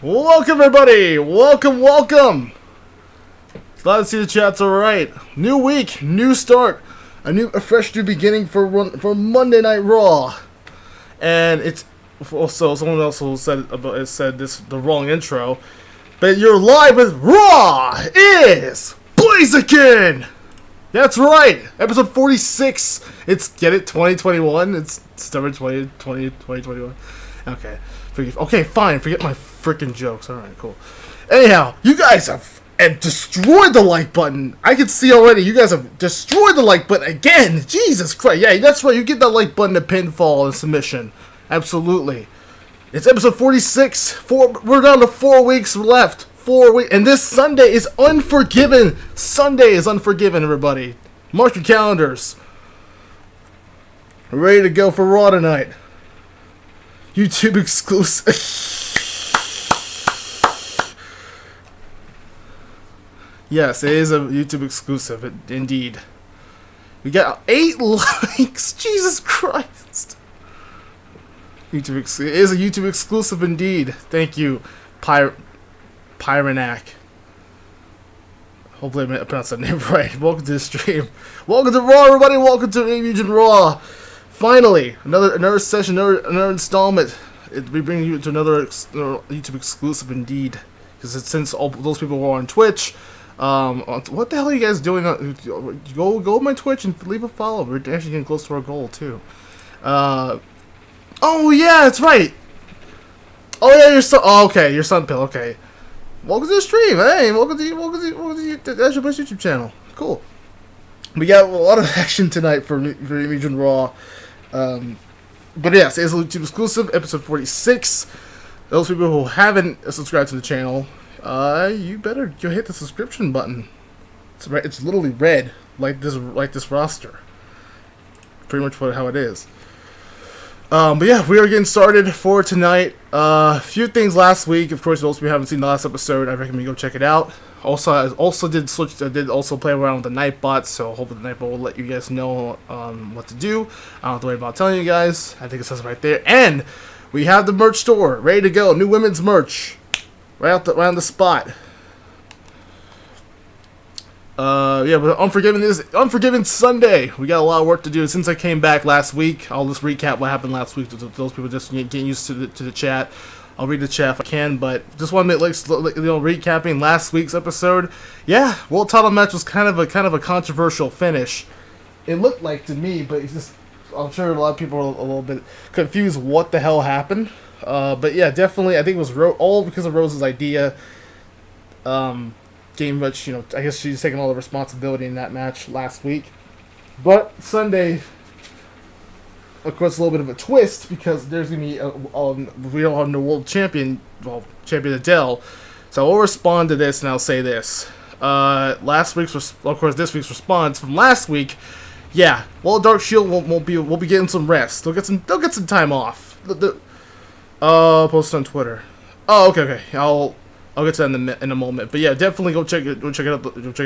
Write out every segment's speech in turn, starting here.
Welcome everybody! Welcome! Glad to see the chat's alright. New week, new start, a fresh new beginning for Monday Night Raw. And it's also someone else who said this the wrong intro. But you're live with Raw is BLAZIKEN! That's right! Episode 46. It's, get it, 2021. It's December 2021. Okay. Okay, fine. Forget my freaking jokes. Alright, cool. Anyhow, you guys have destroyed the like button. I can see already you guys have destroyed the like button again. Jesus Christ. Yeah, that's right. You get that like button to pinfall and submission. Absolutely. It's episode 46. We're down to 4 weeks left. 4 weeks. And this Sunday is Unforgiven. Sunday is Unforgiven, everybody. Mark your calendars. We're ready to go for Raw tonight. YouTube exclusive. Yes, it is a YouTube exclusive, indeed. We got 8 likes. Jesus Christ. It is a YouTube exclusive, indeed. Thank you, Pyrenac. Hopefully I pronounced that name right. Welcome to the stream. Welcome to Raw, everybody. Welcome to AB Mugen RAW. Finally, another session, another installment. We bring you to another YouTube exclusive, indeed. Because since all those people were on Twitch, what the hell are you guys doing? Go on my Twitch and leave a follow. We're actually getting close to our goal too. Oh yeah, that's right. Oh yeah, your son. Oh, okay, your son, Pill. Okay, welcome to the stream. Hey, welcome to that's your YouTube channel. Cool. We got a lot of action tonight for Mugen RAW. But yes, it's a YouTube exclusive, episode 46. Those people who haven't subscribed to the channel, you better go hit the subscription button. It's literally red, like this roster. Pretty much how it is. But yeah, we are getting started for tonight. A few things last week. Of course, those of you who haven't seen the last episode, I recommend you go check it out. Also, I did also play around with the Nightbot, so hopefully the Nightbot will let you guys know what to do. I don't have to worry about telling you guys. I think it says right there. And we have the merch store ready to go. New women's merch, right on the spot. Yeah, but Unforgiven Sunday. We got a lot of work to do since I came back last week. I'll just recap what happened last week. Those people just getting used to the chat. I'll read the chat if I can, but just want to make recapping last week's episode. Yeah, world title match was kind of a controversial finish. It looked like to me, but it's just I'm sure a lot of people are a little bit confused what the hell happened. But yeah, definitely I think it was all because of Rose's idea. Game much, I guess she's taking all the responsibility in that match last week. But Sunday, of course, a little bit of a twist because there's going to be we don't have the world champion, champion Adele. So I'll respond to this and I'll say this. This week's response from last week, yeah, well, Dark Shield will be getting some rest. They'll get some time off. Post on Twitter. Oh, okay. I'll get to that in a moment. But yeah, definitely go check it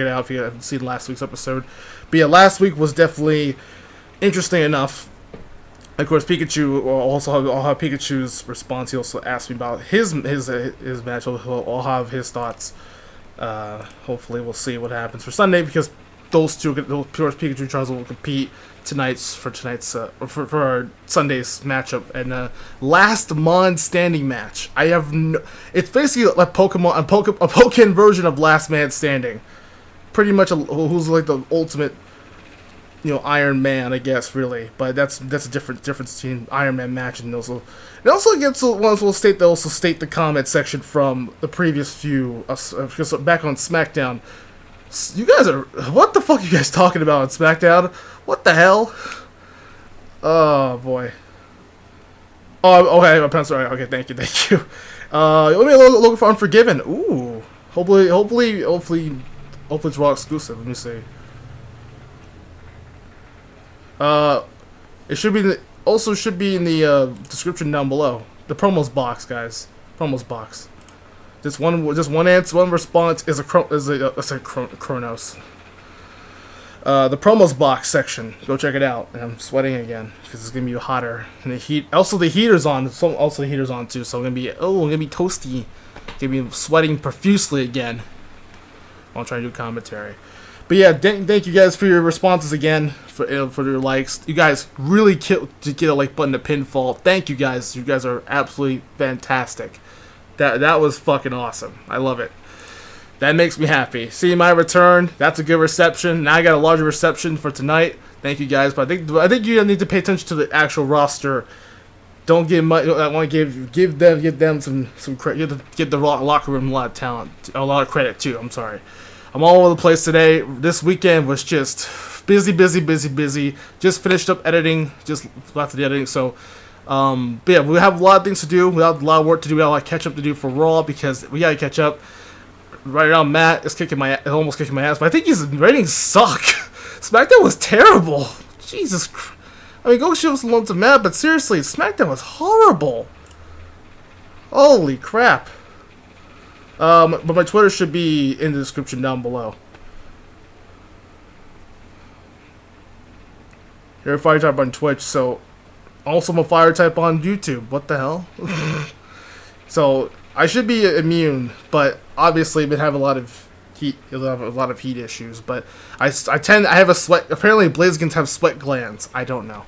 out if you haven't seen last week's episode. But yeah, last week was definitely interesting enough. Of course, Pikachu I'll have Pikachu's response. He also asked me about his match. I'll have his thoughts. Hopefully, we'll see what happens for Sunday because those two, Pikachu and Charizard, will compete for our Sunday's matchup and last Mon Standing Match. It's basically like Pokemon, a Pokemon version of Last Man Standing. Pretty much who's like the ultimate, Iron Man, I guess, really. But that's a difference between Iron Man match and also. It also gets we'll state the comment section from the previous few because back on SmackDown. You guys what the fuck are you guys talking about on SmackDown? What the hell? Oh boy. Oh, okay, I'm sorry. Okay, thank you. Let me look for Unforgiven. Ooh, hopefully it's Raw exclusive. Let me see. It should be in the description down below. The promos box, guys. Promos box. Just one answer, one response is a Chronos. the promos box section. Go check it out. And I'm sweating again because it's gonna be hotter. And the heat. Also, the heater's on. Also, the heater's on too. So I'm gonna be toasty. Gonna be sweating profusely again. I'll try to do commentary. But yeah, thank you guys for your responses again, for your likes. You guys really killed to get a like button to pinfall. Thank you guys. You guys are absolutely fantastic. That was fucking awesome. I love it. That makes me happy. Seeing my return, that's a good reception. Now I got a larger reception for tonight. Thank you guys. But I think you need to pay attention to the actual roster. Don't give much. I want to give them some credit. Give the locker room a lot of talent, a lot of credit too. I'm sorry. I'm all over the place today. This weekend was just busy. Just finished up editing. Just left the editing. So, but yeah, we have a lot of things to do. We have a lot of work to do. We have a lot of catch up to do for Raw because we gotta catch up. Right now, Matt is almost kicking my ass. But I think his ratings suck. SmackDown was terrible. Jesus Christ. I mean, go show some love to Matt, but seriously, SmackDown was horrible. Holy crap. But my Twitter should be in the description down below. You're a fire type on Twitch, so also I'm a fire type on YouTube. What the hell? So I should be immune, but obviously I've been having a lot of heat issues. But I have a sweat. Apparently, BLAZIKENs have sweat glands. I don't know.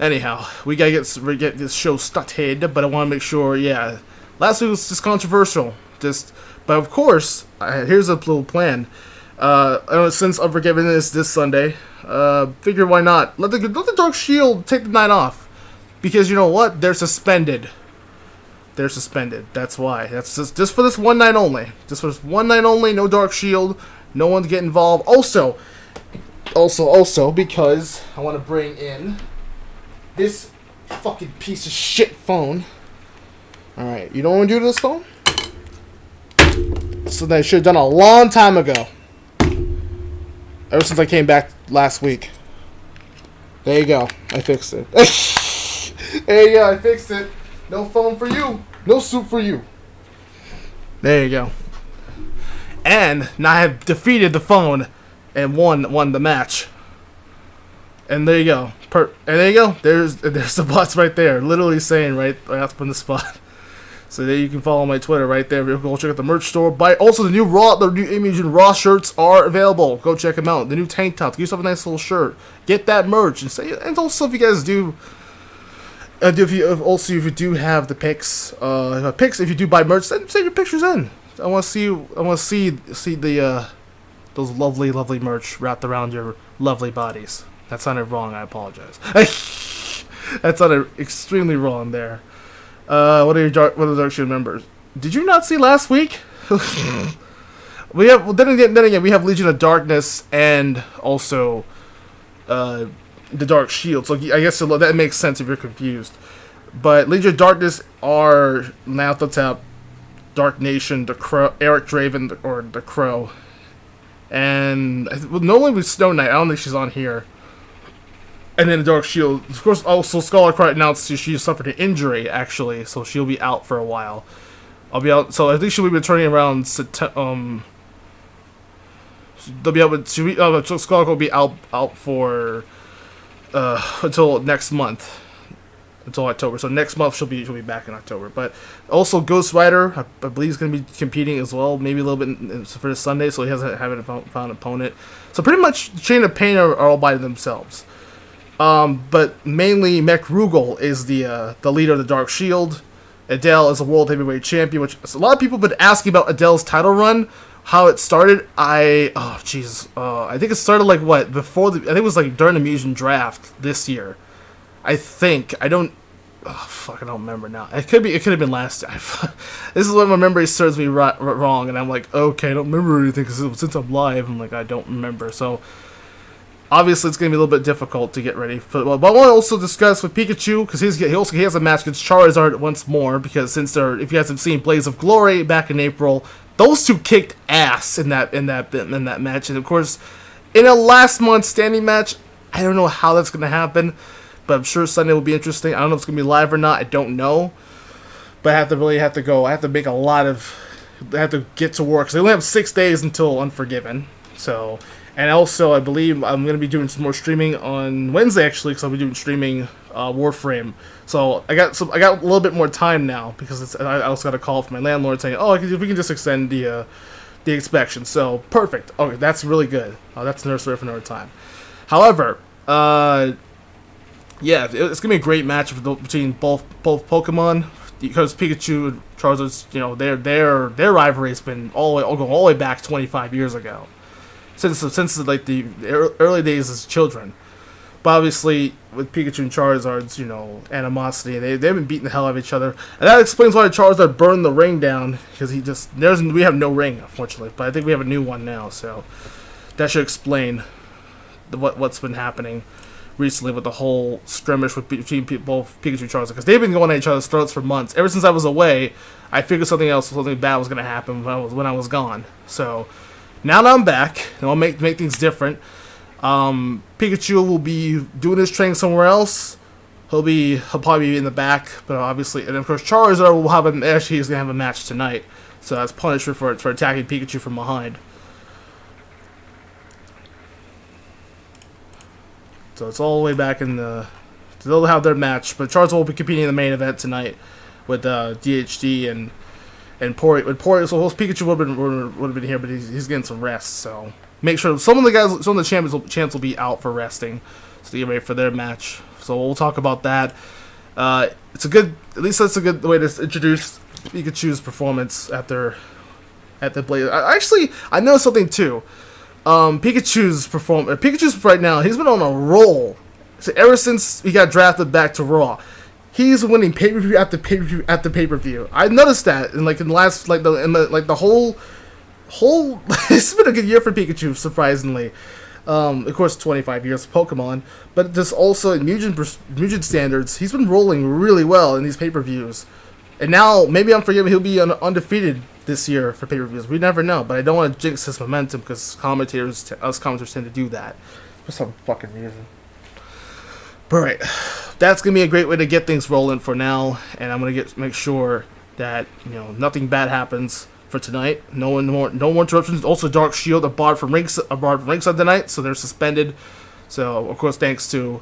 Anyhow, we gotta get this show started, but I want to make sure. Yeah, last week was just controversial. But of course, here's a little plan. Since Unforgiven is this Sunday, figure why not let the Dark Shield take the night off, because you know what? They're suspended. That's why. That's just for this one night only. Just for this one night only. No Dark Shield. No one to get involved. Also, because I want to bring in this fucking piece of shit phone. Alright, you know what I'm going to do to this phone? Something I should have done a long time ago. Ever since I came back last week. There you go. I fixed it. There you go. I fixed it. No phone for you. No soup for you. There you go. And now I have defeated the phone and won the match. And there you go. And there you go. There's the bots right there. Literally saying right up in the spot. So there you can follow my Twitter right there. Go check out the merch store. Also the new AB Mugen RAW shirts are available. Go check them out. The new tank tops. Get yourself a nice little shirt. Get that merch and also if you guys do. If you do have the pics, if you do buy merch, send your pictures in. I want to see the those lovely merch wrapped around your lovely bodies. That sounded wrong. I apologize. That sounded extremely wrong there. What are the Dark Shield members? Did you not see last week? We have then again we have Legion of Darkness and also the Dark Shield. So I guess that makes sense if you're confused. But Legion of Darkness are now at the top. Dark Nation, the Crow, Eric Draven, or the Crow, and normally with Snow Knight. I don't think she's on here. And then the Dark Shield, of course. Also, Scholar Cry announced she suffered an injury actually, so she'll be out for a while. I'll be out. So I think she'll be returning around September. They'll be able to. Scholar will be out for until next month, until October. So next month she'll be back in October. But also Ghost Rider, I believe he's going to be competing as well, maybe a little bit for this Sunday. So he haven't found an opponent. So pretty much Chain of Pain are all by themselves. But mainly Mech Rugal is the leader of the Dark Shield. Adele is a World Heavyweight Champion, which a lot of people have been asking about Adele's title run. How it started, I think it started like what I think it was like during the Mugen draft this year. I don't remember now. It could have been last year. This is when my memory serves me wrong, and I'm like, okay, I don't remember anything because since I'm live, I'm like I don't remember. So obviously it's gonna be a little bit difficult to get ready. But I want to also discuss with Pikachu because he has a match against Charizard once more because if you guys have seen Blaze of Glory back in April. Those two kicked ass in that match, and of course, in a last Mon Standing Match, I don't know how that's gonna happen, but I'm sure Sunday will be interesting. I don't know if it's gonna be live or not. I don't know, but I have to go. I have to make I have to get to work because they only have 6 days until Unforgiven. So, And also, I believe I'm going to be doing some more streaming on Wednesday, actually, because I'll be doing streaming Warframe. So I got a little bit more time now, because I also got a call from my landlord saying, "Oh, we can just extend the inspection." So perfect. Okay, that's really good. That's another story for another time. However, yeah, it's gonna be a great match between both Pokemon, because Pikachu and Charizard's, their rivalry has been going all the way back 25 years ago, since like the early days as children. But obviously, with Pikachu and Charizard's, animosity, they've been beating the hell out of each other, and that explains why Charizard burned the ring down, because we have no ring, unfortunately, but I think we have a new one now, so that should explain what's been happening recently with the whole skirmish between both Pikachu and Charizard, because they've been going at each other's throats for months. Ever since I was away, I figured something bad was going to happen when I was gone. So now that I'm back, and I'll make things different. Pikachu will be doing his training somewhere else. He'll probably be in the back, but obviously, and of course Charizard will have he's gonna have a match tonight. So that's punishment for attacking Pikachu from behind. So it's all the way back in the. They'll have their match, but Charizard will be competing in the main event tonight with DHD and Pori. So Pikachu would have been here, but he's getting some rest. So make sure some of the champs will be out for resting, so they get ready for their match. So we'll talk about that. At least that's a good way to introduce Pikachu's performance at the Blaze. I know something too. Pikachu's right now, he's been on a roll. So ever since he got drafted back to Raw, he's winning pay-per-view after pay-per-view after pay-per-view. I noticed that in the last the whole it's been a good year for Pikachu, surprisingly. Of course, 25 years of Pokemon, but just also in Mugen standards, he's been rolling really well in these pay-per-views. And now, maybe Unforgiven, he'll be undefeated this year for pay-per-views. We never know, but I don't want to jinx his momentum, because us commentators tend to do that for some fucking reason. But right, that's gonna be a great way to get things rolling for now, and I'm gonna make sure that nothing bad happens for tonight. No more interruptions. Also, Dark Shield are barred from ringside tonight, so they're suspended. So of course, thanks to.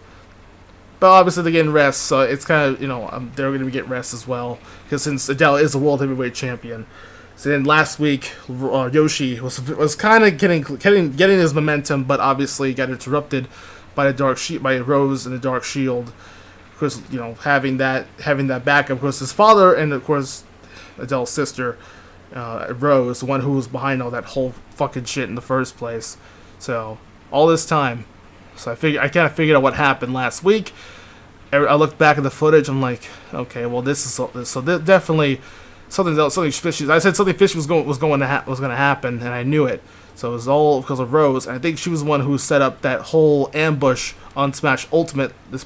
But obviously they're getting rest, so it's kind of, they're going to get rest as well, because since Adele is the World Heavyweight Champion. So then last week, Yoshi was kind of getting his momentum, but obviously got interrupted by by Rose and the Dark Shield. Of course, having that backup. Of course, his father and of course Adele's sister, Rose, the one who was behind all that whole fucking shit in the first place. So all this time. So I kind of figured out what happened last week. I looked back at the footage. I'm like, okay, well, definitely something fishy. I said something fishy was going to happen, and I knew it. So it was all because of Rose. And I think she was the one who set up that whole ambush on Smash Ultimate what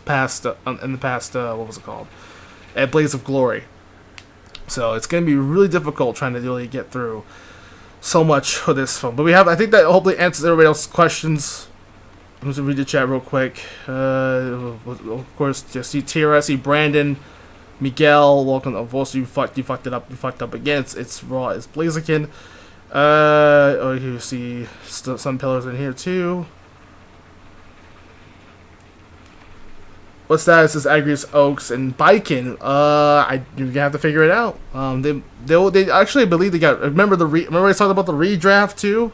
was it called? At Blaze of Glory. So it's going to be really difficult trying to really get through so much for this film. But I think that hopefully answers everybody else's questions. I'm just going to read the chat real quick. Of course, just see TRS, Brandon, Miguel, welcome. Also, you fucked it up. You fucked up again. It's Raw. It's BLAZIKEN. You see some pillars in here too. What status is Agrius Oaks and Biken? You have to figure it out. They actually believe they got. Remember I talked about the redraft too.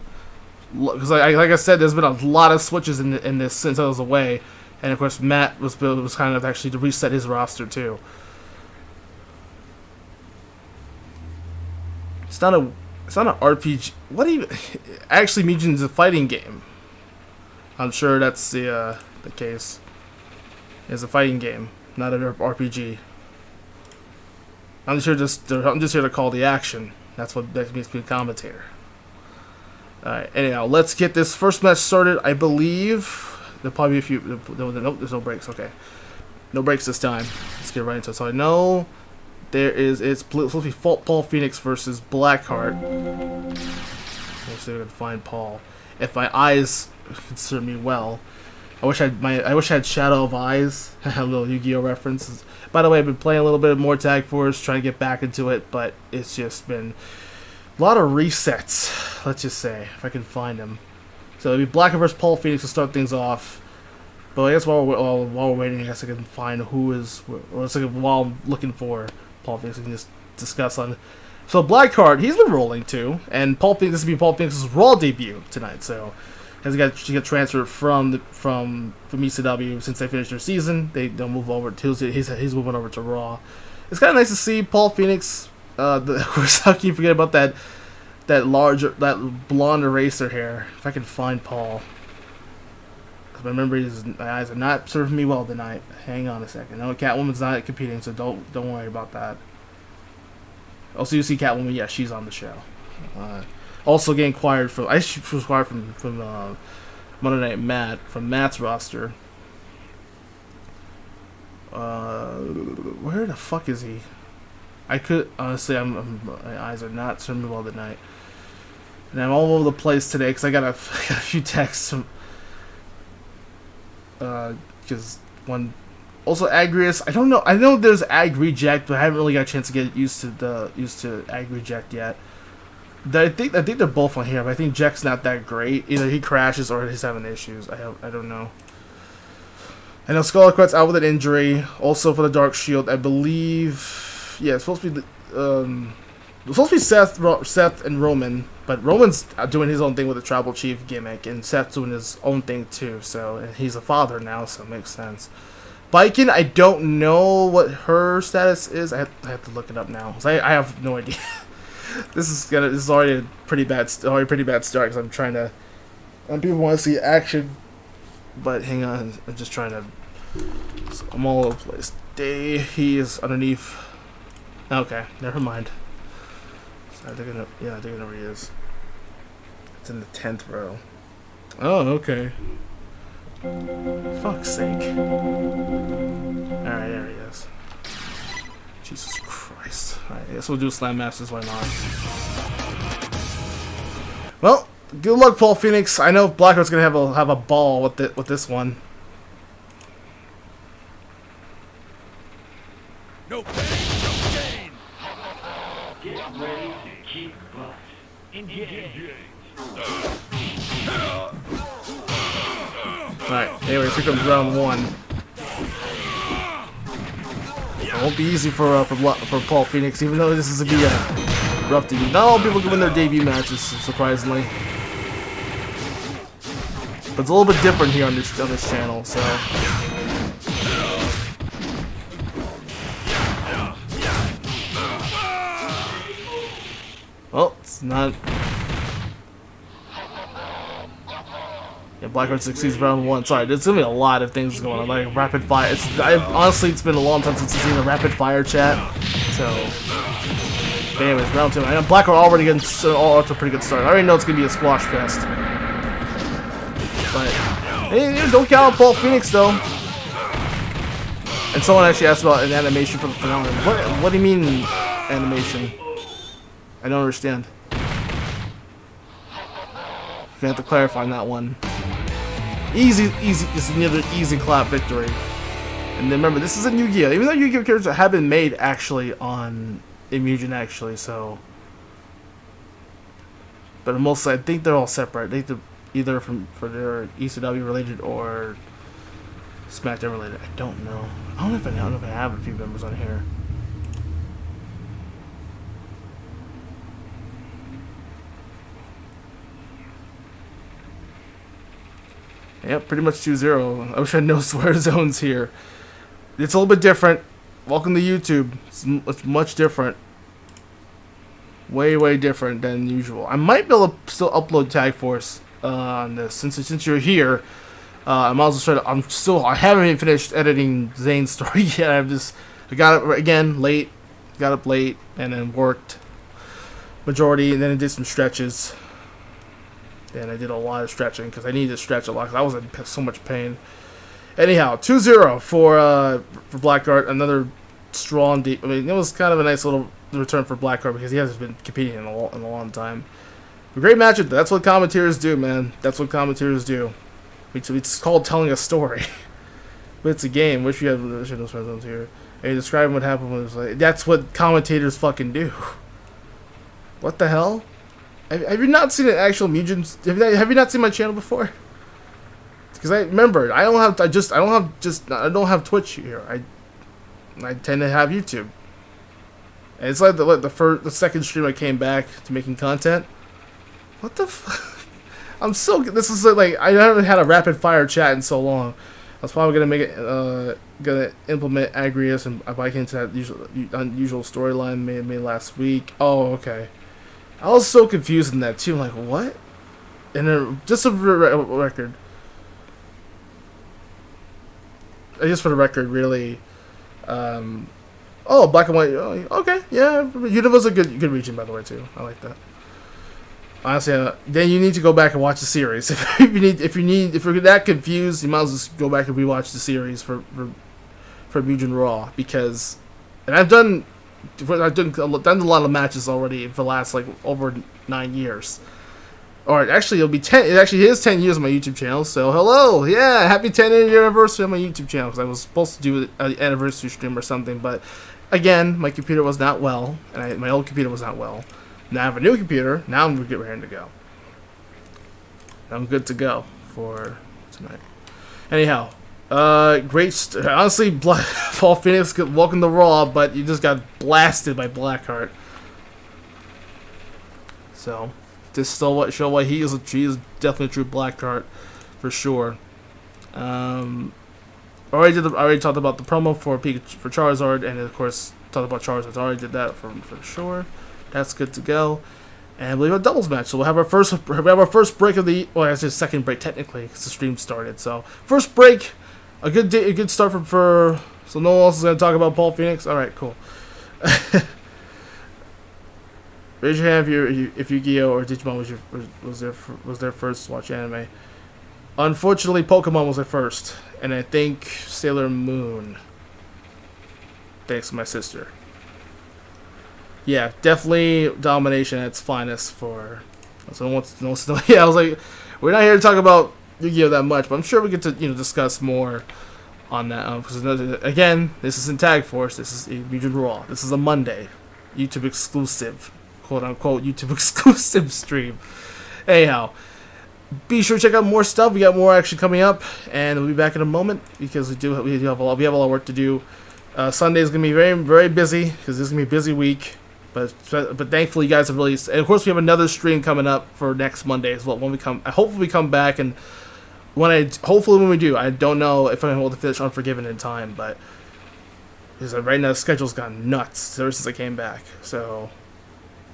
Because like I said, there's been a lot of switches in this since I was away, and of course Matt was kind of actually to reset his roster too. It's not an RPG. What do you actually Mugen's a fighting game? I'm sure that's the case. It's a fighting game, not an RPG. I'm just here to call the action. That's what makes me a commentator. Alright, anyhow, let's get this first match started. I believe there'll probably be a few. Nope, there's no breaks. Okay, no breaks this time. Let's get right into it. So I know it's supposed to be Paul Phoenix versus Blackheart. Let's see if I can find Paul. If my eyes can serve me well. I wish I had Shadow of Eyes. A little Yu-Gi-Oh references. By the way, I've been playing a little bit more Tag Force, trying to get back into it, but it's just been a lot of resets. Let's just say, if I can find them. So it'll be Blackheart versus Paul Phoenix to start things off. But I guess while we're waiting, I guess I can find who is, or it's like while I'm looking for Paul Phoenix, I can just discuss on. So Blackheart, he's been rolling too, and Paul Phoenix, this will be Paul Phoenix's Raw debut tonight. So she got transferred from ECW since they finished their season. They'll move over to he's moving over to Raw. It's kind of nice to see Paul Phoenix. Of course, how can you forget about that blonde eraser hair? If I can find Paul. Remember, my eyes are not serving me well tonight. Hang on a second. No, Catwoman's not competing, so don't worry about that. Also, you see Catwoman. Yeah, she's on the show. Also getting acquired from. She was acquired from Monday Night Matt, from Matt's roster. Where the fuck is he? I could honestly. My eyes are not serving me well tonight, and I'm all over the place today because I got a few texts from. Because one, also Agrius. I don't know. I know there's Ag Reject, but I haven't really got a chance to get used to Ag Reject yet. I think they're both on here, but I think Jack's not that great. Either he crashes or he's having issues. I don't know. I know Scarlet Quet's out with an injury. Also for the Dark Shield, I believe. Yeah, it's supposed to be Seth and Roman, but Roman's doing his own thing with the Tribal Chief gimmick, and Seth's doing his own thing too. So, and he's a father now, so it makes sense. BLAZIKEN, I don't know what her status is. I have to look it up now. I have no idea. This is already a pretty bad start because I'm trying to. And people want to see action, but hang on, I'm just trying to. I'm all over the place. He is underneath. Okay, never mind. I think I know where he is. It's in the 10th row. Oh, okay. Fuck's sake. Alright, there he is. Jesus Christ. Alright, I guess we'll do Slam Masters, why not? Well, good luck, Paul Phoenix. I know Blackheart's gonna have a ball with this one. No pain, no gain. Get ready to kick butt. Engage. Alright, anyways, here comes round one. It won't be easy for Paul Phoenix, even though this is gonna be a rough debut. Not all people can win their debut matches, surprisingly. But it's a little bit different here on this channel, so. Well, it's not. Yeah, Blackheart succeeds round one. Sorry, there's gonna be a lot of things going on, like rapid fire. Honestly, it's been a long time since I've seen a rapid fire chat. So, but anyways, round two. I know Blackheart already getting off to a pretty good start. I already know it's gonna be a squash fest. But hey, don't count on Paul Phoenix though. And someone actually asked about an animation for the finale. What do you mean animation? I don't understand. You have to clarify on that one. Easy, just another easy clap victory. And then remember, this is a Yu-Gi-Oh! Even though Yu-Gi-Oh! Characters have been made actually on AB Mugen actually, so. But mostly, I think they're all separate. I think they're either for their ECW related or SmackDown related. I don't know. I don't know if I have a few members on here. Yep, pretty much 2-0. I wish I had no swear zones here. It's a little bit different. Welcome to YouTube. It's much different. Way different than usual. I might be able to still upload Tag Force on this. Since you're here, I might as well try to. I haven't even finished editing Zane's story yet. I got it again late. Got up late and then worked majority, and then I did some stretches. And I did a lot of stretching because I needed to stretch a lot because I was in so much pain. Anyhow, 2-0 for Blackheart. Another strong deep. I mean, it was kind of a nice little return for Blackheart because he hasn't been competing in a long time. A great match. That's what commentators do, man. That's what commentators do. It's called telling a story. But it's a game. Wish you had those friends on here. And describing what happened when it was like. That's what commentators fucking do. What the hell? Have you not seen an actual Mugen? Have you not seen my channel before? Because I remember I don't have Twitch here. I tend to have YouTube. And it's like the second stream I came back to making content. What the fuck? I'm so... This is like... I haven't had a rapid fire chat in so long. I was probably going to make it... Gonna implement Agrius and bike into that unusual storyline made last week. Oh, okay. I was so confused in that too. I'm like, what? And then, just a record. Just for the record, really... oh, black and white. Oh, okay, yeah. Univa's a good region, by the way, too. I like that. Honestly, then you need to go back and watch the series. If you're that confused, you might as well just go back and rewatch the series for Mugen RAW, because, and I've done a lot of matches already for the last like over 9 years. Or actually, it'll be 10. It actually is 10 years on my YouTube channel. So hello, yeah, happy 10-year anniversary on my YouTube channel, because I was supposed to do an anniversary stream or something, but again, my computer was not well, and my old computer was not well. Now I have a new computer. Now I'm ready to go. I'm good to go for tonight. Anyhow, great. Honestly, Paul Phoenix, welcome to Raw, but you just got blasted by Blackheart. So, just show why he is definitely a true Blackheart for sure. I already talked about the promo for Pikachu, for Charizard, and of course talked about Charizard. I already did that for sure. That's good to go. And we have a doubles match, so we'll have our first break of the... Well, it's just second break technically, because the stream started. So first break, a good start for so no one else is going to talk about Paul Phoenix. All right, cool. Raise your hand if Yu-Gi-Oh or Digimon was their first to watch anime. Unfortunately, Pokemon was their first, and I think Sailor Moon. Thanks to my sister. Yeah, definitely domination at its finest for... So yeah, I was like, we're not here to talk about Yu-Gi-Oh that much, but I'm sure we get to discuss more on that. Because again, this isn't Tag Force. This is Mugen RAW. This is a Monday YouTube exclusive, quote unquote YouTube exclusive stream. Anyhow, be sure to check out more stuff. We got more action coming up, and we'll be back in a moment because we have a lot of work to do. Sunday is gonna be very, very busy because this is gonna be a busy week. But thankfully, you guys have really... And of course, we have another stream coming up for next Monday as well. Hopefully we come back, and hopefully when we do, I don't know if I'm able to finish Unforgiven in time, but because right now the schedule's gone nuts ever since I came back. So,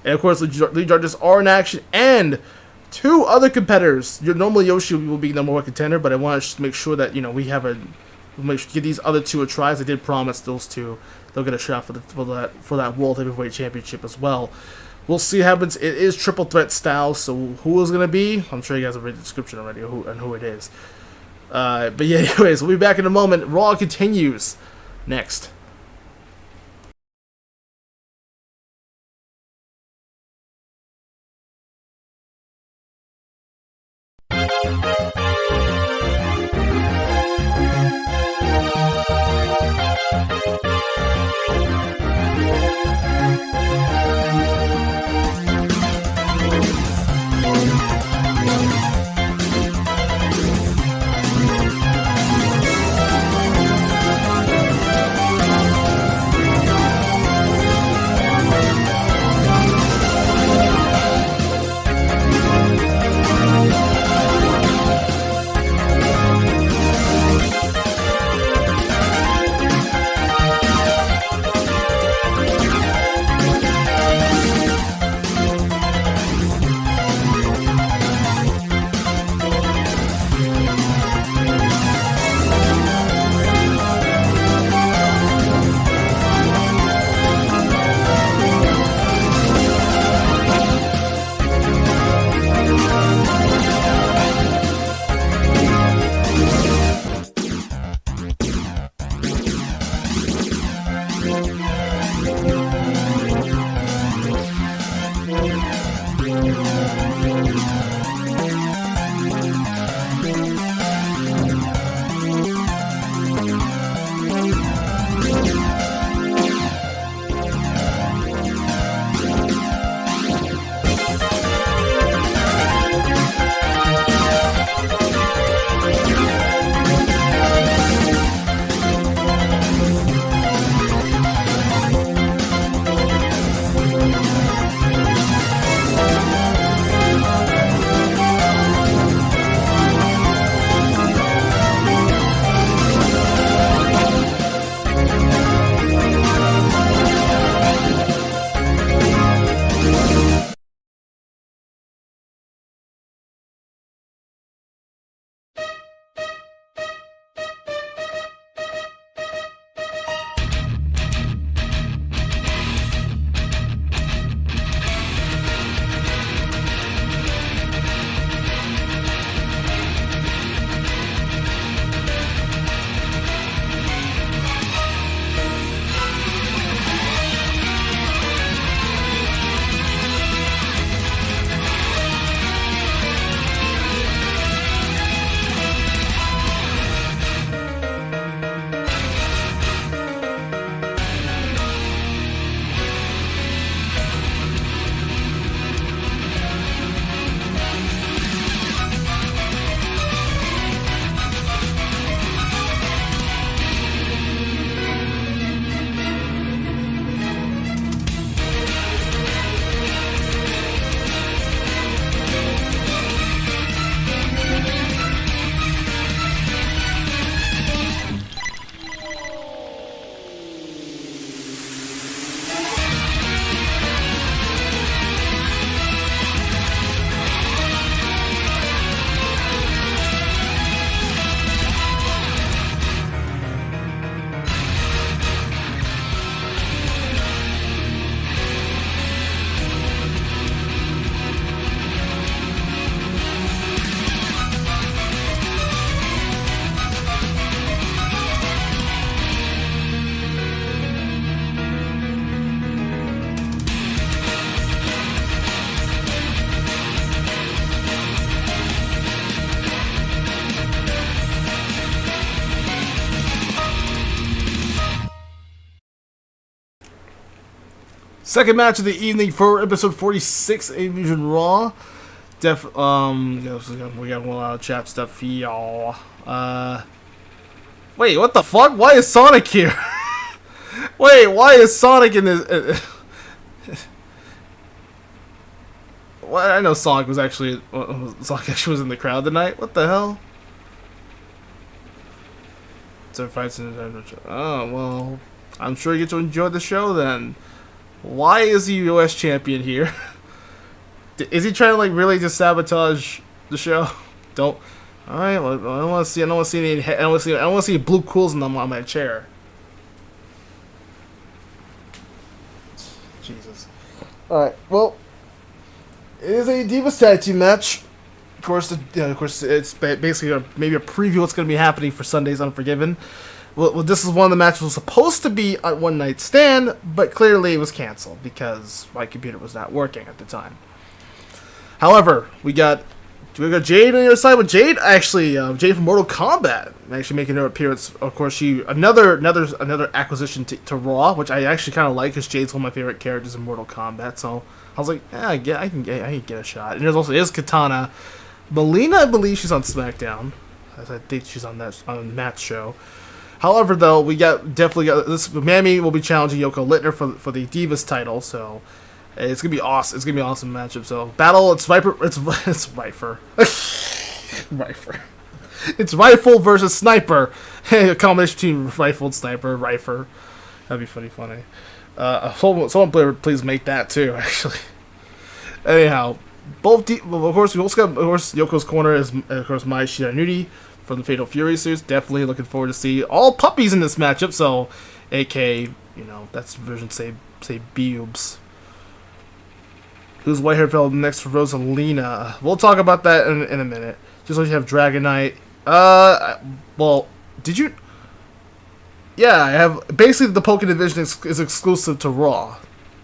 and of course, lead judges are in action, and 2 other competitors. Normally Yoshi will be number 1 contender, but I want to make sure that give these other 2 a try. As I did promise those 2. They'll get a shot for that World Heavyweight Championship as well. We'll see what happens. It is triple threat style, so who is going to be? I'm sure you guys have read the description already and who it is. But yeah, anyways, we'll be back in a moment. Raw continues next. Second match of the evening for episode 46, AB Mugen RAW. We got a lot of chat stuff, y'all. Wait, what the fuck? Why is Sonic here? Wait, why is Sonic in this? Well, I know Sonic was actually was in the crowd tonight. What the hell? So fights in the oh well, I'm sure you get to enjoy the show then. Why is the U.S. champion here? Is he trying to like really just sabotage the show? Don't. All right. Well, I don't want to see. I don't want to see any. I don't want to see. I don't want to see blue cools on my chair. Jesus. All right. Well, it is a Divas Tag Team match. Of course, it's basically maybe a preview of what's going to be happening for Sunday's Unforgiven. Well, this is one of the matches that was supposed to be a one-night stand, but clearly it was canceled because my computer was not working at the time. However, we got Jade on the other side with Jade. Actually, Jade from Mortal Kombat actually making her appearance. Of course, she another acquisition to Raw, which I actually kind of like because Jade's one of my favorite characters in Mortal Kombat. So I was like, yeah, I can get a shot. And there's Katana, Melina. I believe she's on SmackDown. I think she's on the match show. However, though, we definitely got this. Mammy will be challenging Yoko Littner for the Divas title, so it's gonna be awesome. It's gonna be an awesome matchup. So battle. It's Viper. It's Viper. Viper. It's Rifle versus Sniper. A combination between Rifle and Sniper. Rifer. That'd be funny. Someone please make that too. Actually. Anyhow, of course we also got Yoko's corner is of course Mai Shiranui from the Fatal Fury series. Definitely looking forward to see all puppies in this matchup. So, AK, that's version say Bubes. Who's white hair fell next to Rosalina? We'll talk about that in a minute. Just like you have Dragon Knight. Well, did you? Yeah, I have. Basically, the Pokken division is exclusive to Raw.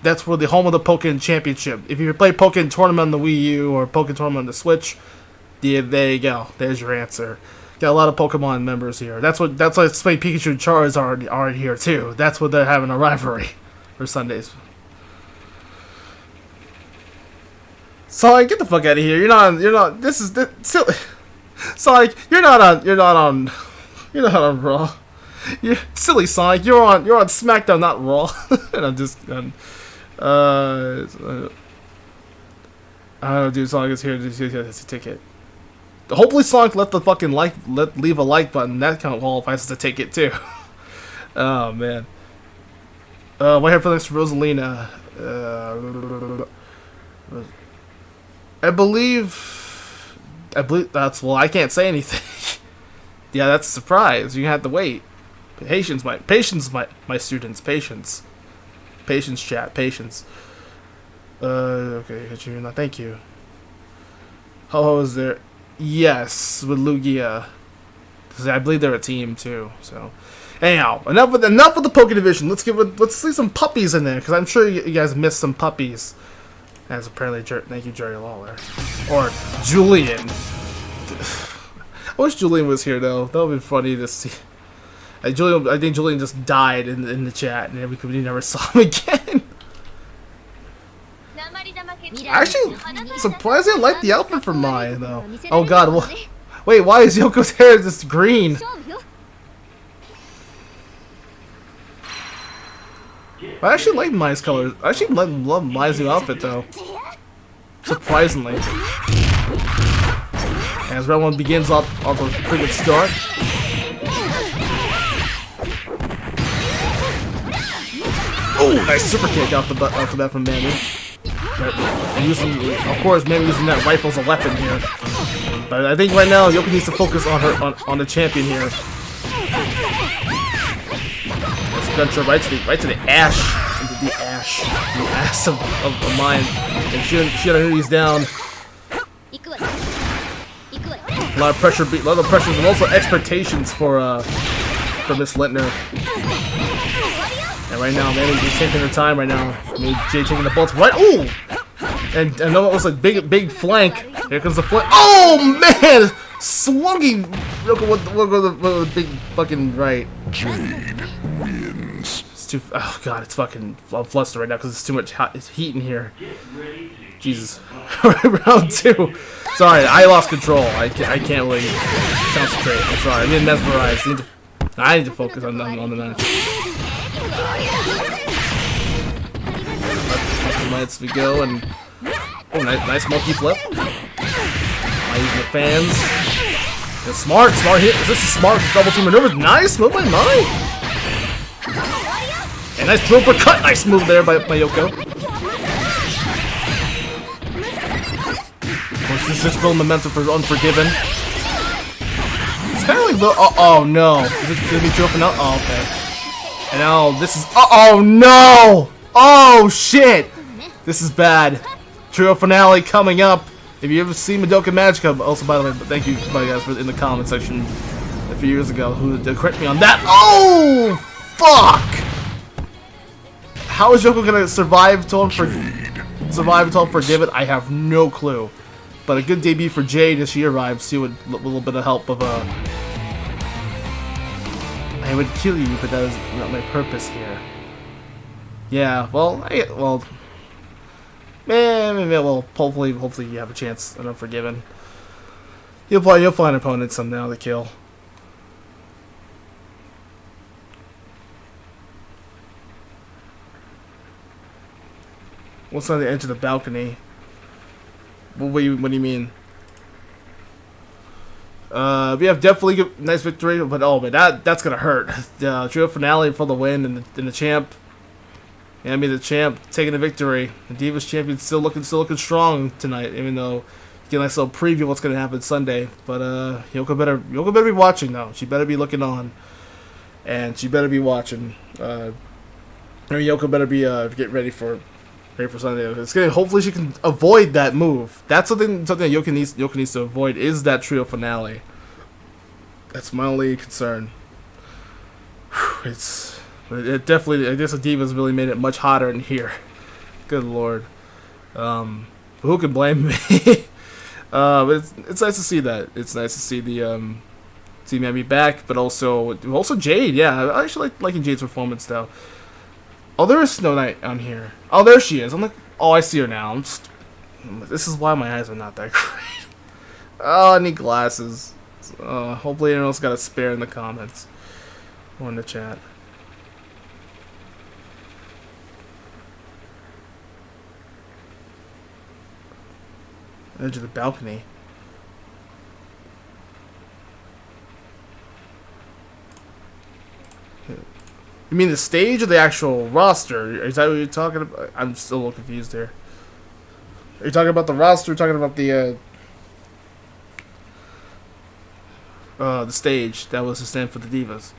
That's for the home of the Pokken Championship. If you play Pokken Tournament on the Wii U or Pokken Tournament on the Switch, yeah, there you go. There's your answer. Got a lot of Pokemon members here. That's why Spike Pikachu and Charizard are here too. That's what they're having a rivalry for Sundays. Sonic, get the fuck out of here! You're not. This is silly. Sonic, you're not on Raw. You're silly, Sonic. You're on SmackDown, not Raw. And I'm just. I don't know, dude. Sonic is here. It's a ticket. Hopefully Sonic left the fucking leave a like button. That kind of qualifies as a ticket too. Oh man. White hair for next to Rosalina. I believe that's I can't say anything. Yeah, that's a surprise. You have to wait. Patience, my students. Patience, chat. Patience. Okay, thank you. Ho is there? Yes, with Lugia. I believe they're a team too. So, anyhow, enough of the Poké division. Let's see some puppies in there because I'm sure you guys missed some puppies. As apparently, thank you, Jerry Lawler or Julian. I wish Julian was here though. That would be funny to see. I think Julian just died in the chat, and we never saw him again. Actually, surprisingly, I like the outfit for Mai, though. Oh god, wait, why is Yoko's hair just green? I actually like Mai's colors. I actually love Mai's new outfit, though. Surprisingly. As round one begins off a pretty good start. Oh, nice super kick off the bat from Mammy. Of course, Mammy using that rifle as a weapon here. But I think right now Yoko needs to focus on the champion here. That's a gunshot right to the ash, into the ass of mine. And Shiranui's down. A lot of pressure, and also expectations for Miss Littner. And right now, Mammy is taking her time right now. Jay taking the bolts right. Ooh! And I know it was a big flank. Here comes the flank. Oh man! Swung Look at what the big fucking right. Jade wins. too. Oh god, it's fucking. I'm flustered right now because it's too much heat in here. Jesus. Round 2. Sorry, I lost control. I can't really concentrate. I'm sorry. I'm getting mesmerized. I need to focus on the match. Let's we go and nice monkey flip. Using the fans. It's smart hit. Is this a smart double team maneuver? Nice move by Mai. And nice drill cut. Nice move there by Yoko. Of course, this is just building momentum for Unforgiven. It's kind of like oh no. Is it gonna be drill for now? Oh okay. And now this is oh no. Oh shit. This is bad. Trio finale coming up. If you ever seen Madoka Magica, also by the way, thank you guys for in the comment section a few years ago who did correct me on that. Oh fuck! How is Yoko gonna survive until Unforgiven? I have no clue. But a good debut for Jade as she arrives too, with a little bit of help of I would kill you, but that is not my purpose here. Yeah, well, well, hopefully you have a chance at Unforgiven. You'll find opponents somehow to kill. What's on the edge of the balcony? What do you mean? We have definitely good, nice victory, but oh man, that's gonna hurt. The trio finale for the win, and the champ. Yeah, I mean the champ taking the victory. The Divas champion still looking strong tonight, even though you get a nice little preview of what's gonna happen Sunday. But Yoko better be watching though. She better be looking on, and she better be watching. Yoko better be getting ready for Sunday. It's gonna hopefully she can avoid that move. That's something that Yoko needs to avoid is that trio finale. That's my only concern. It definitely, I guess the Divas really made it much hotter in here. Good lord. Who can blame me? But it's nice to see that. It's nice to see the see Mammy back, but also Jade. Yeah, I actually liking Jade's performance though. Oh, there is Snow Knight on here. Oh, there she is. I'm like, oh, I see her now. This is why my eyes are not that great. Oh, I need glasses. Hopefully anyone else got a spare in the comments or in the chat. Edge of the balcony. You mean the stage or the actual roster? Is that what you're talking about? I'm still a little confused here. Are you talking about the roster or talking about the stage that was to stand for the Divas?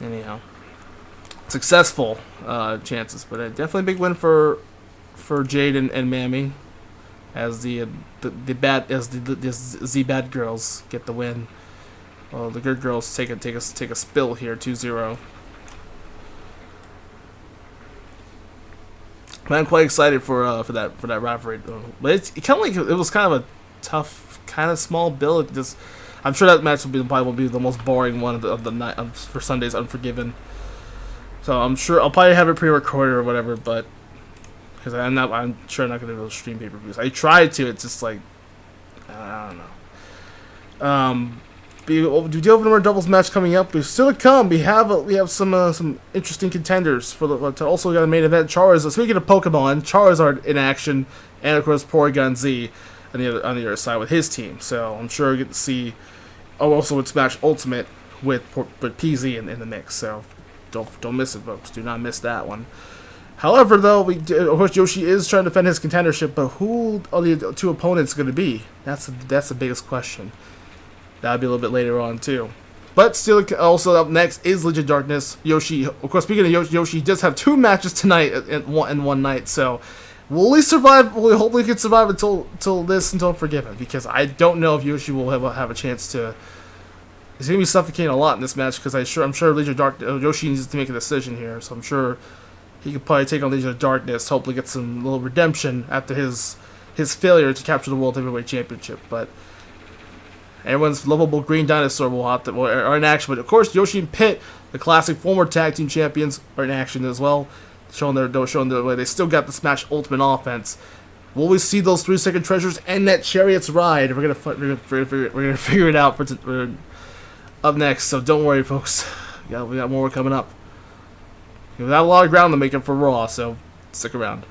Anyhow. Successful chances, but definitely a big win for Jade and Mammy as the bad girls get the win. Well, the good girls take a spill here, 2-0. I'm quite excited for that rivalry, but it was kind of a tough, kind of small build. I'm sure that match probably will be the most boring one of the night for Sunday's Unforgiven. So I'm sure I'll probably have it pre-recorded or whatever, but because I'm sure I'm not going to be able to stream pay-per-views. I tried to, it's just like I don't know. We do have another doubles match coming up. But still to come, we have some interesting contenders for to also got a main event. Charizard. Speaking of Pokemon, Charizard in action, and of course Porygon Z on the other side with his team. So I'm sure we get to see. Oh, also with Smash Ultimate with PZ in the mix. So don't miss it, folks. Do not miss that one. However, though, of course Yoshi is trying to defend his contendership, but who are the two opponents going to be? That's the biggest question. That'll be a little bit later on, too. But still, also up next is Legion of Darkness. Yoshi, of course, speaking of Yoshi does have 2 matches tonight in one night. So, will at least survive. We'll hopefully can survive until Unforgiven. Because I don't know if Yoshi will have a chance to. He's going to be suffocating a lot in this match. Because I'm sure Legion of Darkness, Yoshi needs to make a decision here. So I'm sure he could probably take on Legion of Darkness. Hopefully get some little redemption after his failure to capture the World Heavyweight Championship. But Everyone's lovable green dinosaur will have to, are in action. But of course, Yoshi and Pit, the classic former tag team champions, are in action as well, showing the way they still got the Smash Ultimate offense. Will we see those 3-second treasures and that Chariot's ride? We're gonna figure it out for up next. So don't worry, folks. We got more coming up. We got a lot of ground to make up for Raw, so stick around.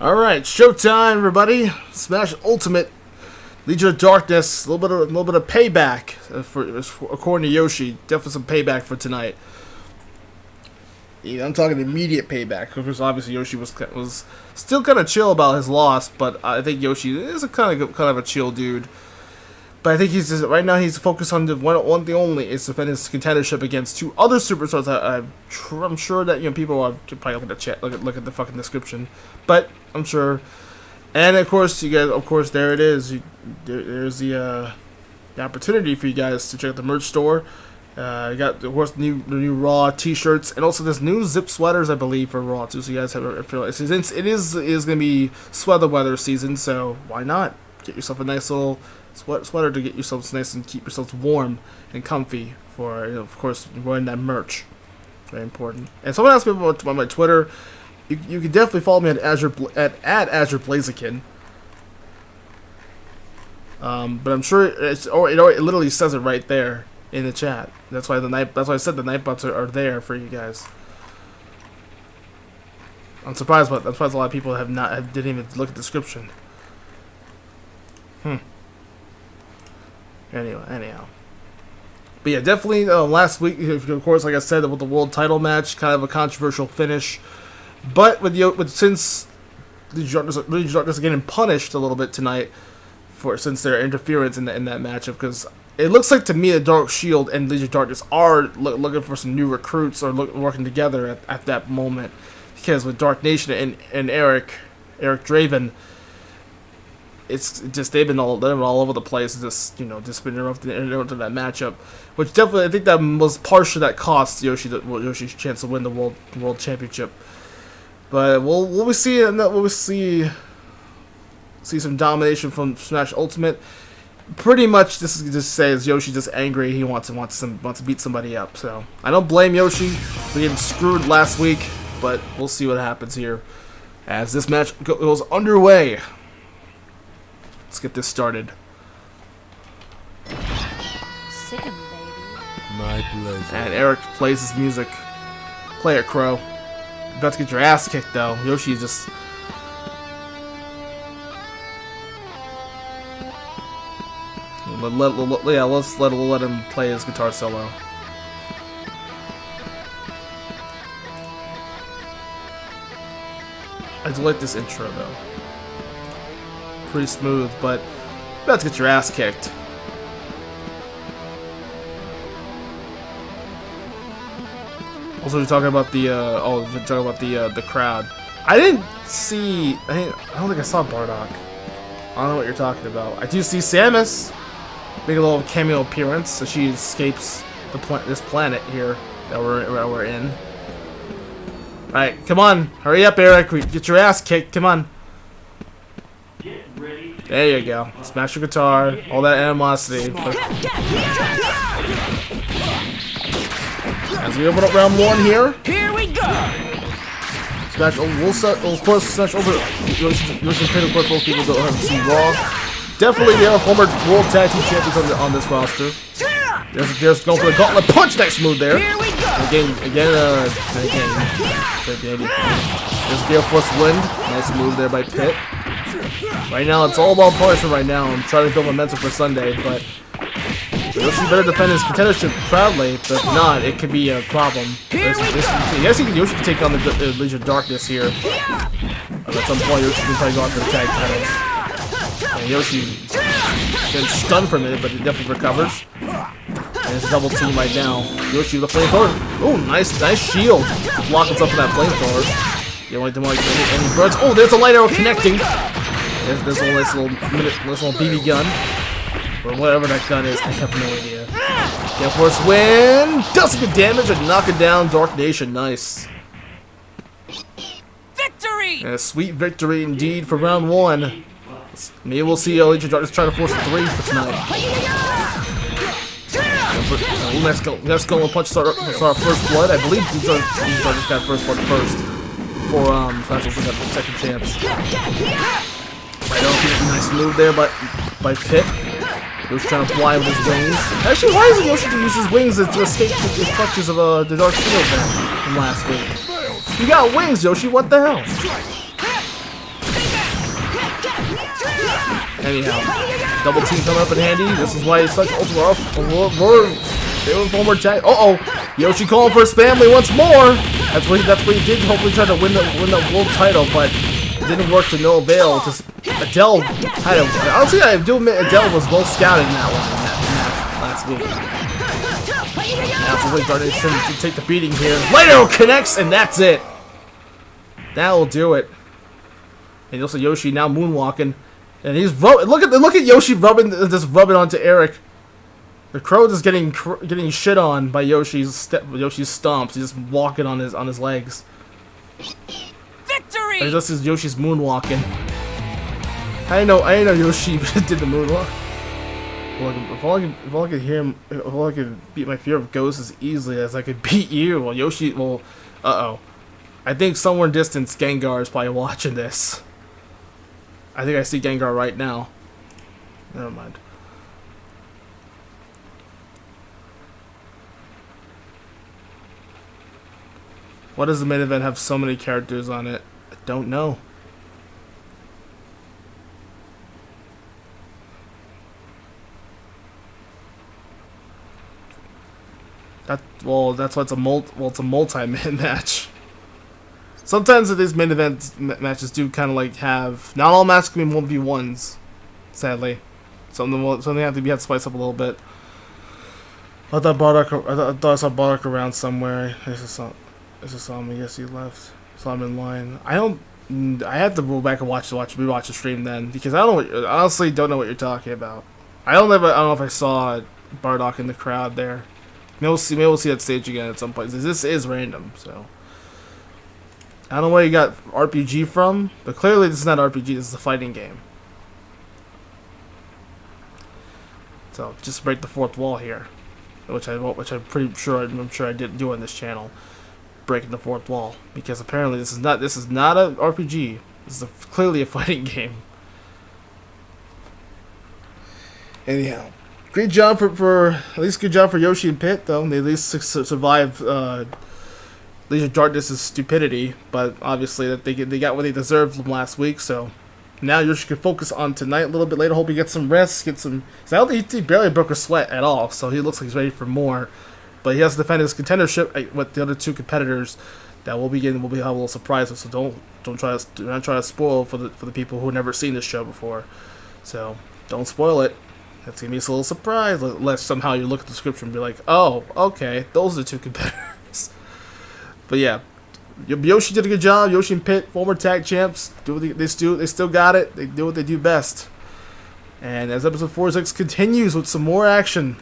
Alright, showtime, everybody. Smash Ultimate, Legion of Darkness, a little bit of payback for according to Yoshi. Definitely some payback for tonight. Yeah, I'm talking immediate payback, because obviously Yoshi was still kind of chill about his loss, but I think Yoshi is a kind of a chill dude. But I think right now he's focused on the one thing only, is defending his contendership against two other superstars. I'm sure that people are probably look at the chat, look at the fucking description, but I'm sure. And of course, you guys, there it is. There's the opportunity for you guys to check out the merch store. You got, of course, the new Raw T-shirts, and also there's new zip sweaters, I believe, for Raw too. So you guys have a feel. Since it is going to be sweater weather season, so why not get yourself a nice little sweater to get yourselves nice and keep yourselves warm and comfy for, of course, wearing that merch. Very important. And someone asked me about my Twitter. You can definitely follow me at Azure BLAZIKEN. But I'm sure it literally says it right there in the chat. That's why I said the Nightbots are there for you guys. I'm surprised a lot of people didn't even look at the description. Anyhow. But yeah, definitely last week, of course, like I said, with the world title match, kind of a controversial finish. But since Legion of Darkness are getting punished a little bit tonight since their interference in that matchup, because it looks like to me that Dark Shield and Legion of Darkness are looking for some new recruits or working together at that moment, because with Dark Nation and Eric Draven, it's just they've been all over the place, just been interrupted into that matchup, which definitely I think that was partially that cost Yoshi's chance to win the world championship. But we'll see some domination from Smash Ultimate. Pretty much, this is just says Yoshi just angry. He wants to beat somebody up. So I don't blame Yoshi for getting screwed last week, but we'll see what happens here as this match goes underway. Let's get this started. Sick of me, baby. My pleasure. And Eric plays his music. Play it, Crow. You're about to get your ass kicked, though. Yoshi just... let's let him play his guitar solo. I do like this intro, though. Pretty smooth, but you're about to get your ass kicked. Also, we're talking about the crowd. I didn't see. I don't think I saw Bardock. I don't know what you're talking about. I do see Samus make a little cameo appearance, so she escapes this planet here that we're in. All right, come on, hurry up, Eric. Get your ass kicked. Come on. Get ready. There you go. Smash your guitar. All that animosity. As we open up round 1 here. Here we go! Smash, of course, Smash over. Yoshi Pit, of course, most people don't have seen Raw. Definitely, they are former World Tag Team Champions on this roster. There's going for the Gauntlet Punch next move there. Here we go! Again. There's Gale Force Wind. Nice move there by Pit. Right now, it's all about punishment right now. I'm trying to build momentum for Sunday, but Yoshi better defend his contendership proudly, but if not, it could be a problem. Yes, Yoshi can take on the Legion of Darkness here. At some point, Yoshi can probably go after the tag titles. And Yoshi gets stunned for a minute, but he definitely recovers. And it's a double team right now. Yoshi with the flamethrower. Oh, nice shield. Block himself from that flamethrower. You don't want any birds. Oh, there's a light arrow connecting. There's a nice little BB gun. Or whatever that gun is, I have no idea. Gale Force Wind! Does some good damage and knock it down. Dark Nation, nice. Victory! And a sweet victory indeed for round 1. Maybe we'll see Legion of Darkness try to force a 3 for tonight. Let's go and punch start our first blood. I believe Legion of Darkness got first blood first. Before Fragile got the second chance. Right on, get a nice move there by Pit. Yoshi trying to fly with his wings. Actually, why isn't Yoshi to use his wings to escape the clutches of the Dark Shield from last week? You got wings, Yoshi, what the hell? Anyhow, double team coming up in handy. This is why he's such ultra forward tag. Yoshi calling for his family once more. That's what he did. Hopefully try to win the world title, but it didn't work to no avail. Adele had honestly, I do admit Adele was well scouted in that match last week. Absolutely started to take the beating here. Light arrow connects, and that's it. That will do it. And also Yoshi now moonwalking, and he's look at Yoshi rubbing onto Eric. The Crow is getting shit on by Yoshi's stomps. He's just walking on his legs. Victory! And this is Yoshi's moonwalking. I know Yoshi did the moonwalk. If all I could beat my fear of ghosts as easily as I could beat you. Well, Yoshi, I think somewhere in distance, Gengar is probably watching this. I think I see Gengar right now. Never mind. Why does the main event have so many characters on it? I don't know. That's why it's a multi-man match. Sometimes these main event matches do kind of like have, not all matches can be 1v1s, sadly. Some have to spice up a little bit. I thought I saw Bardock around somewhere. I just saw him. I guess he left. Saw him in line. I have to go back and rewatch the stream then, because I honestly don't know what you're talking about. I don't know if I saw Bardock in the crowd there. Maybe we'll see that stage again at some point. This is random, so. I don't know where you got RPG from, but clearly this is not RPG. This is a fighting game. So just break the fourth wall here, which I'm pretty sure I didn't do on this channel. Breaking the fourth wall, because apparently this is not a RPG. This is clearly a fighting game. Anyhow, great job for good job for Yoshi and Pit, though. They at least survived Legion of Darkness' stupidity, but obviously that they got what they deserved from last week. So now Yoshi can focus on tonight a little bit later. Hope he gets some rest, I don't think he barely broke a sweat at all, so he looks like he's ready for more. But he has to defend his contendership with the other two competitors that will have a little surprises. So don't try to spoil for the people who have never seen this show before. So don't spoil it. That's gonna be a little surprise, unless somehow you look at the description and be like, oh, okay, those are the two competitors. But yeah, Yoshi did a good job. Yoshi and Pit, former tag champs, they still got it. They do what they do best. And as episode 46 continues with some more action,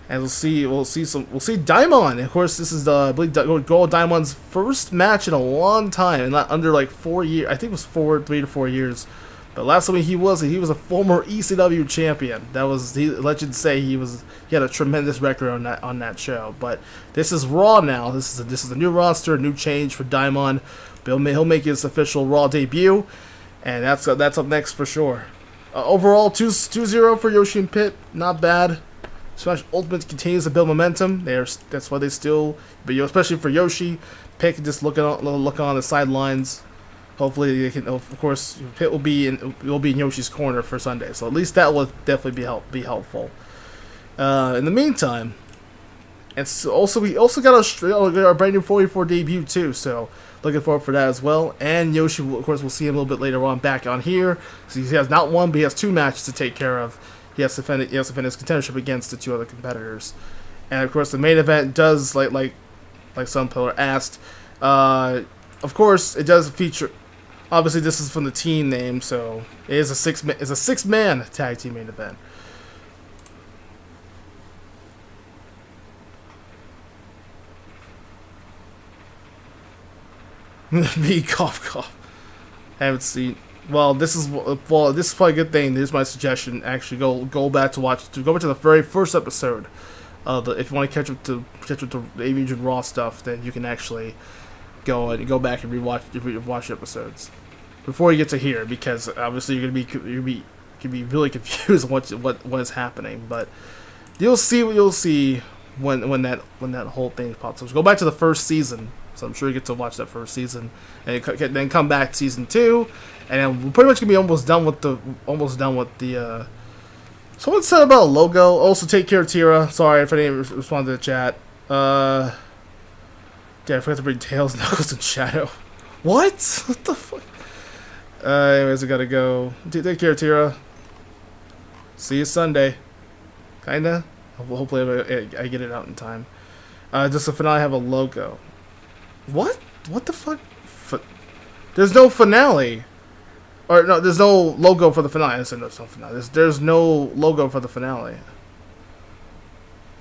and we'll see Daimon. Of course, this is I believe Gold Daimon's first match in a long time, and not under like 4 years. I think it was 3 to 4 years. But last time he was a former ECW champion. Legends say he had a tremendous record on that show. But this is Raw now. This is a new roster, a new change for Daimon. He'll make his official Raw debut, and that's up next for sure. Overall, 2-0 for Yoshi and Pit. Not bad. Smash Ultimate continues to build momentum. That's why they still, but especially for Yoshi, Pit can just look on the sidelines. Hopefully, they can. Of course, Pit will be in Yoshi's corner for Sunday, so at least that will definitely be helpful. In the meantime, and so we also got our brand new 44 debut too. So looking forward for that as well. And Yoshi, of course, we'll see him a little bit later on back on here. So he has not one, but he has 2 matches to take care of. He has to defend his contendership against the 2 other competitors. And of course, the main event does like Sunpillar asked. Of course, it does feature. Obviously, this is from the team name, so it is a 6-man tag team main event. Me cough. Haven't seen. Well, this is probably a good thing. Here's my suggestion. Actually, go back to the very first episode. If you want to catch up to the AB Mugen RAW stuff, then you can actually go back and rewatch episodes before you get to here, because obviously you're gonna be really confused on what is happening. But you'll see when that whole thing pops up. So go back to the first season. So I'm sure you get to watch that first season, and then come back to season 2, and then we're pretty much gonna be almost done with the. Someone said about a logo. Also, take care of Tira. Sorry if I didn't respond to the chat. Yeah, I forgot to bring Tails, Knuckles, and Shadow. What? What the fuck? Anyways, I gotta go. Take care, Tira. See you Sunday. Kinda. Hopefully I get it out in time. Does the finale have a logo? What? What the fuck? There's no finale. Or no, there's no logo for the finale. I said there's no finale. There's no logo for the finale.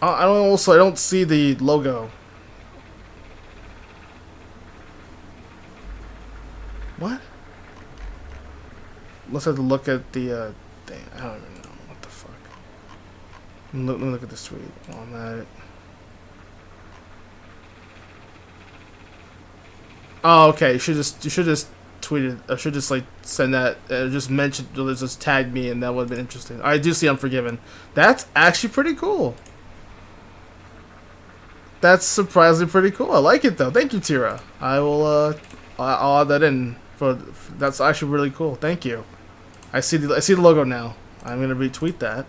I don't see the logo. What? Let's have to look at the thing. I don't even know what the fuck. Let me look at this tweet on that. Oh, okay. You should just tweet it. I should just like send that. Just mention. Just tag me, and that would have been interesting. I do see Unforgiven. That's actually pretty cool. That's surprisingly pretty cool. I like it though. Thank you, Tira. I will. I'll add that in. That's actually really cool. Thank you. I see the logo now. I'm gonna retweet that.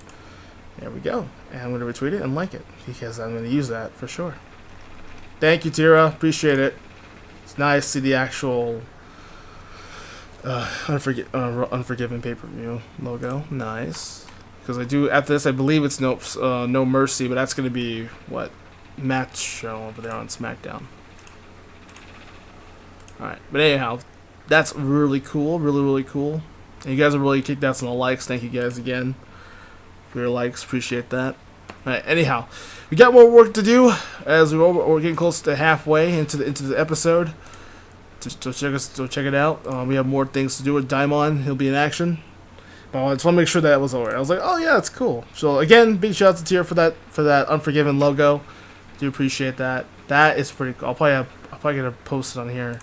There we go. And I'm gonna retweet it and like it, because I'm gonna use that for sure. Thank you, Tira. Appreciate it. It's nice to see the actual Unforgiven pay-per-view logo. Nice. Because I do, after this, I believe it's No Mercy, but that's gonna be what Matt's show over there on SmackDown. Alright, but anyhow, that's really cool, really cool. And you guys have really kicked out some likes. Thank you guys again for your likes. Appreciate that. Alright, anyhow, we got more work to do as we're getting close to halfway into the episode. So check it out. We have more things to do with Daimon. He'll be in action. But I just want to make sure that was alright. I was like, oh yeah, that's cool. So again, big shout out to Tier for that Unforgiven logo. Do appreciate that. That is pretty cool. I'll probably get it posted on here.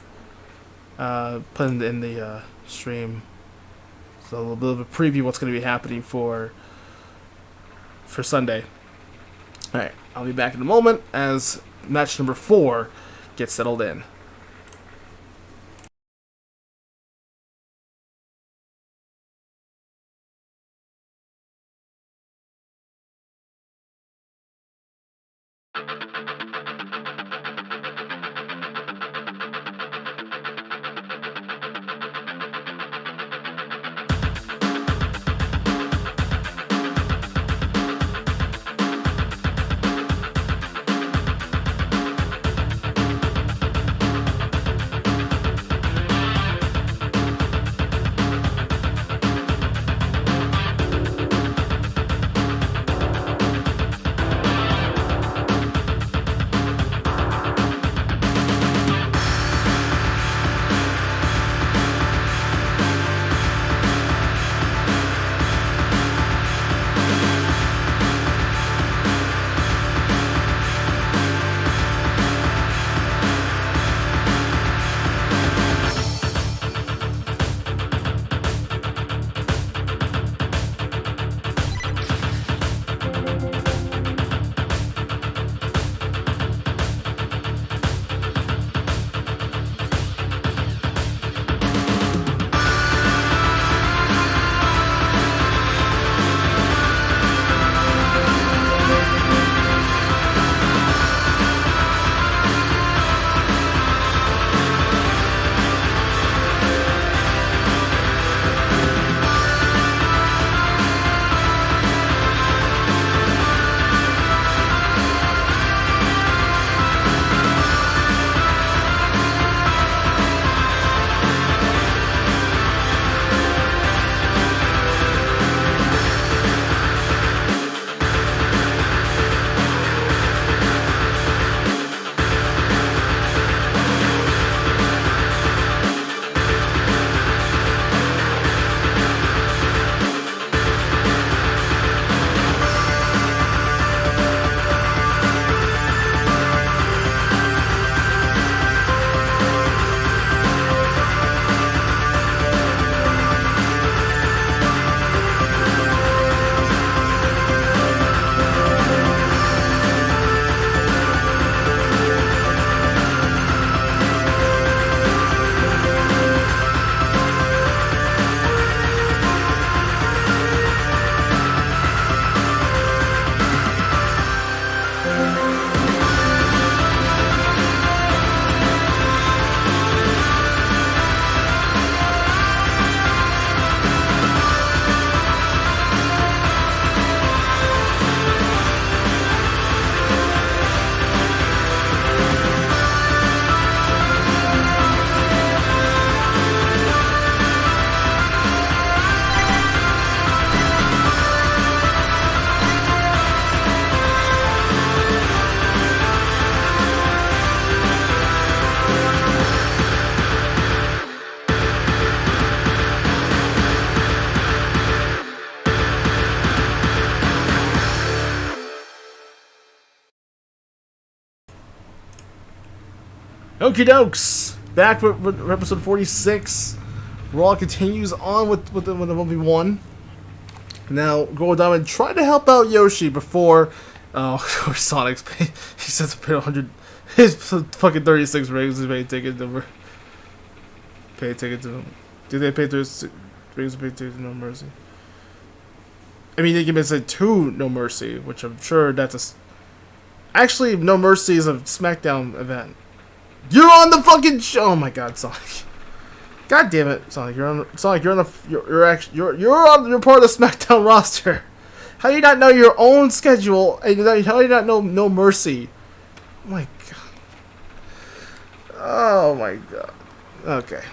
Put in the stream. So a little bit of a preview of what's going to be happening for Sunday. Alright, I'll be back in a moment as match number 4 gets settled in. Okie dokes! Back with episode 46. Raw continues on with the 1v1. Now, Gold Diamond tried to help out Yoshi before. Oh, Sonic's paid. He says to pay 100. His fucking 36 rings. He paid ticket to. Pay ticket to. Did they pay 36 rings to pay ticket to No Mercy? I mean, they can say 2 No Mercy, which I'm sure that's a. Actually, No Mercy is a SmackDown event. You're on the fucking show. Oh my God, Sonic! God damn it, Sonic! You're on. Sonic, you're part of the SmackDown roster. How do you not know your own schedule? And how do you not know No Mercy? Oh my God. Oh my God. Okay.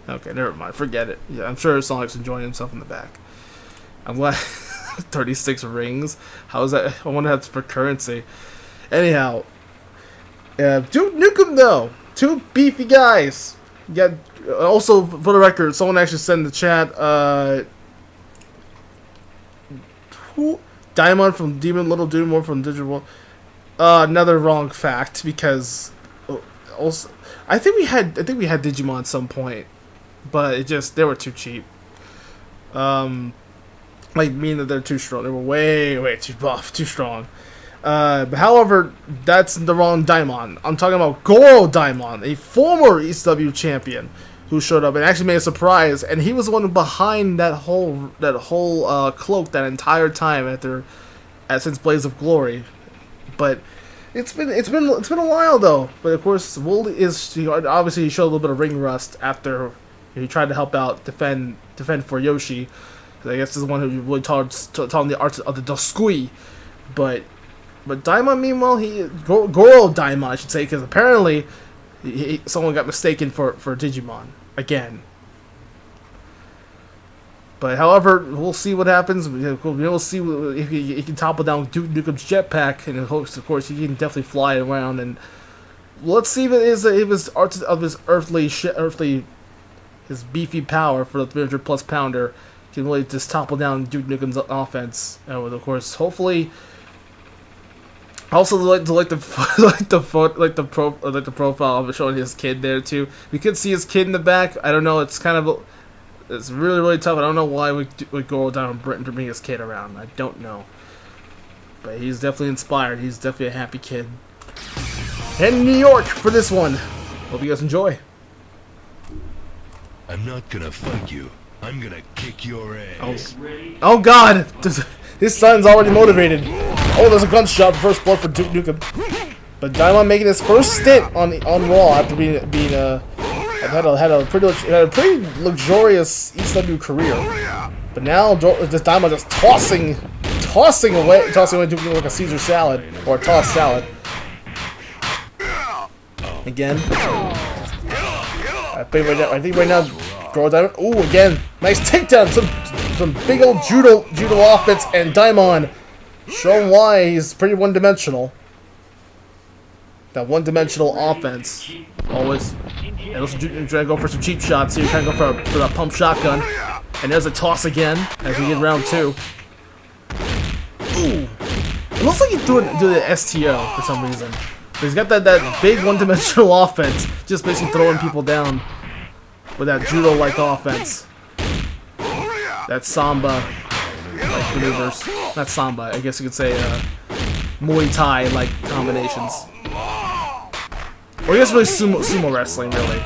Okay, never mind. Forget it. Yeah, I'm sure Sonic's enjoying himself in the back. I'm glad. 36 rings. How is that? I wonder if that's for currency. Anyhow. Duke Nukem, though, two beefy guys. Yeah. Also, for the record, someone actually said in the chat, who? Diamond from Demon Little Demon from Digital. Another wrong fact because also I think we had Digimon at some point, but they were too cheap. Like meaning that they're too strong. They were way too buff, too strong. But however, that's the wrong Daimon. I'm talking about Goro Daimon, a former ECW champion who showed up and actually made a surprise, and he was the one behind that whole cloak that entire time since Blaze of Glory. But it's been a while though. But of course, obviously he showed a little bit of ring rust after he tried to help out defend for Yoshi. I guess this is the one who really taught him the arts of the Doskui. But Daimon, meanwhile, Goro Daimon, I should say, because apparently someone got mistaken for Digimon again. But however, we'll see what happens. We'll see if he can topple down Duke Nukem's jetpack, and of course he can definitely fly around. And let's see if it is arts of his his beefy power for the 300+ pounder can really just topple down Duke Nukem's offense. And of course, hopefully. I also like the profile of showing his kid there too. We could see his kid in the back. I don't know. It's it's really tough. I don't know why we go down in Britain to bring his kid around. I don't know, but he's definitely inspired. He's definitely a happy kid. And New York for this one. Hope you guys enjoy. I'm not gonna fight you. I'm gonna kick your ass. Oh God! His son's already motivated. Oh, there's a gunshot. First blood for Duke Nukem. But Daimon making his first stint on Raw after had a pretty luxurious ECW career. But now this Daimon just tossing away Duke Nukem like a Caesar salad or a tossed salad. Again. I think right now, Goro Daimon. Ooh, again, nice takedown. Some big old judo offense, and Daimon showing why he's pretty one-dimensional. That one-dimensional offense, always. And also trying to go for some cheap shots here, trying to go for that pump shotgun. And there's a toss again as we get round 2. Ooh, it looks like he's doing the STO for some reason. But he's got that big one-dimensional offense, just basically throwing people down with that judo-like offense. That Samba-like maneuvers. Not Samba, I guess you could say Muay Thai-like combinations. Or I guess really sumo wrestling, really.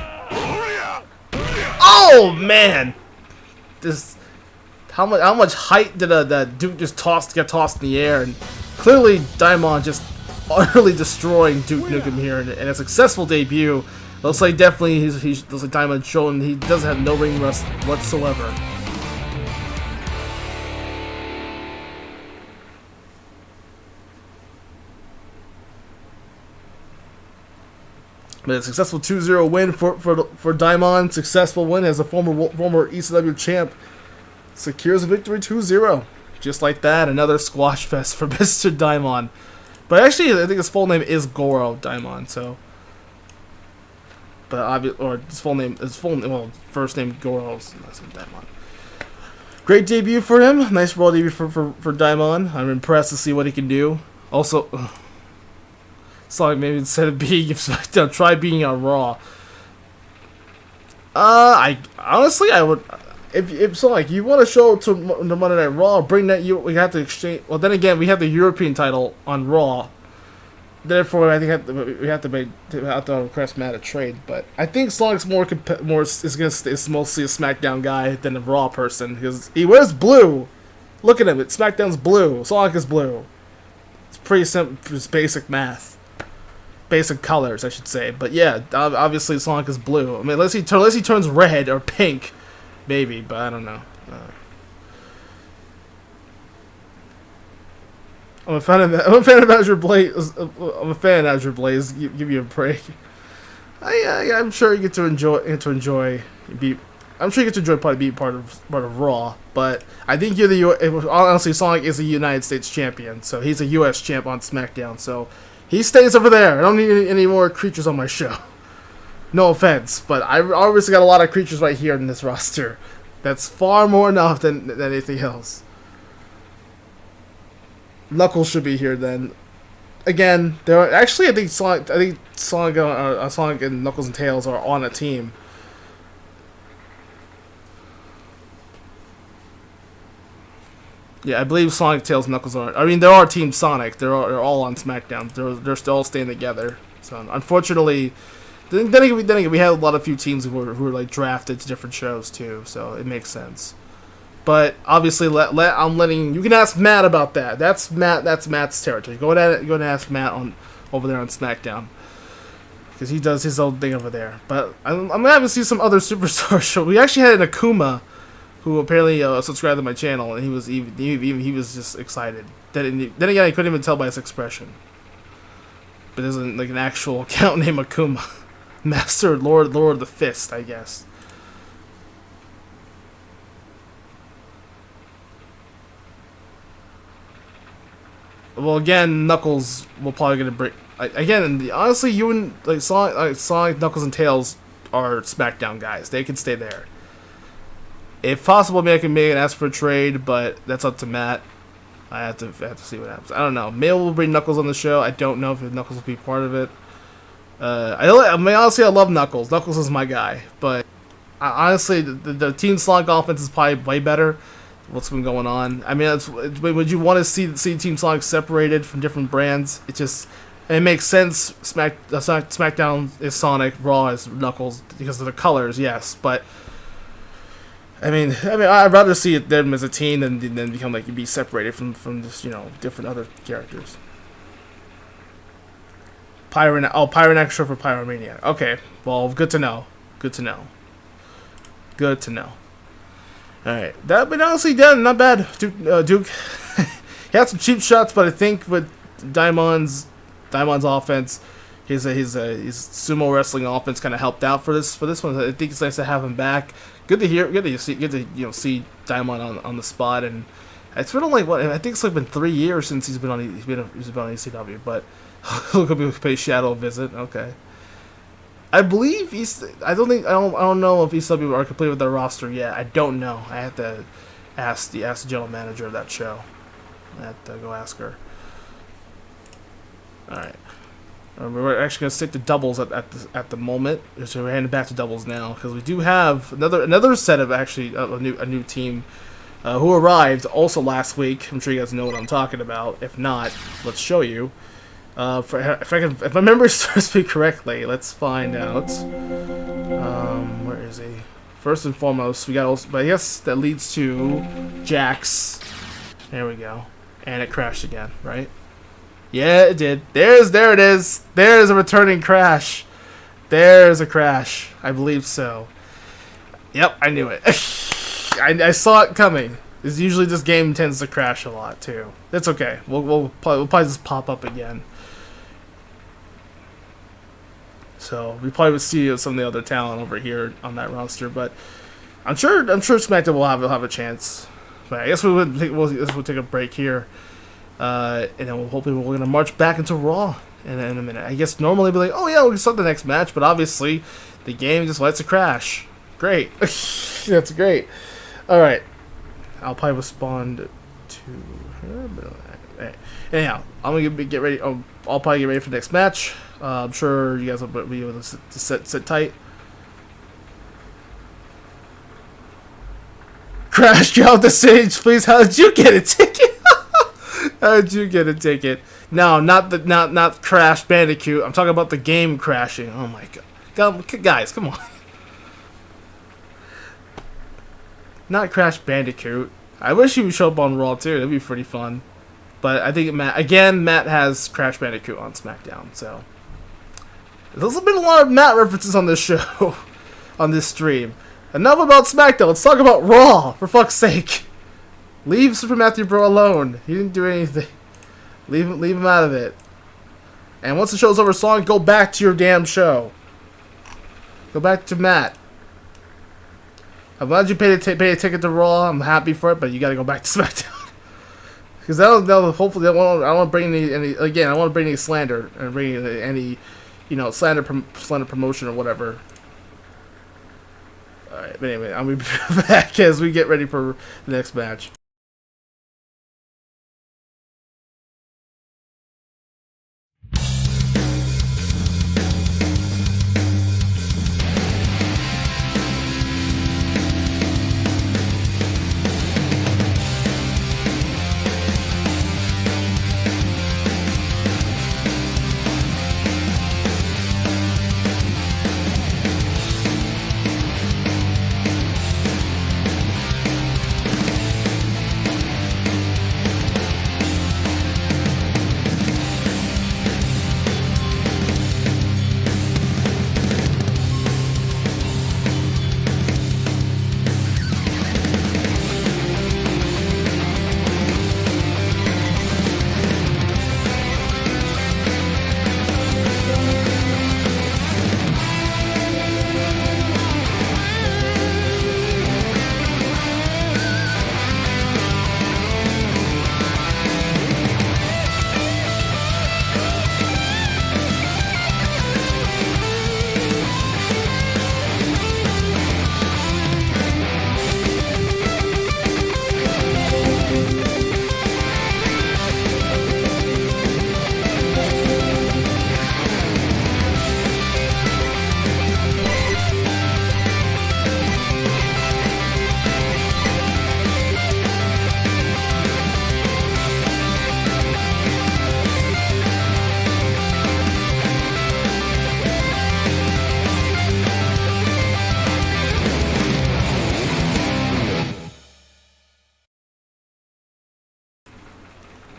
Oh, man! How much height did that Duke just get tossed in the air? And clearly, Daimon just utterly destroying Duke Nukem here in a successful debut. Looks like definitely looks like Daimon showing he doesn't have no ring rust whatsoever. But a successful 2-0 win for Daimon. Successful win as a former ECW champ. Secures a victory 2-0. Just like that, another squash fest for Mr. Daimon. But actually, I think his full name is Goro Daimon, so. But first name Goro, last name Daimon. Great debut for him. Nice Raw debut for Daimon. I'm impressed to see what he can do. Also, so like maybe instead of being SmackDown, try being on Raw. I would. If so, like you want to show to the Monday Night Raw, bring that we have to exchange. Well, then again, we have the European title on Raw. Therefore, I think we have to request Matt a trade. But I think Sonic's is mostly a SmackDown guy than a Raw person because he wears blue. Look at him, SmackDown's blue. Sonic is blue. It's pretty simple, it's basic math, basic colors, I should say. But yeah, obviously Sonic is blue. I mean, unless he turns red or pink. Maybe, but I don't know. I'm a fan of Azure Blaze. I'm a fan of Azure Blaze. Give you a break. I'm sure you get to enjoy. I'm sure you get to enjoy probably being part of Raw. But I think honestly, Sonic is a United States champion, so he's a U.S. champ on SmackDown. So he stays over there. I don't need any more creatures on my show. No offense, but I obviously got a lot of creatures right here in this roster. That's far more enough than anything else. Knuckles should be here then. Again, there are actually I think Sonic and Knuckles and Tails are on a team. Yeah, I believe Sonic, Tails, Knuckles are. I mean, there are Team Sonic. They're all on SmackDown. They're still all staying together. So unfortunately, then again, we had a lot of few teams who were like drafted to different shows too. So it makes sense. But obviously, I'm letting you can ask Matt about that. That's Matt's territory. Go and ask Matt over there on SmackDown because he does his own thing over there. But I'm gonna have to see some other superstar show. We actually had an Akuma who apparently subscribed to my channel, and he was just excited. Then again, I couldn't even tell by his expression. But there's like an actual account named Akuma, Master Lord of the Fist, I guess. Well, again, Knuckles will probably get a break. Again, honestly, you and like Sonic, Knuckles, and Tails are SmackDown guys. They can stay there. If possible, maybe I can ask for a trade, but that's up to Matt. I have to see what happens. I don't know. Maybe we'll bring Knuckles on the show. I don't know if Knuckles will be part of it. I mean, honestly, I love Knuckles. Knuckles is my guy, but honestly, the Team Sonic offense is probably way better. What's been going on? I mean, would you want to see Team Sonic separated from different brands? It makes sense. SmackDown is Sonic, Raw is Knuckles because of the colors, yes. But I mean, I'd rather see them as a team than become like be separated from just different other characters. Pyronax short for Pyromania. Okay, well, good to know. Good to know. Alright, but honestly, not bad. Duke he had some cheap shots, but I think with Daimon's offense, his sumo wrestling offense kind of helped out for this one. I think it's nice to have him back. Good to see Daimon on the spot, and it's been like I think it's like been 3 years since he's been on ECW, but he'll pay Shadow a visit. Okay. I believe I don't know if ECW are complete with their roster yet. I don't know. I have to ask the general manager of that show. I have to go ask her. All right. We're actually going to stick to doubles at the moment. So we're heading back to doubles now because we do have another set of actually a new team who arrived also last week. I'm sure you guys know what I'm talking about. If not, let's show you. If my memory serves me correctly, let's find out. Where is he? First and foremost, we got. But I guess that leads to Jax. There we go, and it crashed again, right? Yeah, it did. There it is. There's a returning crash. There's a crash. I believe so. Yep, I knew it. I saw it coming. It's usually this game tends to crash a lot too. That's okay. We'll probably just pop up again. So we probably would see some of the other talent over here on that roster, but I'm sure SmackDown will have a chance. But I guess we'll take a break here, and then hopefully we're gonna march back into Raw in a minute. I guess normally be like, oh yeah, we can start the next match, but obviously the game just lets it crash. Great, that's great. All right, I'll probably respond to her. But anyhow, I'm gonna get ready. I'll probably get ready for the next match. I'm sure you guys will be able to sit tight. Crash, get off the stage, please. How did you get a ticket? How did you get a ticket? No, not Crash Bandicoot. I'm talking about the game crashing. Oh my god, guys, come on. Not Crash Bandicoot. I wish he would show up on Raw too. That'd be pretty fun. But I think Matt has Crash Bandicoot on SmackDown, so there's been a lot of Matt references on this show, on this stream. Enough about SmackDown. Let's talk about Raw, for fuck's sake. Leave Super Matthew Bro alone. He didn't do anything. Leave him out of it. And once the show's over, Sonic, go back to your damn show. Go back to Matt. I'm glad you paid a ticket to Raw. I'm happy for it, but you got to go back to SmackDown. Because hopefully I don't want to bring any again. I don't want to bring any slander and bring any you know, slander promotion or whatever. All right, but anyway, I'm gonna be back as we get ready for the next match.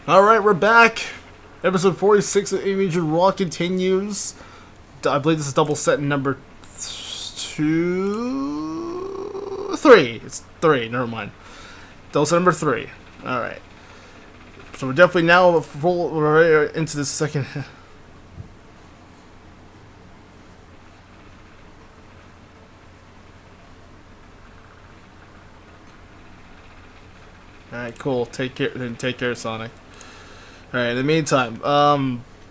Alright, we're back. Episode 46 of AB Mugen RAW continues. I believe this is double set number 3. It's 3, never mind. Double set number 3. Alright. So we're definitely now we're into the second. Alright, cool. Take care, Sonic. Alright, in the meantime,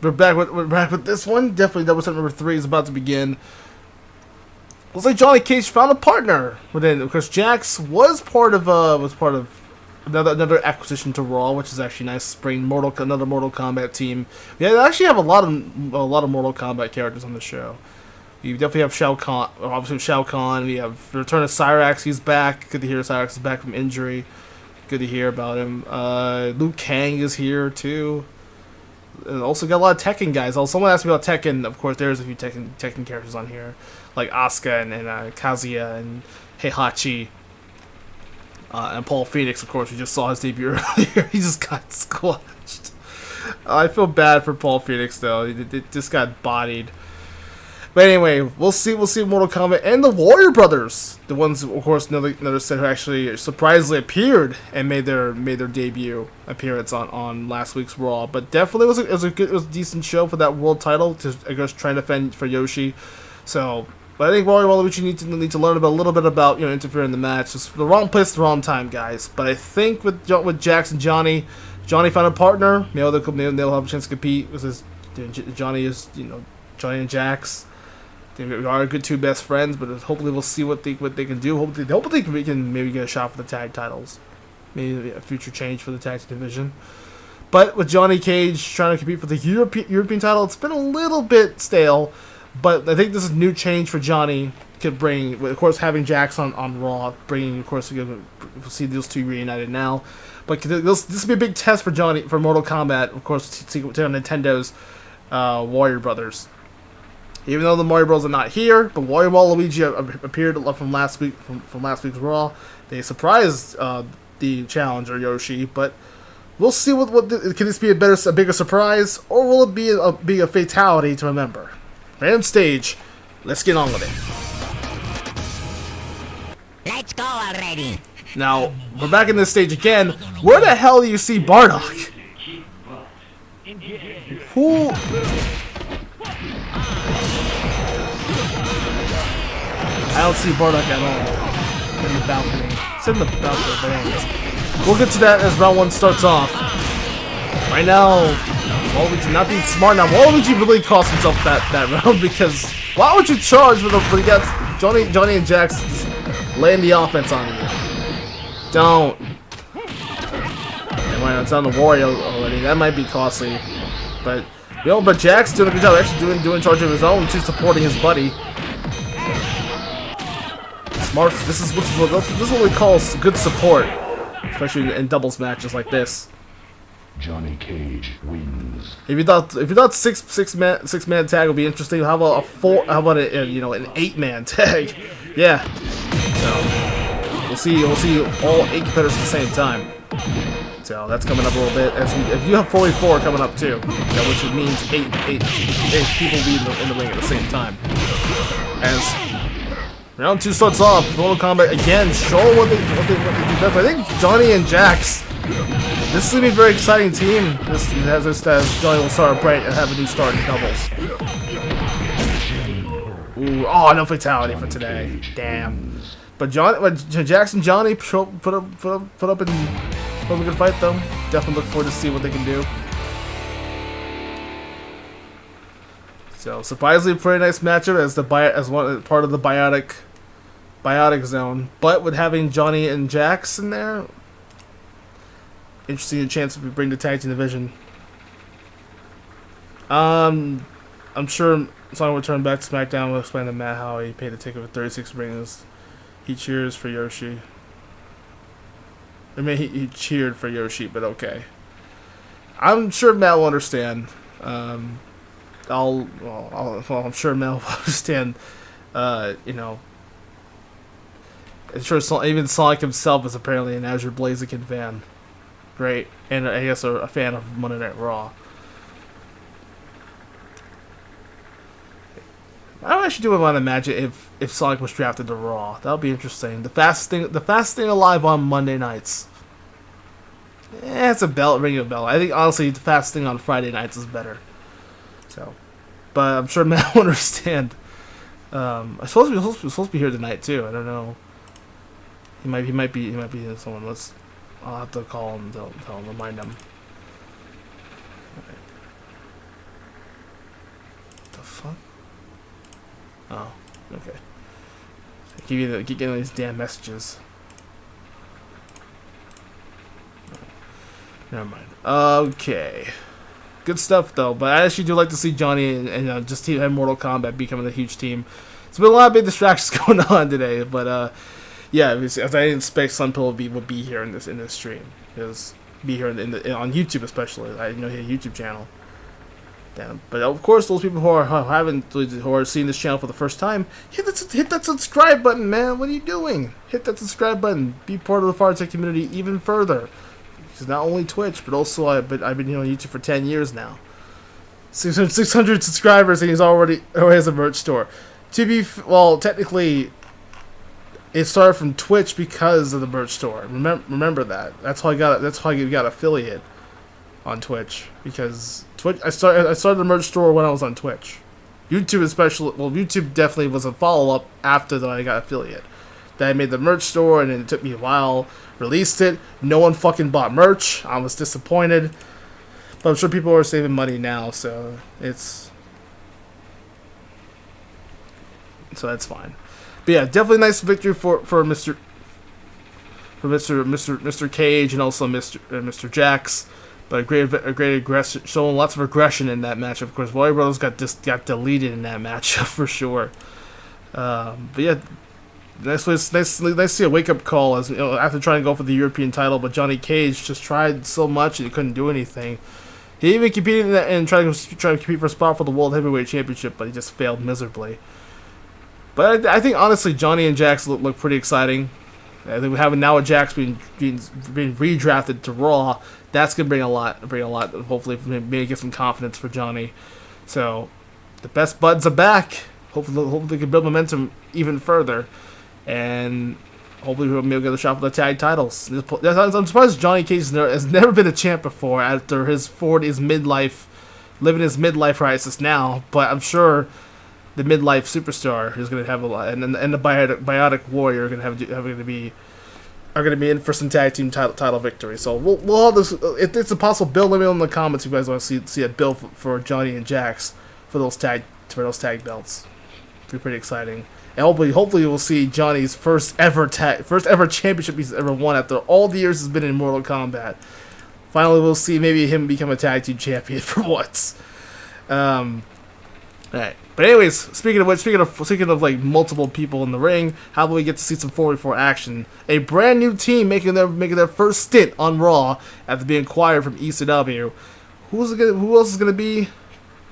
we're back with this one. Definitely double set number 3 is about to begin. Looks like Johnny Cage found a partner within. Of course, Jax was part of another acquisition to Raw, which is actually nice. Bring another Mortal Kombat team. Yeah, they actually have a lot of Mortal Kombat characters on the show. You definitely have Shao Kahn. Obviously, Shao Kahn. We have the return of Cyrax. He's back. Good to hear Cyrax is back from injury. Good to hear about him. Liu Kang is here too. And also got a lot of Tekken guys. Someone asked me about Tekken. Of course, there's a few Tekken characters on here, like Asuka and Kazuya and Heihachi. And Paul Phoenix, of course, we just saw his debut earlier. He just got squashed. I feel bad for Paul Phoenix though. He just got bodied. But anyway, we'll see Mortal Kombat and the Warrior Brothers, the ones, of course, another set who actually surprisingly appeared and made their debut appearance on last week's Raw. But definitely it was a decent show for that world title to, I guess, try to defend for Yoshi. So, but I think Wario Waluigi need to learn a little bit about interfering in the match. It's the wrong place, the wrong time, guys. But I think with Jax and Johnny found a partner. Maybe they'll have a chance to compete. Johnny and Jax. They are good two best friends, but hopefully we'll see what they can do. Hopefully we can maybe get a shot for the tag titles, maybe a future change for the tag division. But with Johnny Cage trying to compete for the European title, it's been a little bit stale. But I think this is a new change for Johnny. Could bring, of course, having Jax on Raw, bringing, of course, we'll see those two reunited now. But this will be a big test for Johnny for Mortal Kombat, of course, to Nintendo's Warrior Brothers. Even though the Mario Bros are not here, but Wario and Waluigi appeared from last week's Raw. They surprised the challenger Yoshi, but we'll see can this be a bigger surprise, or will it be a fatality to remember? Random stage. Let's get on with it. Let's go already. Now we're back in this stage again. Where the hell do you see Bardock? Who? I don't see Bardock at all in the balcony. It's in the balcony. We'll get to that as round 1 starts off. Right now, Waluigi not being smart now. Waluigi really cost himself that round because why would you charge when he got Johnny and Jax just laying the offense on you? Don't. And when it's on the Wario already, that might be costly. But but Jax doing a good job actually doing charge of his own, just supporting his buddy. Smart. This is what we call good support, especially in doubles matches like this. Johnny Cage wins. If you thought six man tag would be interesting, how about an 8-man tag? Yeah. So we'll see all 8 competitors at the same time. So that's coming up a little bit. If you have 44 coming up too, which means 8 people be in the ring at the same time. As round 2 starts off, Mortal Kombat again showing what they do best. I think Johnny and Jax. This is gonna be a very exciting team. This as Johnny will start bright and have a new start in doubles. Ooh, oh, no fatality for today. Damn. But Jax and Johnny put up a good fight though. Definitely look forward to see what they can do. So surprisingly, a pretty nice matchup as part of the biotic zone. But with having Johnny and Jax in there, interesting chance to bring the tag team division. I'm sure Sonic will return back to SmackDown. Will explain to Matt how he paid the ticket for 36 rings. He cheers for Yoshi. I mean, he cheered for Yoshi, but okay. I'm sure Matt will understand. I'm sure Matt will understand. I'm sure even Sonic himself is apparently an Azure BLAZIKEN fan. Great, and I guess a fan of Monday Night Raw. I would actually want to imagine if Sonic was drafted to Raw. That would be interesting. The fastest thing alive on Monday nights. It's a bell, ringing a bell. I think honestly the fastest thing on Friday nights is better. So, but I'm sure Matt will understand. I'm supposed to be here tonight too. I don't know. He might be someone. I'll have to call him, tell him, remind him. Right. The fuck? Oh, okay. Keep getting these damn messages. Never mind. Okay. Good stuff though, but I actually do like to see Johnny and just Team Mortal Kombat becoming a huge team. There's been a lot of big distractions going on today, but yeah, as I didn't expect Sunpill would be here in this stream. Because be here on YouTube especially. I know he had a YouTube channel. Damn. But of course, those people who are seeing this channel for the first time, hit that subscribe button, man. What are you doing? Hit that subscribe button. Be part of the Firetech community even further. Because not only Twitch, but also I've been on YouTube for 10 years now. 600 subscribers, and he's already has a merch store. Technically, it started from Twitch because of the merch store. Remember that. That's how you got affiliate on Twitch, because Twitch. I started the merch store when I was on Twitch. YouTube especially. Well, YouTube definitely was a follow up after that I got affiliate. Then I made the merch store, and it took me a while. Released it. No one fucking bought merch. I was disappointed. But I'm sure people are saving money now, so that's fine. But yeah, definitely nice victory for Mr. Cage and also Mr. Jax. But a great aggression, showing lots of aggression in that match. Of course, Warrior Brothers got deleted in that match for sure. But yeah, nice to see a wake up call as after trying to go for the European title, but Johnny Cage just tried so much and he couldn't do anything. He even competed in that and tried to compete for a spot for the World Heavyweight Championship, but he just failed miserably. But I think honestly, Johnny and Jax look pretty exciting. I think having now a Jax being redrafted to Raw, that's gonna bring a lot. Hopefully, maybe get some confidence for Johnny. So the best buds are back. Hopefully they can build momentum even further, and hopefully we'll maybe get a shot for the tag titles. I'm surprised Johnny Cage has never been a champ before after his midlife, living his midlife crisis now. But I'm sure the midlife superstar is going to have a lot, and the biotic warrior are going to be are going to be in for some tag team title victory. So we'll have this. If it's a possible build, let me know in the comments if you guys want to see a build for Johnny and Jax for those tag belts. It'll be pretty exciting. And hopefully we'll see Johnny's first ever championship he's ever won after all the years he's been in Mortal Kombat. Finally, we'll see maybe him become a tag team champion for once. Alright. But anyways, speaking of like multiple people in the ring, how about we get to see some 4v4 action? A brand new team making their first stint on Raw after being acquired from ECW. Who else is gonna be?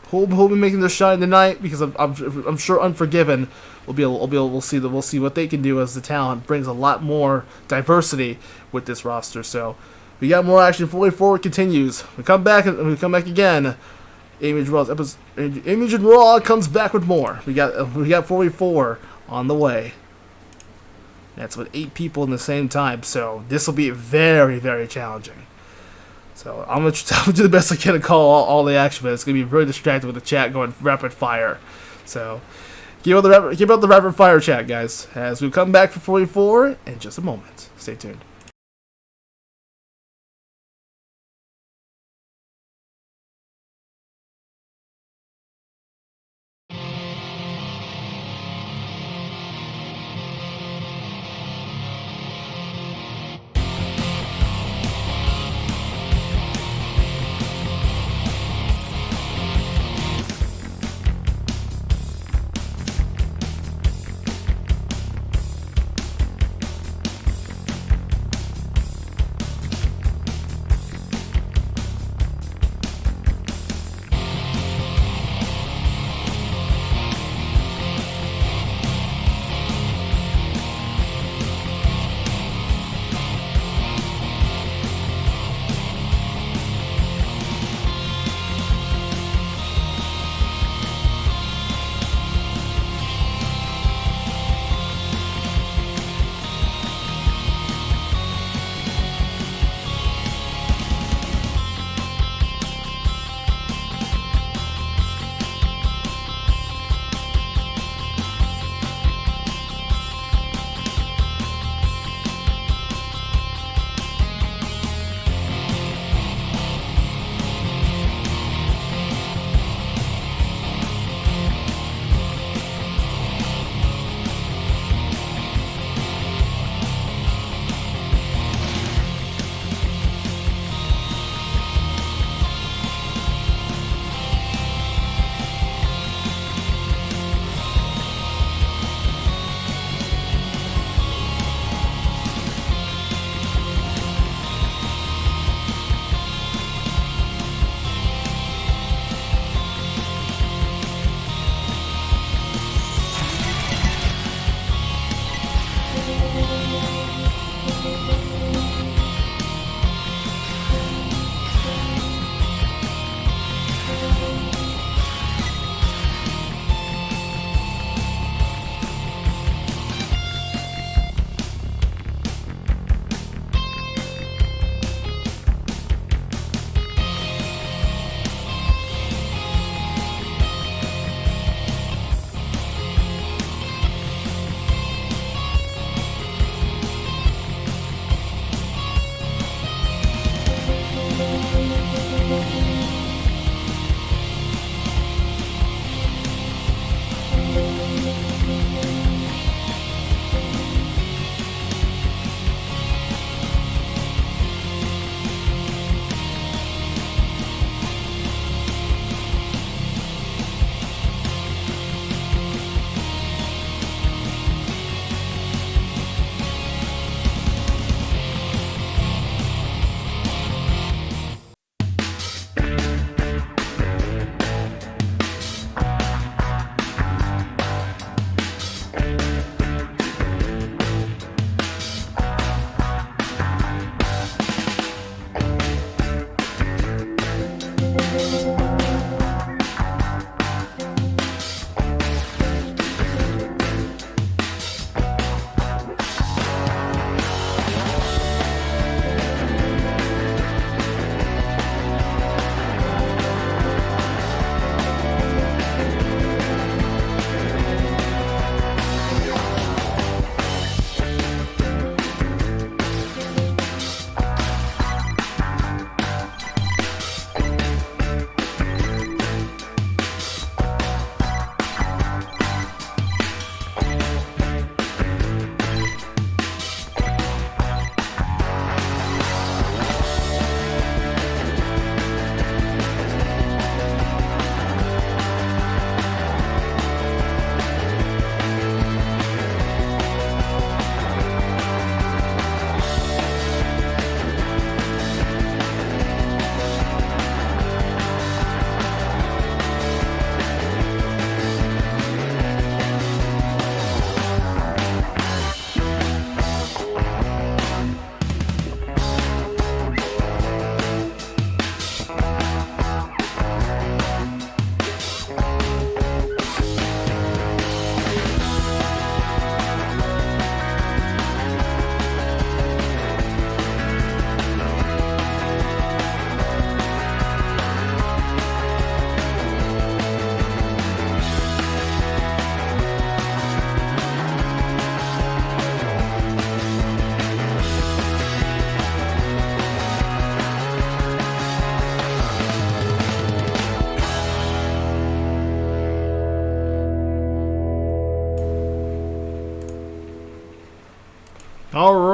Who'll be making their shine tonight? Because I'm sure Unforgiven we'll see what they can do as the talent brings a lot more diversity with this roster. So we got more action. 4v4 continues. We come back again. AB Mugen RAW comes back with more. We got 4v4 on the way. That's with 8 people in the same time, so this will be very, very challenging. So I'm gonna do the best I can to call all the action, but it's gonna be very distracting with the chat going rapid fire. So keep up the rapid fire chat, guys, as we come back for 4v4 in just a moment. Stay tuned.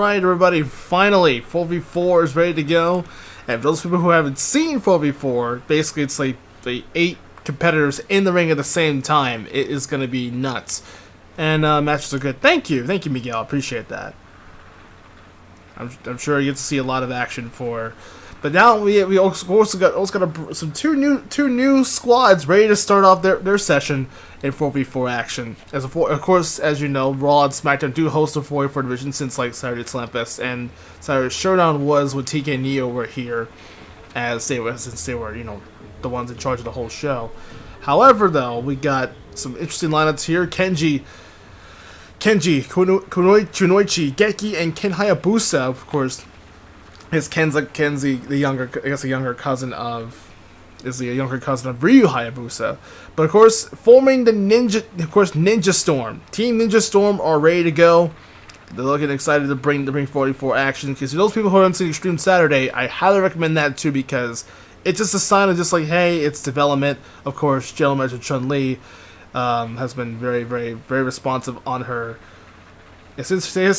Alright everybody, finally 4v4 is ready to go. And for those people who haven't seen 4v4, basically it's like the 8 competitors in the ring at the same time. It is going to be nuts. And matches are good. Thank you Miguel, appreciate that. I'm sure you get to see a lot of action for. But now we also got some two new squads ready to start off their session in 4v4 action. Of course, as you know, Raw and SmackDown do host a 4v4 division since like Saturday Slam Fest, and Saturday Showdown was when TK and Neo were here, since they were the ones in charge of the whole show. However, though, we got some interesting lineups here. Kenji, Kunoichi, Geki, and Ken Hayabusa, of course. Kenzie, the younger cousin of Ryu Hayabusa. But of course, forming the Ninja Storm. Team Ninja Storm are ready to go. They're looking excited to bring 44 action. Because those people who haven't seen Extreme Saturday, I highly recommend that too, because it's just a sign of just like, hey, it's development. Of course, General Manager Chun-Li has been very, very, very responsive on her. Since her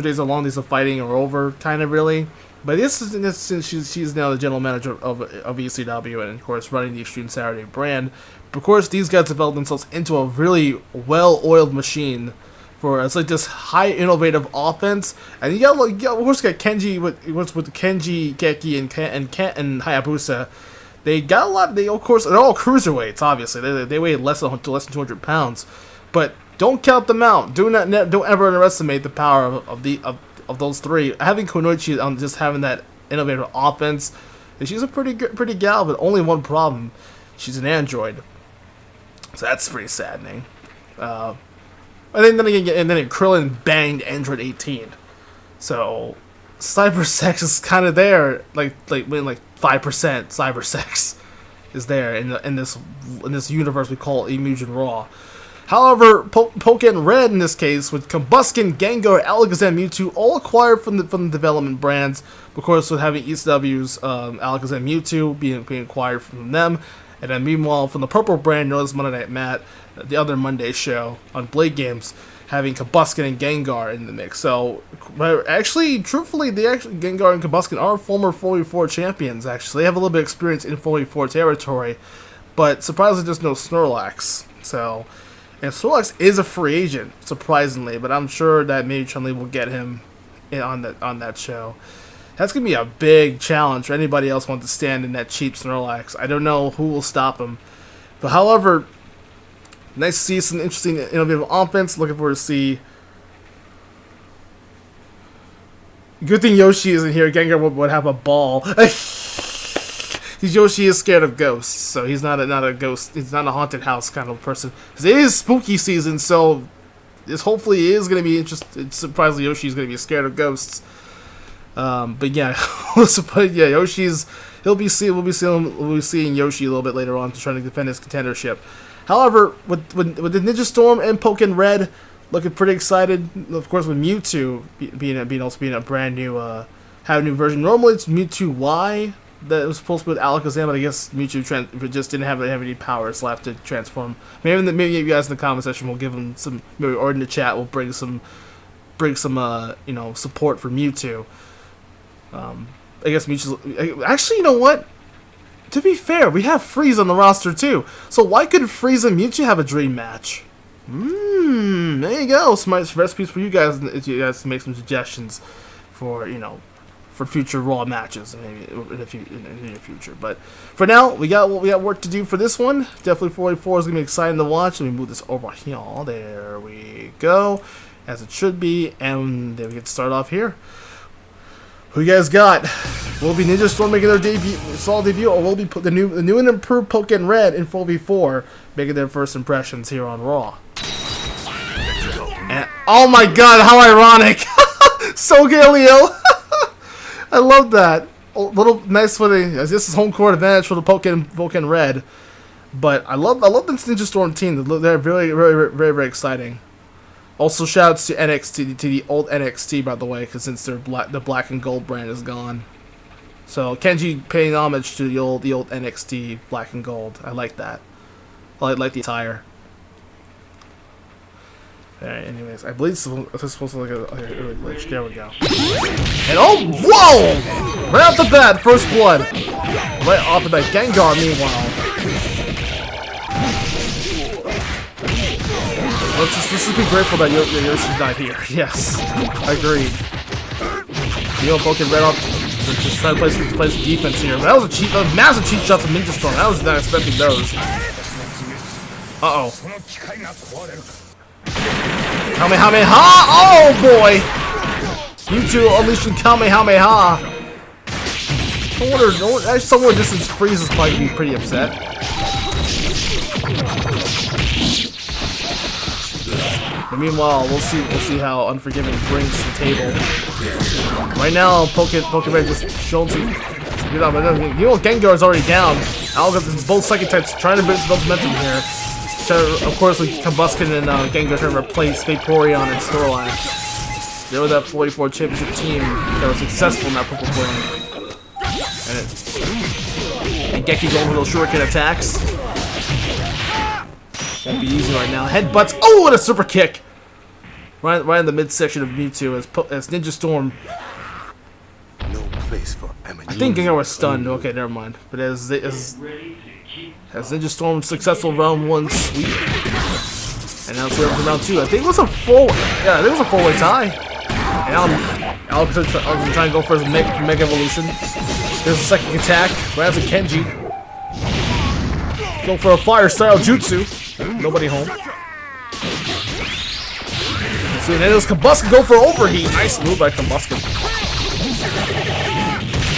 days of long days of fighting are over, kind of really. But since she's now the general manager of ECW and, of course, running the Extreme Saturday brand. But, of course, these guys developed themselves into a really well-oiled machine for it's like this high innovative offense. And you got of course, Kenji with Kenji, Geki, and Hayabusa. They got a lot. Of course, they're all cruiserweights. Obviously, they weigh less than 200 pounds, but. Don't count them out. Don't ever underestimate the power of those three. Having Kunoichi on just having that innovative offense, and she's a pretty gal, but only one problem: she's an android. So that's pretty saddening. And then Krillin banged Android 18. So cyber sex is kind of there, like 5% cyber sex is there in this universe we call AB Mugen RAW. However, Pokken Red in this case, with Combusken, Gengar, Alakazam, Mewtwo, all acquired from the development brands. Of course, with having ECW's Alakazam, Mewtwo being acquired from them, and then meanwhile from the purple brand, known as Monday Night Matt, the other Monday show on Blade Games, having Combusken and Gengar in the mix. So, actually, truthfully, Gengar and Combusken are former 4v4 champions. Actually, they have a little bit of experience in 4v4 territory, but surprisingly, there's no Snorlax. So. And Snorlax is a free agent, surprisingly, but I'm sure that maybe Chun-Li will get him on that show. That's going to be a big challenge for anybody else who wants to stand in that cheap Snorlax. I don't know who will stop him. But however, nice to see some interesting, innovative offense. Looking forward to see. Good thing Yoshi isn't here. Gengar would have a ball. Yoshi is scared of ghosts, so he's not a ghost. He's not a haunted house kind of person. It is spooky season, so this hopefully is going to be interesting. Surprisingly, Yoshi's going to be scared of ghosts. But yeah, we'll be seeing Yoshi a little bit later on to try to defend his contendership. However, with the Ninja Storm and Pokken Red, looking pretty excited. Of course, with Mewtwo being a brand new have a new version. Normally, it's Mewtwo Y. That was supposed to be with Alakazam, but I guess Mewtwo just didn't have any powers left to transform. Maybe you guys in the comment section will give him some, or in the chat will bring some support for Mewtwo. I guess Mewtwo. Actually, you know what? To be fair, we have Freeze on the roster too. So why couldn't Freeze and Mewtwo have a dream match? There you go. Some recipes for you guys. If you guys make some suggestions for for future Raw matches, maybe in the near future. But for now, we got work to do for this one. Definitely 44 is gonna be exciting to watch. Let me move this over here. There we go, as it should be, and then we get to start off here. Who you guys got? Will be Ninja Storm making their solid debut, or will be the new and improved Pokken Red in 4v4 making their first impressions here on Raw? And oh my God, how ironic! So Galileo. I love that. A little nice for this is home court advantage for the Pokken Red. But I love this Ninja Storm team. They're very, very, very, very exciting. Also, shoutouts to NXT, to the old NXT, by the way, because since the black and gold brand is gone. So Kenji paying homage to the old NXT black and gold. I like that. I like the attire. Alright, anyways, I believe this is supposed to look like an early glitch. There we go. And oh, whoa! Right off the bat, first blood. Right off the bat, Gengar, meanwhile. Let's just be grateful that Yoshi's not here. Yes, agreed. Yo, poking right off. Just trying to play some defense here. That was a massive cheat shot from Ninja Storm. I was not expecting those. Uh-oh. Kamehameha! Oh boy! Mewtwo unleashing Kamehameha! I wonder, somewhere distance Freeze is probably be pretty upset. But meanwhile, we'll see how Unforgiven brings to the table. Right now, Pokemon just showing some. You know, Gengar is already down. I'll get both second types trying to build momentum here. Of course, like Combusken and Gengar trying to replace Vaporeon and Snorlax. They were that 44 championship team that was successful in that purple flame. And Geki going for those shuriken attacks. Won't be easy right now. Headbutts. Oh, and a super kick! Right in the midsection of Mewtwo as Ninja Storm. No place for amateur. I think Gengar was stunned. Okay, never mind. But as Ninja Storm's successful round 1 sweep, and now it's to round 2. I think it was a four-way tie. And Alex is trying to go for his Mega Evolution. There's a second attack. Right after Kenji. Go for a fire style jutsu. Nobody home. So then there's Combusken go for overheat. Nice move by Combusken.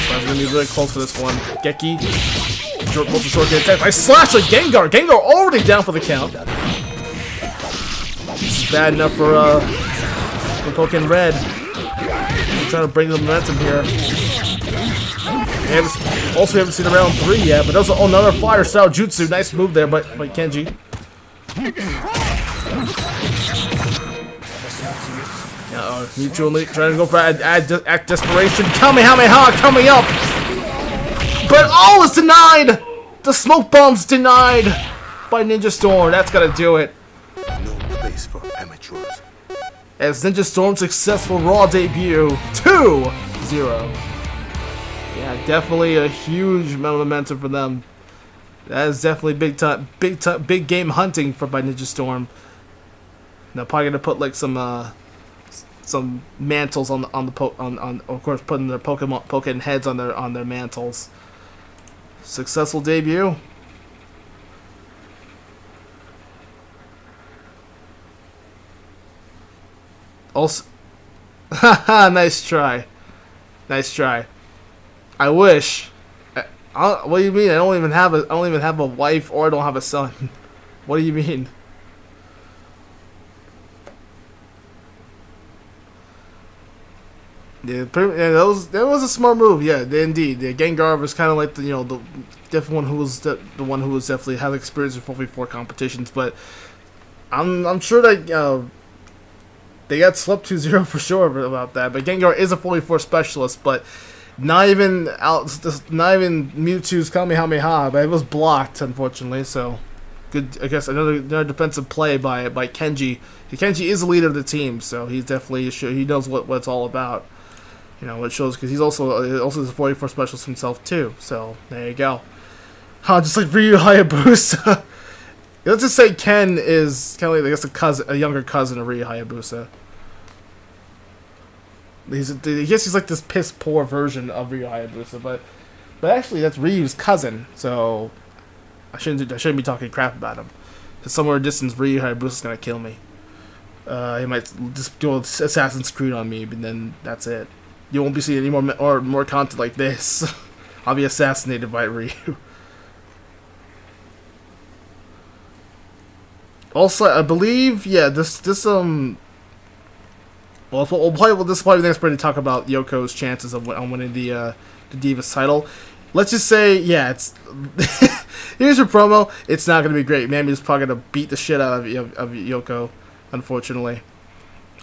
So gonna be really close for this one. Geki. Multiple short attack. I slash a Gengar. Gengar already down for the count. This is bad enough for Pokemon Red. I'm trying to bring the momentum here. Also, haven't seen round 3 yet, but that was another fire style jutsu. Nice move there by Kenji. Mewtwo trying to go for act desperation. Kamehameha coming up! But oh, it's denied! The smoke bomb's denied by Ninja Storm. That's gotta do it. No place for amateurs. As Ninja Storm's successful Raw debut, 2-0. Yeah, definitely a huge amount of momentum for them. That is definitely big game hunting by Ninja Storm. They're probably gonna put like some mantles on of course putting their Pokemon heads on their mantles. Successful debut. Also, nice try. I wish. What do you mean? I don't even have a wife, or I don't have a son. What do you mean? Yeah, that was a smart move. Yeah, indeed. The Gengar was kind of like the different one who was the one who was definitely had experience in 4v4 competitions. But I'm sure that they got swept 2-0 for sure about that. But Gengar is a 4v4 specialist, but not even Mewtwo's Kamehameha, but it was blocked unfortunately. So good. I guess another defensive play by Kenji. Kenji is the leader of the team, so he's definitely he knows what it's all about. You know, it shows because he's also is a 44 specialist himself too. So there you go. Just like Ryu Hayabusa. Let's just say Ken is kind of like, I guess, a younger cousin of Ryu Hayabusa. I guess he's like this piss poor version of Ryu Hayabusa, but actually that's Ryu's cousin. So I shouldn't be talking crap about him. Because somewhere in the distance, Ryu Hayabusa's gonna kill me. He might just do Assassin's Creed on me, but then that's it. You won't be seeing any more content like this. I'll be assassinated by Ryu. Also, I believe, yeah, this well, this is probably the next part to talk about Yoko's chances of winning the Divas title. Let's just say, yeah, it's here's your promo. It's not gonna be great. Mami's probably gonna beat the shit out of Yoko, unfortunately.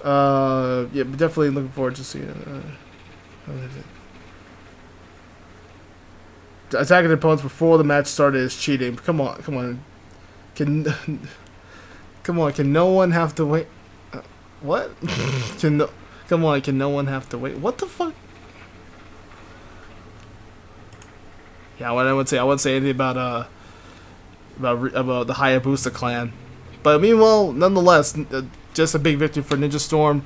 Yeah, but definitely looking forward to seeing. Attacking opponents before the match started is cheating. Come on. Can no one have to wait? What? Come on, can no one have to wait? What the fuck? Yeah, I wouldn't say anything about the Hayabusa clan. But meanwhile, nonetheless, just a big victory for Ninja Storm.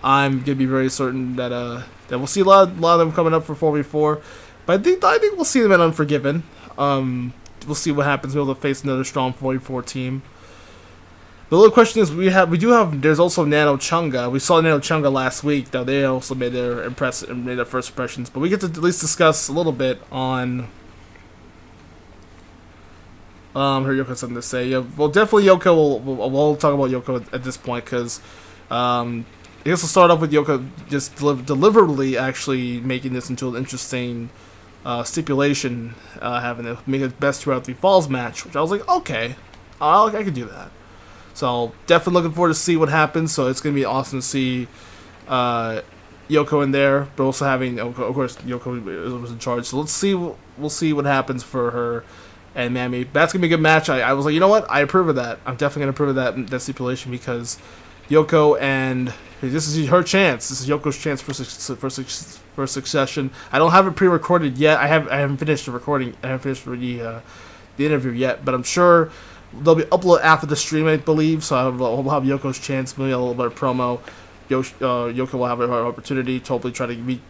I'm gonna be very certain that we'll see a lot of them coming up for 4v4. But I think we'll see them at Unforgiven. We'll see what happens. We'll face another strong 4v4 team. The little question is, there's also Nano Chunga. We saw Nano Chunga last week, though they also made their first impressions. But we get to at least discuss a little bit on. Here Yoko has something to say. Yeah, well, definitely Yoko. We'll talk about Yoko at this point because I guess we'll start off with Yoko just deliberately actually making this into an interesting stipulation, having to make it best throughout the falls match, which I was like, okay, I could do that. So definitely looking forward to see what happens. So it's gonna be awesome to see Yoko in there, but also having, of course, Yoko was in charge. So we'll see what happens for her and Mammy. That's gonna be a good match. I was like, you know what? I approve of that. I'm definitely gonna approve of that stipulation because Yoko, and this is her chance. This is Yoko's chance for succession. I don't have it pre-recorded yet. I haven't finished the recording. I haven't finished the interview yet, but I'm sure they'll be uploaded after the stream, I believe. So we'll have Yoko's chance, maybe a little bit of promo. Yoko will have her opportunity to hopefully try to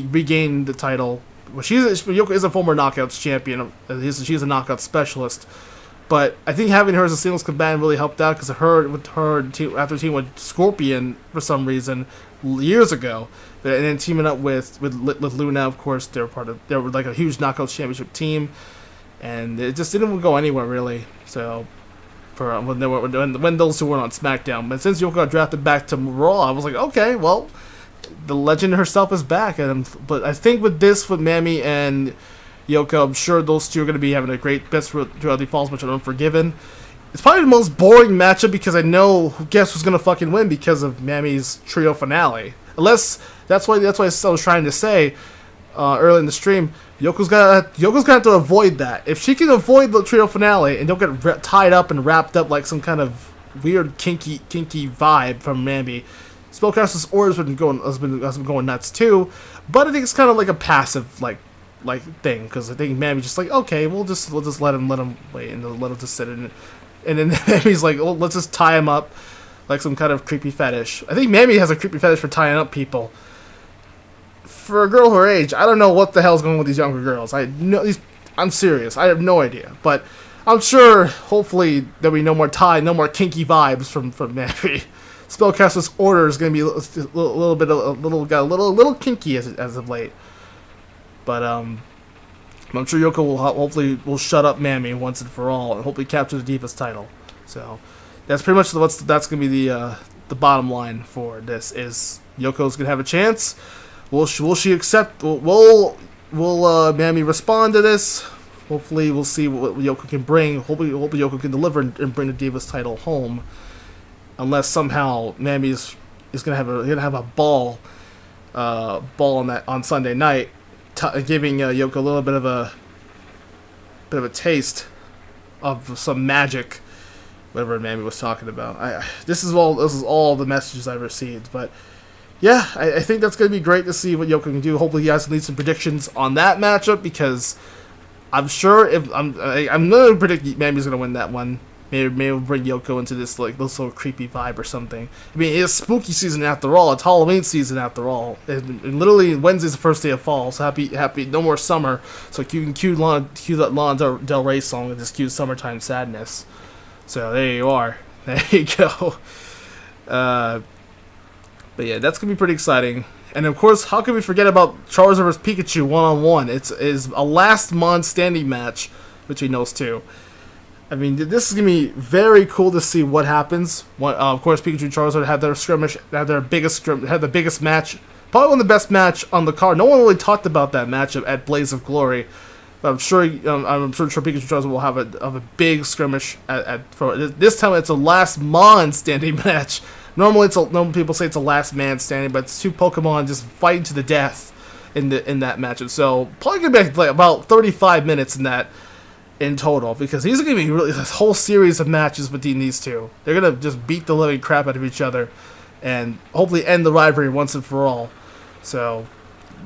regain the title. Well, Yoko is a former Knockouts champion. She's a Knockout specialist. But I think having her as a singles combatant really helped out because after teaming with Scorpion for some reason years ago, and then teaming up with Luna, of course, they were like a huge Knockouts championship team, and it just didn't go anywhere really. So for when those two were on SmackDown, but since Yoko got drafted back to Raw, I was like, okay, well, the legend herself is back. But I think with Mammy and Yoko, I'm sure those two are going to be having a great best throughout the falls match on Unforgiven. It's probably the most boring matchup because I know guess who's going to fucking win because of Mammy's trio finale. Unless that's why I was trying to say early in the stream. Yoko's gonna have to avoid that. If she can avoid the trio finale and don't get tied up and wrapped up like some kind of weird kinky vibe from Mammy, Spellcaster's Orders has been going nuts too. But I think it's kind of like a passive like thing because I think Mammy's just like, okay, we'll just let him wait and let him just sit in it. And then Mammy's like, well, let's just tie him up like some kind of creepy fetish. I think Mammy has a creepy fetish for tying up people. For a girl her age, I don't know what the hell's going on with these younger girls. I'm serious. I have no idea. But I'm sure, hopefully, there'll be no more kinky vibes from Mammy. Spellcaster's Order is going to be a little kinky as of late. But I'm sure Yoko will shut up Mammy once and for all, and hopefully capture the Divas title. So that's pretty much that's going to be the bottom line for this. Is Yoko's going to have a chance? Will she accept? Will Mammy respond to this? Hopefully, we'll see what Yoko can bring. Hopefully Yoko can deliver and bring the Divas title home. Unless somehow Mammy is going to have a ball on Sunday night. Giving Yoko a little bit of a taste of some magic, whatever Mammy was talking about. This is all the messages I've received, but yeah, I think that's going to be great to see what Yoko can do. Hopefully, you guys can leave some predictions on that matchup because I'm sure I'm going to predict Mammy's going to win that one. Maybe we'll bring Yoko into this little creepy vibe or something. I mean, it's spooky season after all. It's Halloween season after all. And literally Wednesday's the first day of fall. So happy, no more summer. So you can cue that Lana Del Rey song and just cue Summertime Sadness. So there you are. There you go. But yeah, that's gonna be pretty exciting. And of course, how can we forget about Charizard vs Pikachu 1-on-1? It's a last Mon Standing Match between those two. I mean, this is going to be very cool to see what happens. Of course, Pikachu and Charizard had their skirmish, had the biggest match, probably one of the best match on the card. No one really talked about that matchup at Blaze of Glory. But I'm sure Pikachu and Charizard will have a big skirmish for this time. It's a last Mon Standing match. Normally people say it's a last man standing, but it's two Pokemon just fighting to the death in that match. And so probably going to be like about 35 minutes in that. in total, because these are going to be really this whole series of matches between these two. They're going to just beat the living crap out of each other and hopefully end the rivalry once and for all. So,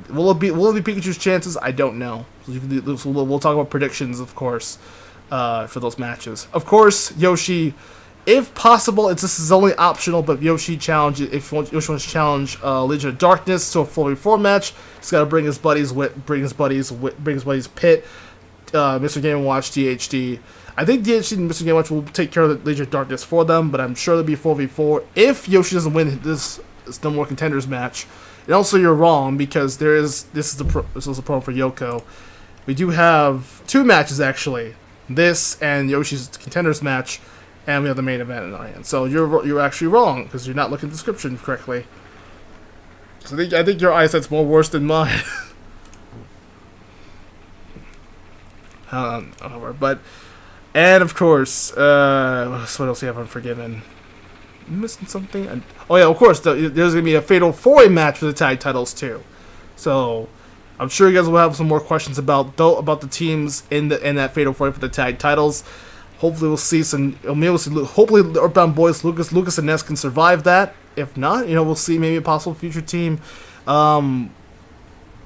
will it be Pikachu's chances? I don't know. So we'll talk about predictions, of course, for those matches. Of course, Yoshi, if possible, this is only optional, but Yoshi challenge, if Yoshi wants to challenge Legion of Darkness to a 4v4 match, he's got to bring his buddies Pit, Mr. Game & Watch, DHD. I think DHD and Mr. Game & Watch will take care of the Legion of Darkness for them, but I'm sure there'll be 4v4 if Yoshi doesn't win this No More Contenders match. And also, you're wrong, because this is a promo for Yoko. We do have 2 matches, actually. This and Yoshi's Contenders match, and we have the main event in our hands. So you're actually wrong, because you're not looking at the description correctly. So I think your eyesight's more worse than mine. But, and of course, what else do you have Unforgiven? I'm missing something? Oh yeah, of course, there's going to be a Fatal 4-Way match for the tag titles too. So, I'm sure you guys will have some more questions about the teams in that Fatal 4-Way for the tag titles. Hopefully we'll see hopefully Earthbound Boys, Lucas and Ness can survive that. If not, we'll see maybe a possible future team.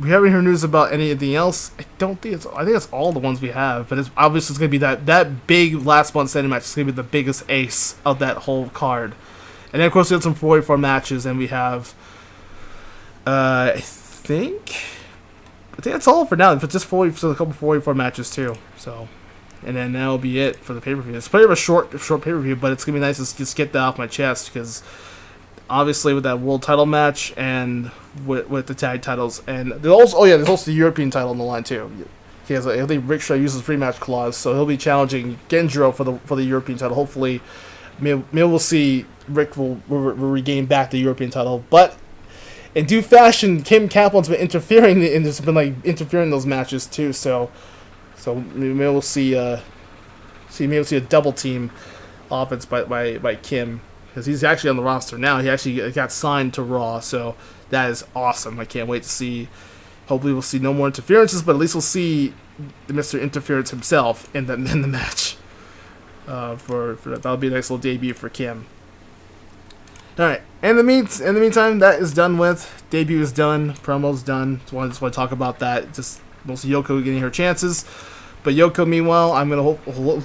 We haven't heard news about anything else. I think that's all the ones we have. But it's going to be that big last Mon Standing Match. It's going to be the biggest ace of that whole card. And then of course we have some 4v4 matches, and we have, I think that's all for now. But just a couple 4v4 matches too. So, and then that'll be it for the pay-per-view. It's pretty of a short pay-per-view, but it's going to be nice to just get that off my chest, because obviously with that world title match and with the tag titles, and there's also the European title on the line too. I think Rick Shaw uses free match clause, so he'll be challenging Genjiro for the European title. Hopefully, maybe we'll see Rick will regain back the European title. But in due fashion, Kim Kaplan's been interfering in those matches too. So maybe we'll see a double team offense by Kim. Because he's actually on the roster now. He actually got signed to Raw, so that is awesome. I can't wait to see. Hopefully we'll see no more interferences, but at least we'll see Mr. Interference himself in the match. That'll be a nice little debut for Kim. Alright, in the meantime, that is done with. Debut is done, promo's done. Just want to talk about that. Just mostly Yoko getting her chances. But Yoko, meanwhile, I'm gonna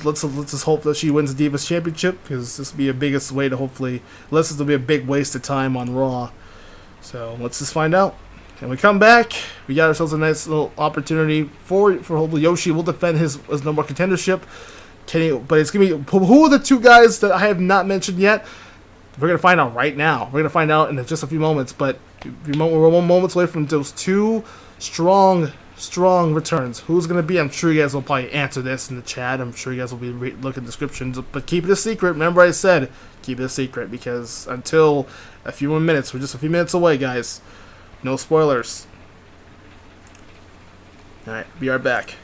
let's just hope that she wins the Divas Championship, because this will be a biggest way to unless this will be a big waste of time on Raw. So let's just find out. When we come back, we got ourselves a nice little opportunity for hopefully Yoshi will defend his No More Contendership. But it's gonna be, who are the 2 guys that I have not mentioned yet? We're gonna find out right now. We're gonna find out in just a few moments. But we're 1 moment away from those 2 strong returns. Who's going to be? I'm sure you guys will probably answer this in the chat. I'm sure you guys will be looking at descriptions. But keep it a secret. Remember I said, keep it a secret. Because until a few more minutes, we're just a few minutes away, guys. No spoilers. Alright, be right back.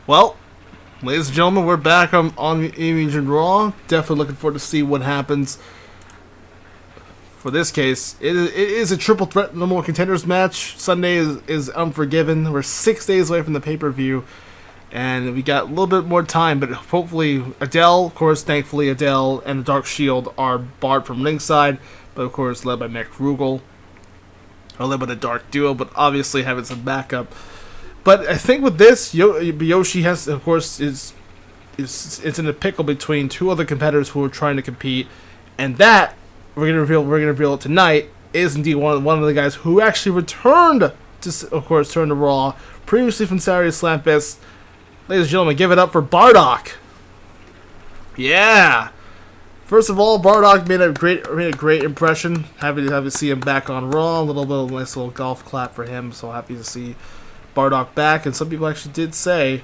Well, ladies and gentlemen, we're back on AB Mugen RAW. Definitely looking forward to see what happens. For this case, it is a triple threat number one contenders match. Sunday is Unforgiven. We're 6 days away from the pay-per-view, and we got a little bit more time, but hopefully Adele, of course, thankfully Adele and the Dark Shield are barred from ringside, but of course led by Mick Rugal, or led by the Dark Duo, but obviously having some backup. But I think with this, Yoshi has, of course, it's in a pickle between two other competitors who are trying to compete, and that we're gonna reveal it tonight is indeed one of the guys who actually returned to, of course, to Raw previously from Saturday Slam Fest. Ladies and gentlemen, give it up for Bardock. Yeah. First of all, Bardock made a great impression. Happy to see him back on Raw. A little bit of a nice little golf clap for him. So happy to see Bardock back. And some people actually did say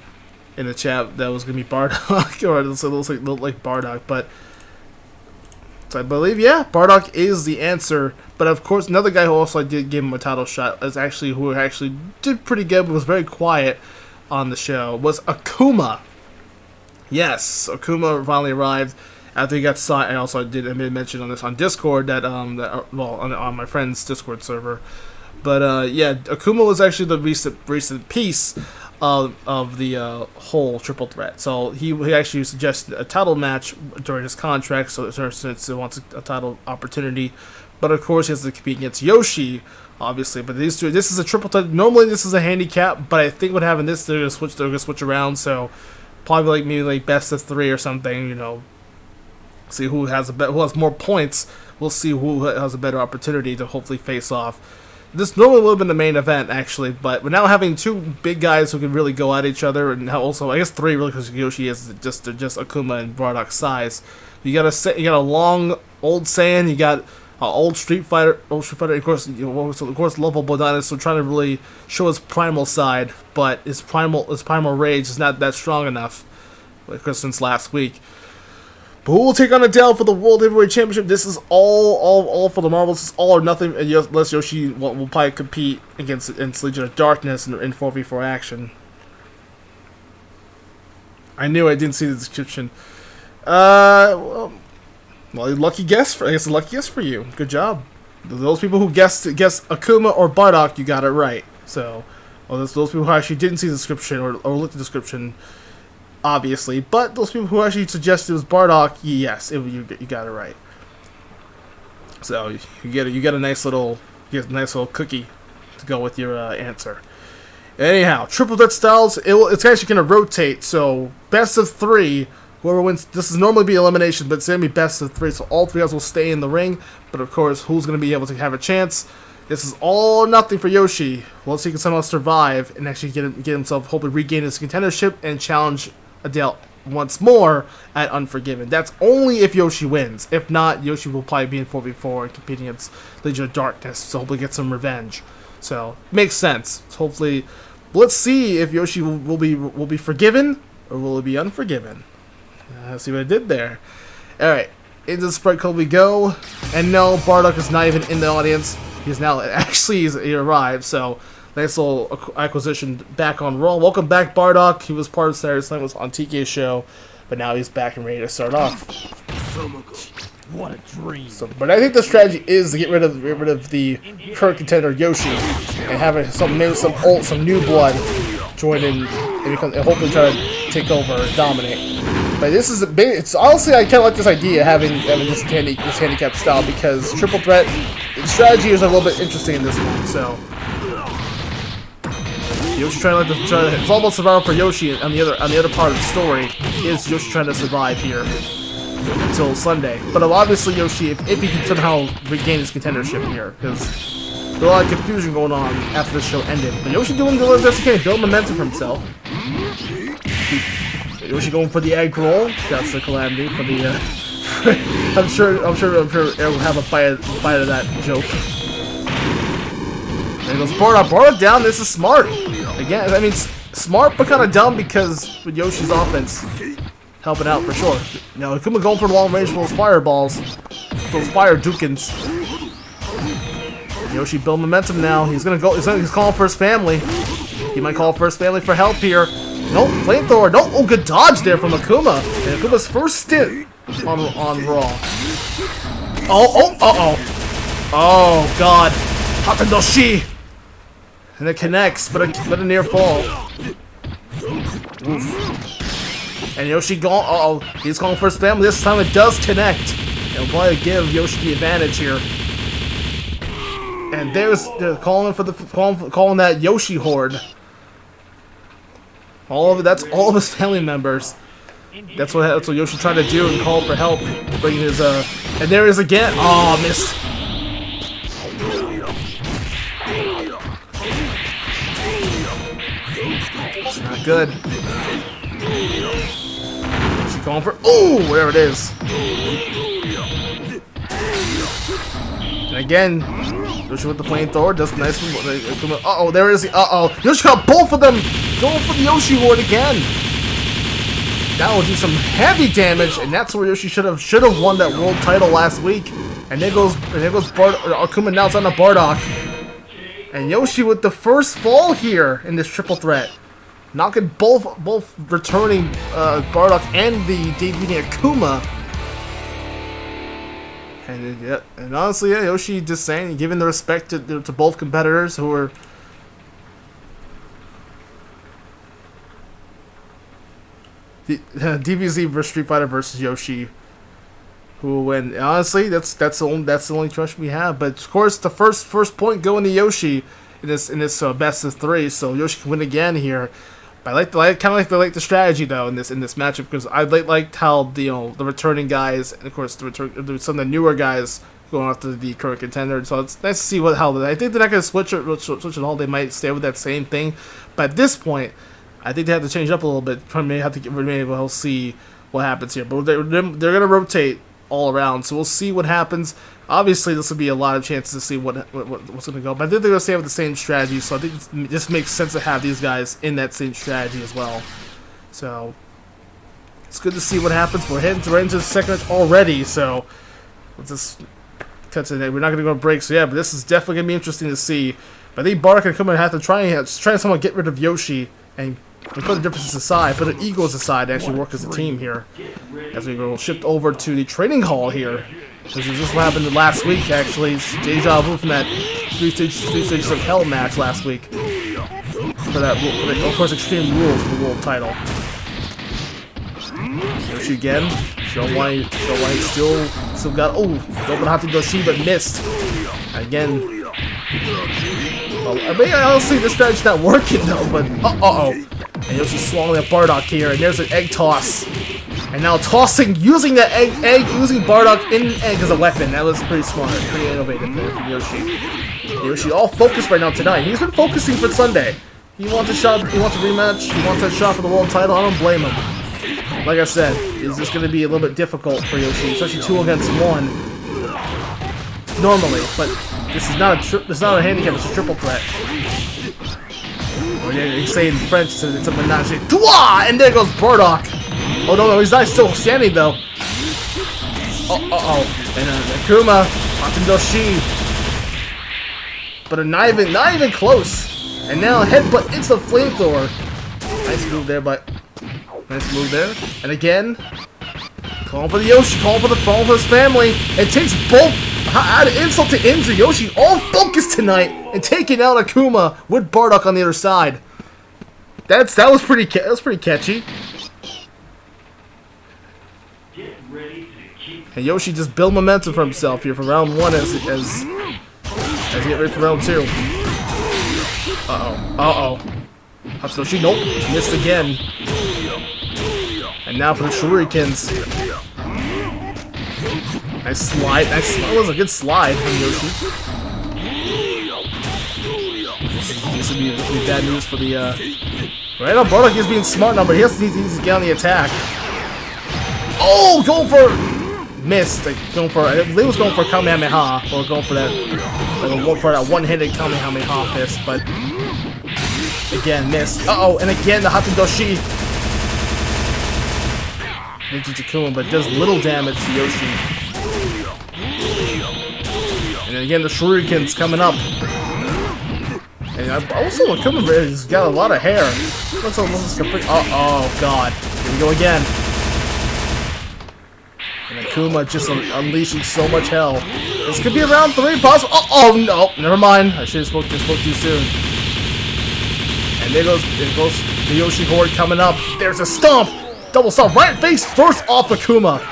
in the chat that it was gonna be Bardock, or it looked like Bardock, but. I believe, yeah, Bardock is the answer. But of course, another guy who also did give him a title shot, who actually did pretty good, but was very quiet on the show, was Akuma. Yes, Akuma finally arrived after he got signed. I also did mention on this on Discord that on my friend's Discord server. But yeah, Akuma was actually the recent piece of the whole triple threat. So he actually suggested a title match during his contract, so since he wants a title opportunity. But of course he has to compete against Yoshi, obviously. But these two, this is a triple threat. Normally this is a handicap, but I think what happened this, they're gonna switch around. So probably maybe best of 3 or something. You know, see who has more points. We'll see who has a better opportunity to hopefully face off. This normally would have been the main event, actually, but we're now having two big guys who can really go at each other, and also, I guess 3 really, because Yoshi is just Akuma and Bardock's size. You got a long old Saiyan, you got an old Street Fighter, of course, lovable dinosaur, trying to really show his primal side, but his primal rage is not that strong enough, because since last week. But who will take on Adele for the World Heavyweight Championship? This is all for the marbles. This is all or nothing, unless Yoshi will probably compete against Legion of Darkness in 4v4 action. I knew I didn't see the description. Well, lucky guess I guess a lucky guess for you. Good job. Those people who guessed Akuma or Bardock, you got it right. So, those people who actually didn't see the description or looked at the description, obviously, but those people who actually suggested it was Bardock, yes, you got it right. So you get a nice little cookie to go with your answer. Anyhow, triple threat styles, it's actually going to rotate. So best of 3, whoever wins. This is normally be elimination, but it's going to be best of 3. So all 3 guys will stay in the ring. But of course, who's going to be able to have a chance? This is all or nothing for Yoshi. Once he can somehow survive and actually get himself, hopefully regain his contendership and challenge Adele once more at Unforgiven. That's only if Yoshi wins. If not, Yoshi will probably be in 4v4 and competing against Legion of Darkness, so hopefully get some revenge. So makes sense. Hopefully, let's see if Yoshi will be forgiven or will it be unforgiven. See what I did there. All right, into the Sprite Club we go. And no, Bardock is not even in the audience. He's now he arrived. So. Nice little acquisition back on Raw. Welcome back, Bardock. He was part of Saturday Slam, was on TK's show, but now he's back and ready to start off. What a dream! So, but I think the strategy is to get rid of the current contender Yoshi and have some new blood join in and hopefully try to take over and dominate. But this is it's honestly, I kind of like this idea having this handicap style, because triple threat strategy is a little bit interesting in this one. So. Yoshi trying to it's all about survival for Yoshi. On the other part of the story is Yoshi trying to survive here until Sunday. But obviously Yoshi, if he can somehow regain his contendership here, because there's a lot of confusion going on after the show ended. But Yoshi doing the best he can, build momentum for himself. Yoshi going for the egg roll. That's the Calamity for the. I'm sure Eric will have a bite of that joke. There goes Bardock. Bardock down. This is smart. Again, I mean, smart but kind of dumb, because with Yoshi's offense helping out for sure. Now, Akuma going for the long range for those fireballs. Those fire Dukins. Yoshi build momentum now. He's gonna go. He's calling for his family. He might call for his family for help here. Nope, flamethrower. Nope. Oh, good dodge there from Akuma. And Akuma's first stint on Raw. Oh, God. Hatendoshi. And it connects, but a near fall. Oof. And Yoshi going. He's going for his family. This time it does connect. It'll probably give Yoshi the advantage here. And they're calling that Yoshi horde. That's all of his family members. That's what Yoshi tried to do and call for help. Bring his and there is again. Oh, missed. It's not good. She's going for whatever it is. And again, Yoshi with the flamethrower does nice. There it is. Yoshi got both of them going for the Yoshi horde again. That will do some heavy damage, and that's where Yoshi should have won that world title last week. And there goes Akuma now on the Bardock. And Yoshi with the first fall here in this triple threat, knocking both returning Bardock and the debuting Akuma. And honestly, yeah, Yoshi just saying, giving the respect to both competitors who are. DBZ versus Street Fighter versus Yoshi, who will win. Honestly, that's the only trust we have. But of course, the first point going to Yoshi in this best of 3, so Yoshi can win again here. But I kind of like the strategy though in this matchup, because I liked how the returning guys, and of course some of the newer guys going after the current contender. So it's nice to see how I think they're not going to switch it all. They might stay with that same thing, but at this point, I think they have to change up a little bit. Probably have to we'll see what happens here. But they're going to rotate all around, so we'll see what happens. Obviously, this will be a lot of chances to see what's going to go. But I think they're going to stay with the same strategy, so I think it just makes sense to have these guys in that same strategy as well. So it's good to see what happens. We're heading right into the second match already, so let's just cut to that. We're not going to go on break, so yeah, but this is definitely going to be interesting to see. But I think Bardock and Akuma have to try and somehow get rid of Yoshi and put the differences aside, put the egos aside, and actually work as a team here. As we go shift over to the training hall here. This is just what happened last week, actually. It's deja vu from that 3 stages of hell match last week. For that, of course, Extreme Rules for the world title. Yoshi again. Show why he still got. Open Hatendoshi, but missed. Again. I mean, honestly, this strategy's not working though, but and Yoshi swallowing a Bardock here, and there's an egg toss. And now using that egg, using Bardock in egg as a weapon. That was pretty smart, pretty innovative there from Yoshi. Yoshi all focused right now tonight. He's been focusing for Sunday. He wants a shot, he wants a rematch, he wants that shot for the world title. I don't blame him. Like I said, it's just going to be a little bit difficult for Yoshi, especially 2 against 1. Normally, but this is not a handicap, it's a triple threat. Or they say in French, it's a menage a trois, and there goes Bardock. Oh no, he's not still standing though. And Akuma, Hatendoshi. But not even close. And now headbutt into the flamethrower. Nice move there, And again, calling for the Yoshi, calling for his family. It takes both. Add insult to injury. Yoshi all focused tonight and taking out Akuma with Bardock on the other side. That was pretty catchy. And Yoshi just build momentum for himself here for round 1 as he get ready for round 2. Hatendoshi, nope, missed again. And now for the Shurikens. Nice slide. That was a good slide from Yoshi. This would be bad news for the. Right now, Bardock is being smart now, but he needs to get on the attack. Oh, going for. Missed. I believe it was going for Kamehameha, or going for that one-handed Kamehameha fist, but again missed. And again the Hatendoshi. Akuma, but does little damage to Yoshi. And again the Shuriken's coming up. And also Akuma has got a lot of hair. Oh god. Here we go again. And Akuma just unleashing so much hell. This could be a round 3 possible. Oh no, never mind. I should have spoke too soon. And there goes the Yoshi horde coming up. There's a stomp. Double stomp right face first off Akuma.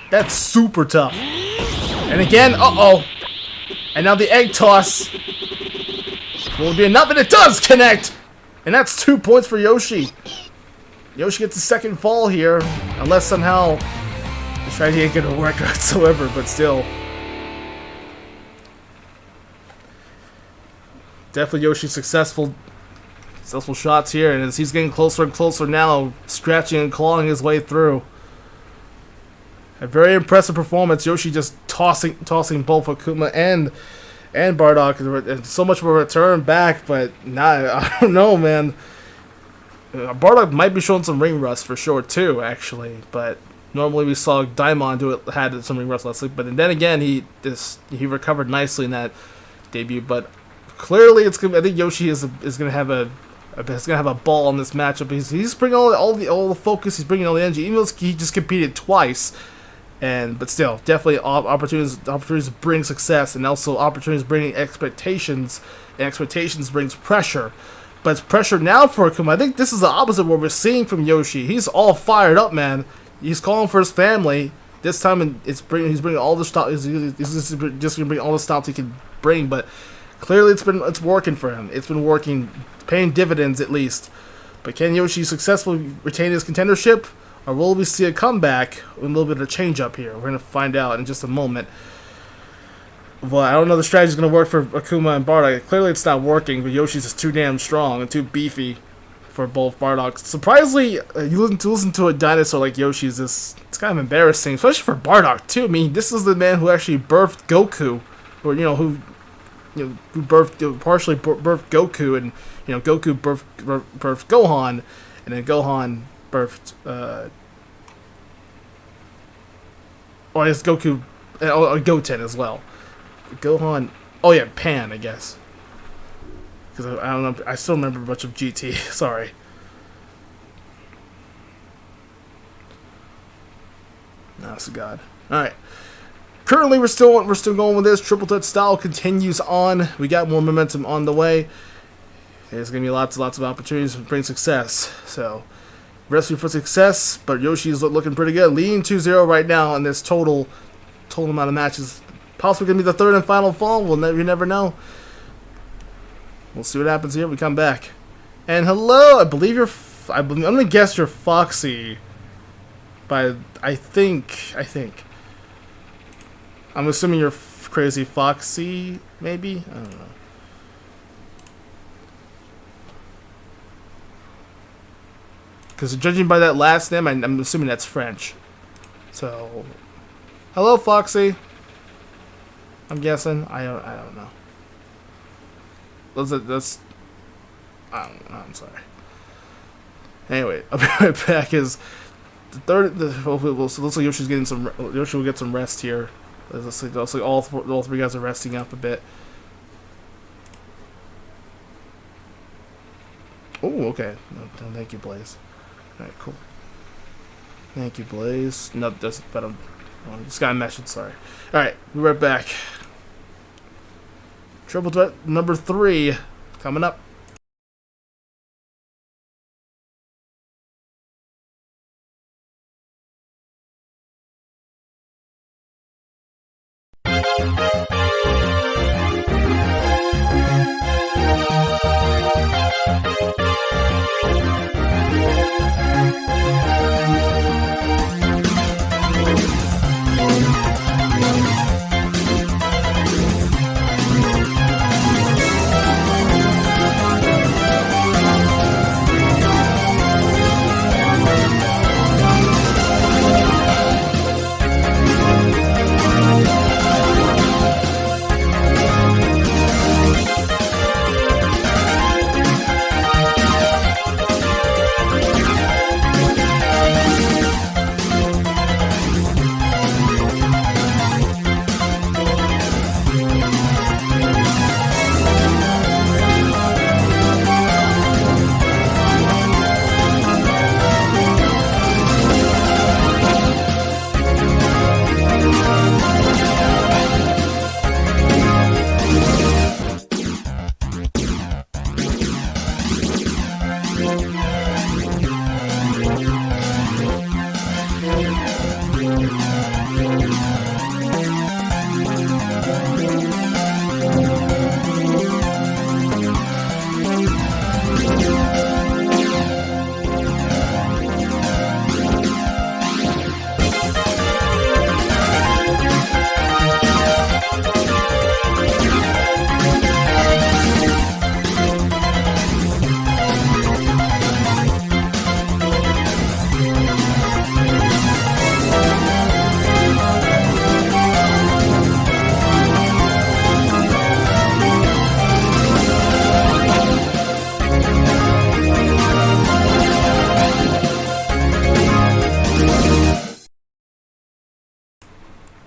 That's super tough. And again, and now the egg toss. Will it be enough? And it does connect! And that's 2 points for Yoshi. Yoshi gets a second fall here. Unless somehow the strategy ain't gonna work whatsoever, but still. Definitely Yoshi's successful shots here, and as he's getting closer and closer now, scratching and clawing his way through. A very impressive performance. Yoshi just tossing both Akuma and Bardock, and so much of a return back, but I don't know, man. Bardock might be showing some ring rust for sure too, actually. But normally we saw Daimon had some ring rust last week, but then again he recovered nicely in that debut. But clearly, I think Yoshi is gonna have a ball in this matchup. He's bringing all the focus. He's bringing all the energy, even though he just competed twice. But still, definitely opportunities bring success, and also opportunities bring expectations, and expectations brings pressure. But it's pressure now for Akuma. I think this is the opposite of what we're seeing from Yoshi. He's all fired up, man. He's calling for his family. This time, he's bringing all the stops. He's just going to bring all the stops he can bring. But clearly, it's working for him. It's been working, paying dividends at least. But can Yoshi successfully retain his contendership? Or will we see a comeback with a little bit of a change up here? We're going to find out in just a moment. Well, I don't know if the strategy is going to work for Akuma and Bardock. Clearly it's not working, but Yoshi's just too damn strong and too beefy for both Bardocks. Surprisingly, you listen to a dinosaur like Yoshi's, it's kind of embarrassing, especially for Bardock too. I mean, this is the man who actually birthed Goku, or who partially birthed Goku, and Goku birthed Gohan, and then Gohan birthed, I guess Goku, Goten as well. Gohan, Pan, I guess. Because I don't know, I still remember much of GT. Sorry. That's a god. All right. Currently, we're still going with this. Triple threat style continues on. We got more momentum on the way. There's gonna be lots of opportunities to bring success. So. Recipe for success, but Yoshi's looking pretty good. Leading 2-0 right now in this total amount of matches. Possibly going to be the third and final fall. You never know. We'll see what happens here when we come back. And hello, I'm going to guess you're Foxy. I think. I'm assuming you're Crazy Foxy, maybe? I don't know. Because judging by that last name, I'm assuming that's French. So, hello, Foxy. I'm guessing. I don't know. That's. I don't know. I'm sorry. Anyway, I'll be right back. Is the third? So looks like Yoshi's getting some. Yoshi will get some rest here. Looks like all three guys are resting up a bit. Oh, okay. No, thank you, Blaze. Alright, cool. Thank you, Blaze. No, but I'm just got a message, sorry. Alright, we'll be right back. Triple threat number 3 coming up.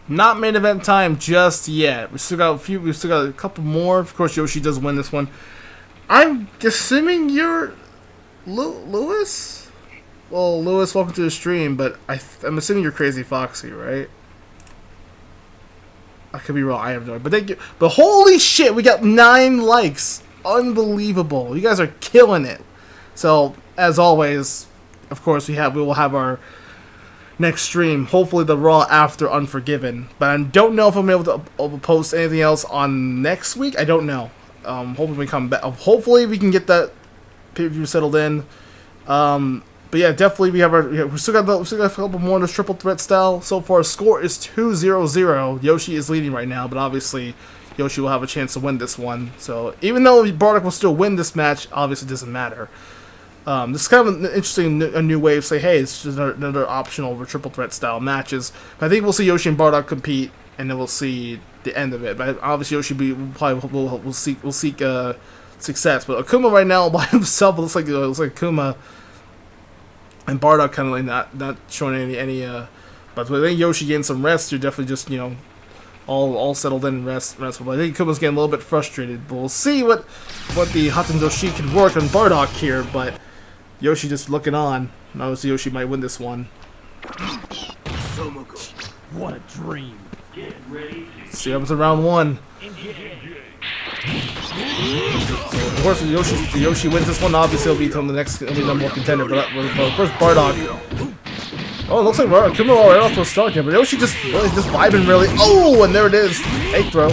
Not main event time just yet. We still got a couple more. Of course, Yoshi does win this one. I'm assuming you're Lewis. Well, Lewis, welcome to the stream. But I'm assuming you're Crazy Foxy, right? I could be wrong. I have no idea. But holy shit, we got 9 likes. Unbelievable. You guys are killing it. So as always, of course, we will have our next stream, hopefully the Raw after Unforgiven. But I don't know if I'm able to post anything else on next week. I don't know. Hopefully we come back. Hopefully we can get that pay-per-view settled in. But yeah, definitely we still got a couple more in this triple threat style. So far, score is 2-0-0. Yoshi is leading right now, but obviously Yoshi will have a chance to win this one. So even though Bardock will still win this match, obviously it doesn't matter. This is kind of an interesting new way of say, hey, it's just another option over triple threat style matches. But I think we'll see Yoshi and Bardock compete, and then we'll see the end of it. But obviously Yoshi will seek success. But Akuma right now by himself, it looks like Akuma and Bardock kind of like not showing any. But I think Yoshi getting some rest. You're definitely just all settled in and restful. I think Akuma's getting a little bit frustrated. But we'll see what the Hatendoshi can work on Bardock here. But Yoshi just looking on. Obviously, Yoshi might win this one. What a dream. See what happens in round 1. So, of course, if Yoshi wins this one, obviously he'll be number 1 contender. But of course, Bardock. Oh, it looks like Akuma right off to a start here. But Yoshi just vibing really. Oh, and there it is. Egg throw.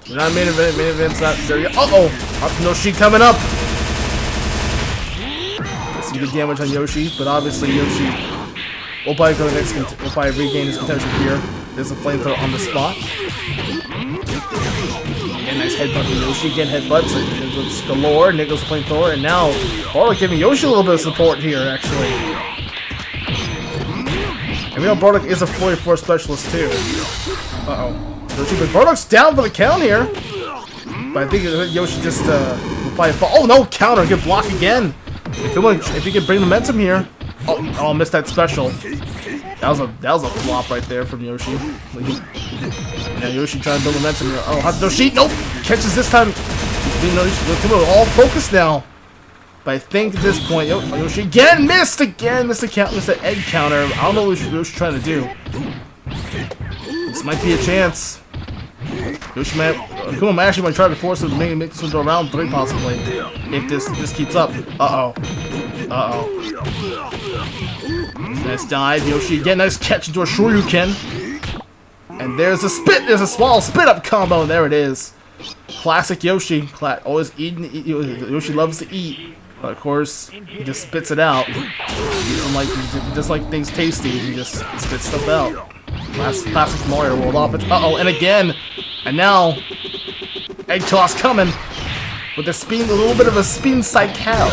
We're not main event. Main event's not there yet. Hatendoshi coming up. See the damage on Yoshi, but obviously Yoshi will probably go to the next. Will probably regain his potential here. There's a flamethrower on the spot. Again, nice headbutt from Yoshi. Again, headbutts. It's galore. Nick goes flamethrower, and now Bardock giving Yoshi a little bit of support here, actually. And we know Bardock is a 44 specialist too. Yoshi, but Bardock's down for the count here. But I think Yoshi just will probably fall. Oh no, counter, good block again. If he can bring momentum here. Oh, missed that special. That was a flop right there from Yoshi. Yeah, Yoshi trying to build momentum here. Oh, Hatendoshi, nope, catches this time. All focused now. But I think at this point, Yoshi again missed the egg counter. I don't know what Yoshi's trying to do. This might be a chance. Yoshi Akuma actually might try to force him to make this into a round 3 possibly. If this keeps up. Nice dive, Yoshi again, nice catch into a Shoryuken. And there's a spit, there's a small spit up combo, and there it is. Classic Yoshi, always eating, Yoshi loves to eat. But of course, he just spits it out. He just like things tasty, he just spits stuff out. Classic Mario rolled off it. And again, and now, egg toss coming with a little bit of a spin cycle.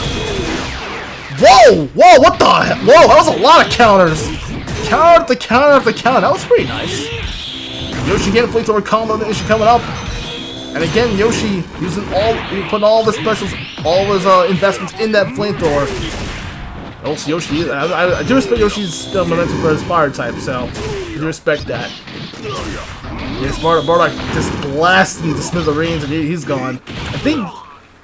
Whoa! What the heck? Whoa, that was a lot of counters. Counter after counter after counter. That was pretty nice. Yoshi getting flamethrower combo, Yoshi coming up. And again, Yoshi putting all the specials, all his investments in that flamethrower. Also, Yoshi, I do respect Yoshi's momentum for his fire type, so I do respect that. Yes, Bardock just blasting the smithereens, and he's gone. I think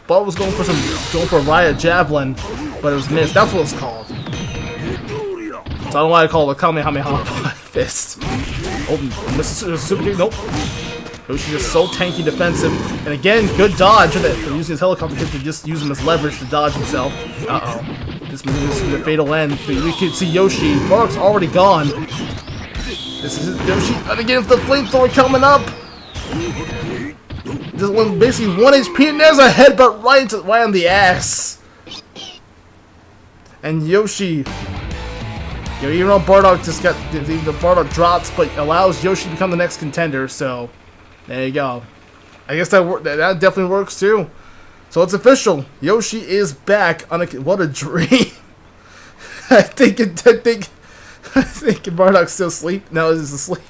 Bardock was going for a Riot Javelin, but it was missed. That's what it's called. So I don't know why I call it a Kamehameha Fist. Oh, Mr. Super Kick, nope. Yoshi just so tanky defensive. And again, good dodge from using his helicopter kick to just use him as leverage to dodge himself. This is the fatal end. We can see Yoshi. Bardock's already gone. This is Yoshi. And again, with the flamethrower coming up. This one basically 1 HP, and there's a headbutt right on the ass. And Yoshi, even though Bardock just got the Bardock drops, but allows Yoshi to become the next contender. So there you go. I guess that definitely works too. So it's official. Yoshi is back on what a dream. I think Bardock's still asleep. No, he's asleep.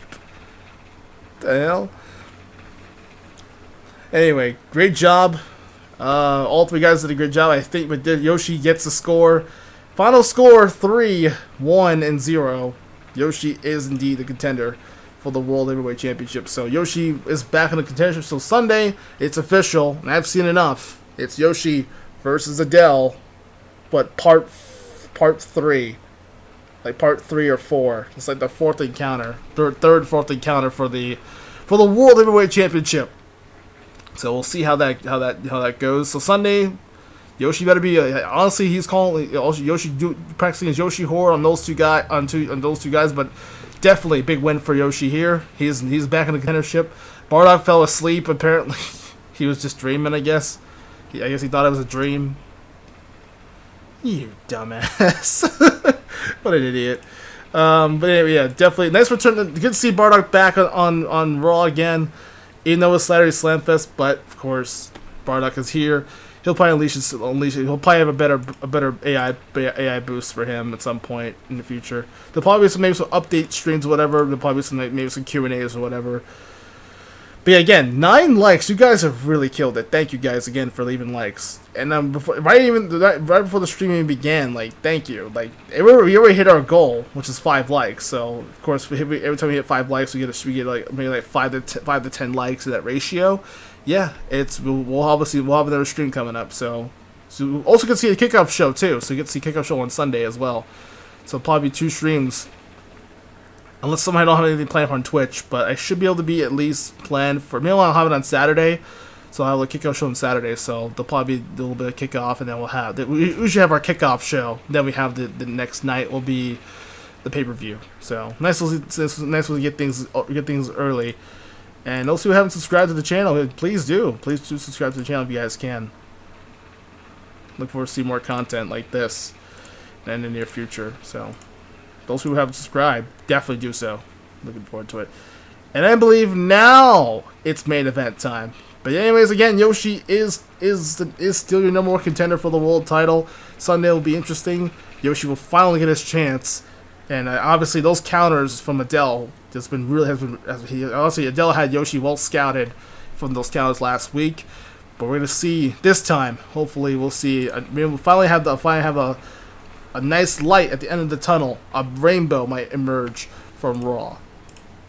What the hell? Anyway, great job. All 3 guys did a great job. I think Yoshi gets the score. Final score 3-1-0. Yoshi is indeed the contender for the World Heavyweight Championship. So Yoshi is back in the contention. So Sunday, it's official, and I've seen enough. It's Yoshi versus Adele, but part 3, like part 3 or 4. It's like the fourth encounter, fourth encounter for the World Heavyweight Championship. So we'll see how that goes. So Sunday, Yoshi better be honestly. He's calling Yoshi practicing his Yoshi horror on those two guys, but definitely a big win for Yoshi here. He's back in the contendership. Bardock fell asleep. Apparently, he was just dreaming. I guess he thought it was a dream. You dumbass! What an idiot. But anyway, yeah, definitely nice return. Good to see Bardock back on Raw again. Even though it's Saturday Slamfest, but of course Bardock is here. He'll probably He'll probably have a better AI boost for him at some point in the future. There'll probably be maybe some update streams or whatever. There'll probably be maybe some Q&As or whatever. But yeah, again, 9 likes. You guys have really killed it. Thank you guys again for leaving likes. And right before the streaming began, like, thank you. Like, we already hit our goal, which is 5 likes. So of course, every time we hit 5 likes, we get like maybe like 5 to 10 likes in that ratio. Yeah, we'll have another stream coming up. So also get to see the kickoff show too. So you get to see kickoff show on Sunday as well. So probably 2 streams. Unless somehow I don't have anything planned on Twitch, but I should be able to be at least planned for. Maybe I'll have it on Saturday, so I'll have a kickoff show on Saturday. So there'll probably be a little bit of kickoff, and then we usually have our kickoff show. Then we have the next night will be the pay-per-view. So nice to get things early. And those who haven't subscribed to the channel, please do subscribe to the channel if you guys can. Look forward to see more content like this in the near future. So. Those who haven't subscribed, definitely do so. Looking forward to it. And I believe now it's main event time. But anyways, again, Yoshi is still your number 1 contender for the world title. Sunday will be interesting. Yoshi will finally get his chance. And obviously those counters from Adele honestly, Adele had Yoshi well scouted from those counters last week. But we're gonna see this time. Hopefully, we'll see. We'll finally have a nice light at the end of the tunnel. A rainbow might emerge from Raw.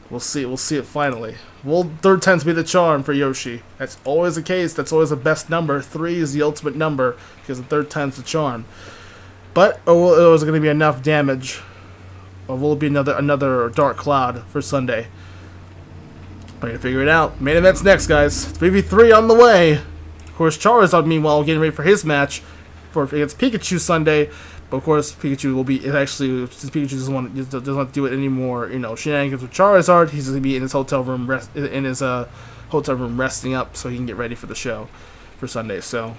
We'll see it finally. Will third time's be the charm for Yoshi? That's always the case. That's always the best number. 3 is the ultimate number because the third time's the charm. But is it going to be enough damage, or will it be another dark cloud for Sunday? We're gonna figure it out. Main event's next, guys. 3v3 on the way. Of course, Charizard, meanwhile, getting ready for his match against Pikachu Sunday. But of course, Pikachu will be since Pikachu doesn't want to do it anymore. Shenanigans with Charizard. He's going to be in his hotel room, resting up, so he can get ready for the show for Sunday. So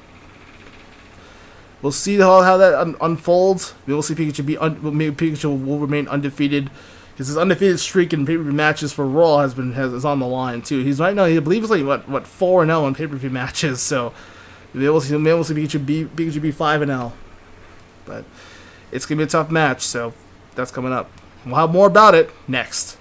we'll see how that unfolds. We will see Pikachu will remain undefeated. Because his undefeated streak in pay-per-view matches for Raw is on the line too. He's right now. I believe he's like 4-0 in pay-per-view matches. So we will see Pikachu be 5-0. But it's going to be a tough match, so that's coming up. We'll have more about it next.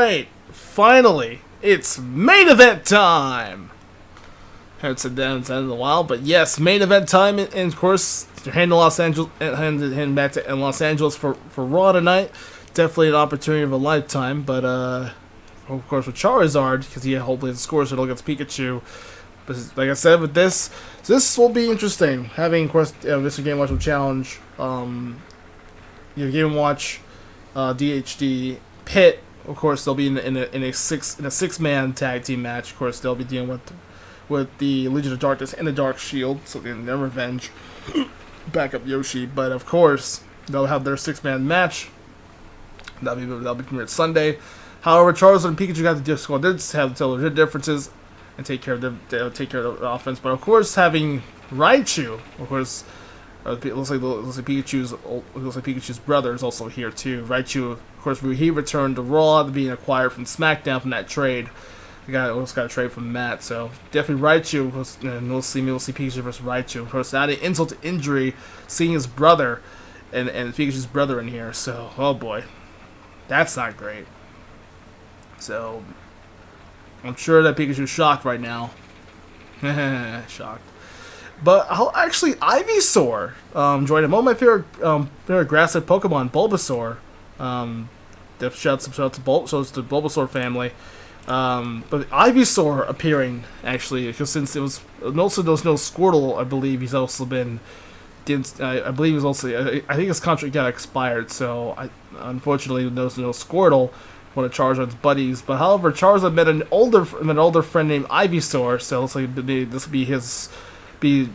Alright, finally, it's main event time! Haven't said that in a while, but yes, main event time, and of course, heading back to Los Angeles for Raw tonight. Definitely an opportunity of a lifetime, but of course with Charizard, because he hopefully has scores against Pikachu. But like I said, with this will be interesting. Having, of course, this Game Watch Challenge, Game Watch, DHD, Pit. Of course, they'll be in a six-man tag team match. Of course, they'll be dealing with the Legion of Darkness and the Dark Shield, so in their revenge, back up Yoshi. But of course, they'll have their six-man match. That'll be premiered Sunday. However, Charizard and Pikachu got to just have their differences and take care of the offense. But of course, having Raichu, of course, looks like Pikachu's brother is also here too. Raichu, of course, he returned to Raw, being acquired from SmackDown from that trade. We got a trade from Matt, so definitely Raichu. And we'll see Pikachu versus Raichu. Of course, adding insult to injury, seeing his brother and Pikachu's brother in here. So, oh boy, that's not great. So, I'm sure that Pikachu's shocked right now. Shocked. But actually, Ivysaur joined him. One of my favorite grass-type Pokemon, Bulbasaur. Shout out to the Bulbasaur family. But Ivysaur appearing, actually, because since it was also there's no Squirtle, I believe he's also been. I believe he was also. I think his contract got expired, so unfortunately there's no Squirtle, one of Charizard's buddies. But however, Charizard met an older friend named Ivysaur, so this will be the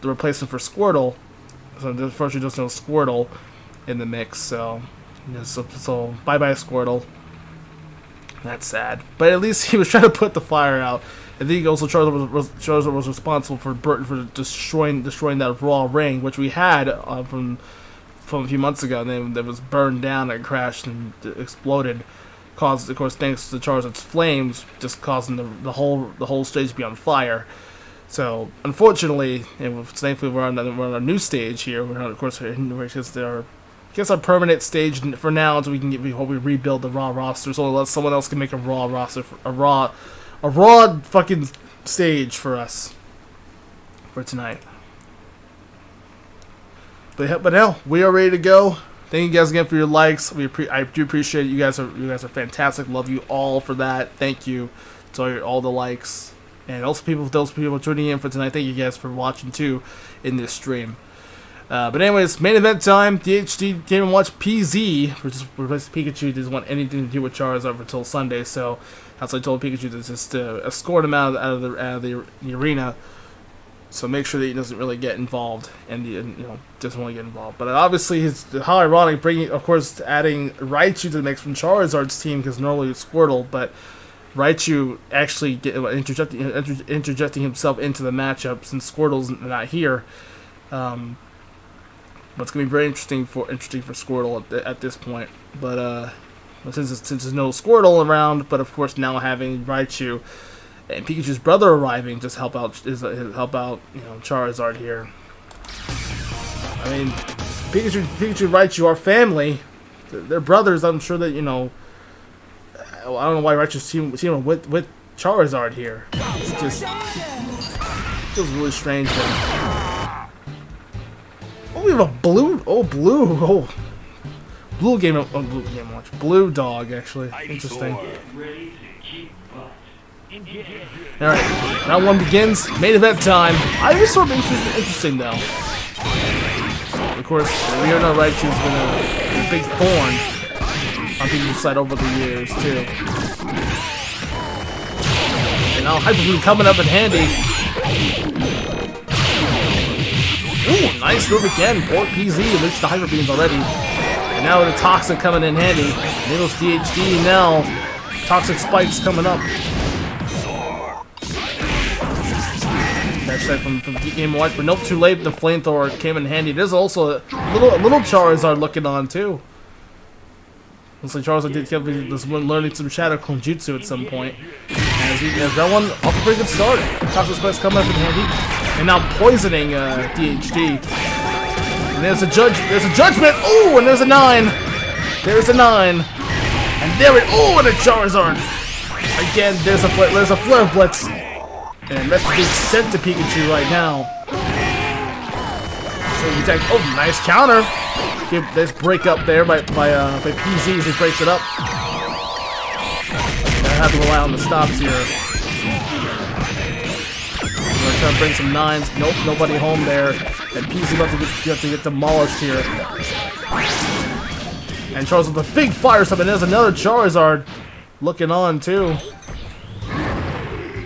replacement for Squirtle. So unfortunately, there's no Squirtle in the mix. So bye bye Squirtle. That's sad. But at least he was trying to put the fire out. I think also Charizard was responsible for destroying that Raw ring, which we had from a few months ago. And then that was burned down and crashed and exploded. Caused, of course, thanks to Charizard's flames, just causing the whole stage to be on fire. So unfortunately, and thankfully we're on a new stage here. We're on, of course, our permanent stage for now, until we hope we rebuild the Raw roster, so someone else can make a Raw roster, a Raw fucking stage for us for tonight. But now we are ready to go. Thank you guys again for your likes. I do appreciate it. You guys are fantastic. Love you all for that. Thank you to all the likes, and also those people tuning in for tonight. Thank you guys for watching too in this stream. But anyways, main event time. DHD Game & Watch PZ, which is Pikachu, doesn't want anything to do with Charizard until Sunday, so that's why I told Pikachu to just escort him out of the arena. So make sure that he doesn't really get involved, and doesn't want to get involved. But obviously, how ironic, adding Raichu to the mix from Charizard's team, because normally it's Squirtle, but Raichu actually interjecting himself into the matchup since Squirtle's not here. But it's gonna be very interesting for Squirtle at this point. But since there's no Squirtle around, but of course now having Raichu and Pikachu's brother arriving just help out Charizard here. I mean, Pikachu and Raichu are family. They're brothers. I'm sure that I don't know why Raichu's teaming with Charizard here. It just feels really strange. We have a blue game watch. Blue dog, actually. Interesting. Alright, round one begins. Main event time. Ivysaur interesting though. Of course, we all know Raichu's been a big thorn on people's side over the years too. And now Hyper Beam coming up in handy. Ooh, nice move again. Poor PZ reached the Hyper Beams already. And now the Toxic coming in handy. Needles DHD now. Toxic Spikes coming up. That's that from Game Watch, but nope, too late. The Flamethrower came in handy. There's also a little Charizard looking on too. Looks like Charizard did learning some Shadow Clone Jutsu at some point. As that one off a pretty good start. Toxic Spikes coming up in handy. And now poisoning DHD. And there's a judgment. Ooh, and there's a 9. There's a 9. And there it. Oh, and a Charizard. Again, there's a flare blitz. And that's being sent to Pikachu right now. So you take. Oh, nice counter. Nice break up there by PZ as he breaks it up. I have to rely on the stops here. I'm gonna try to bring some nines. Nope, nobody home there. And PZ about to get demolished here. And Charizard with a big fire sub, and there's another Charizard looking on too.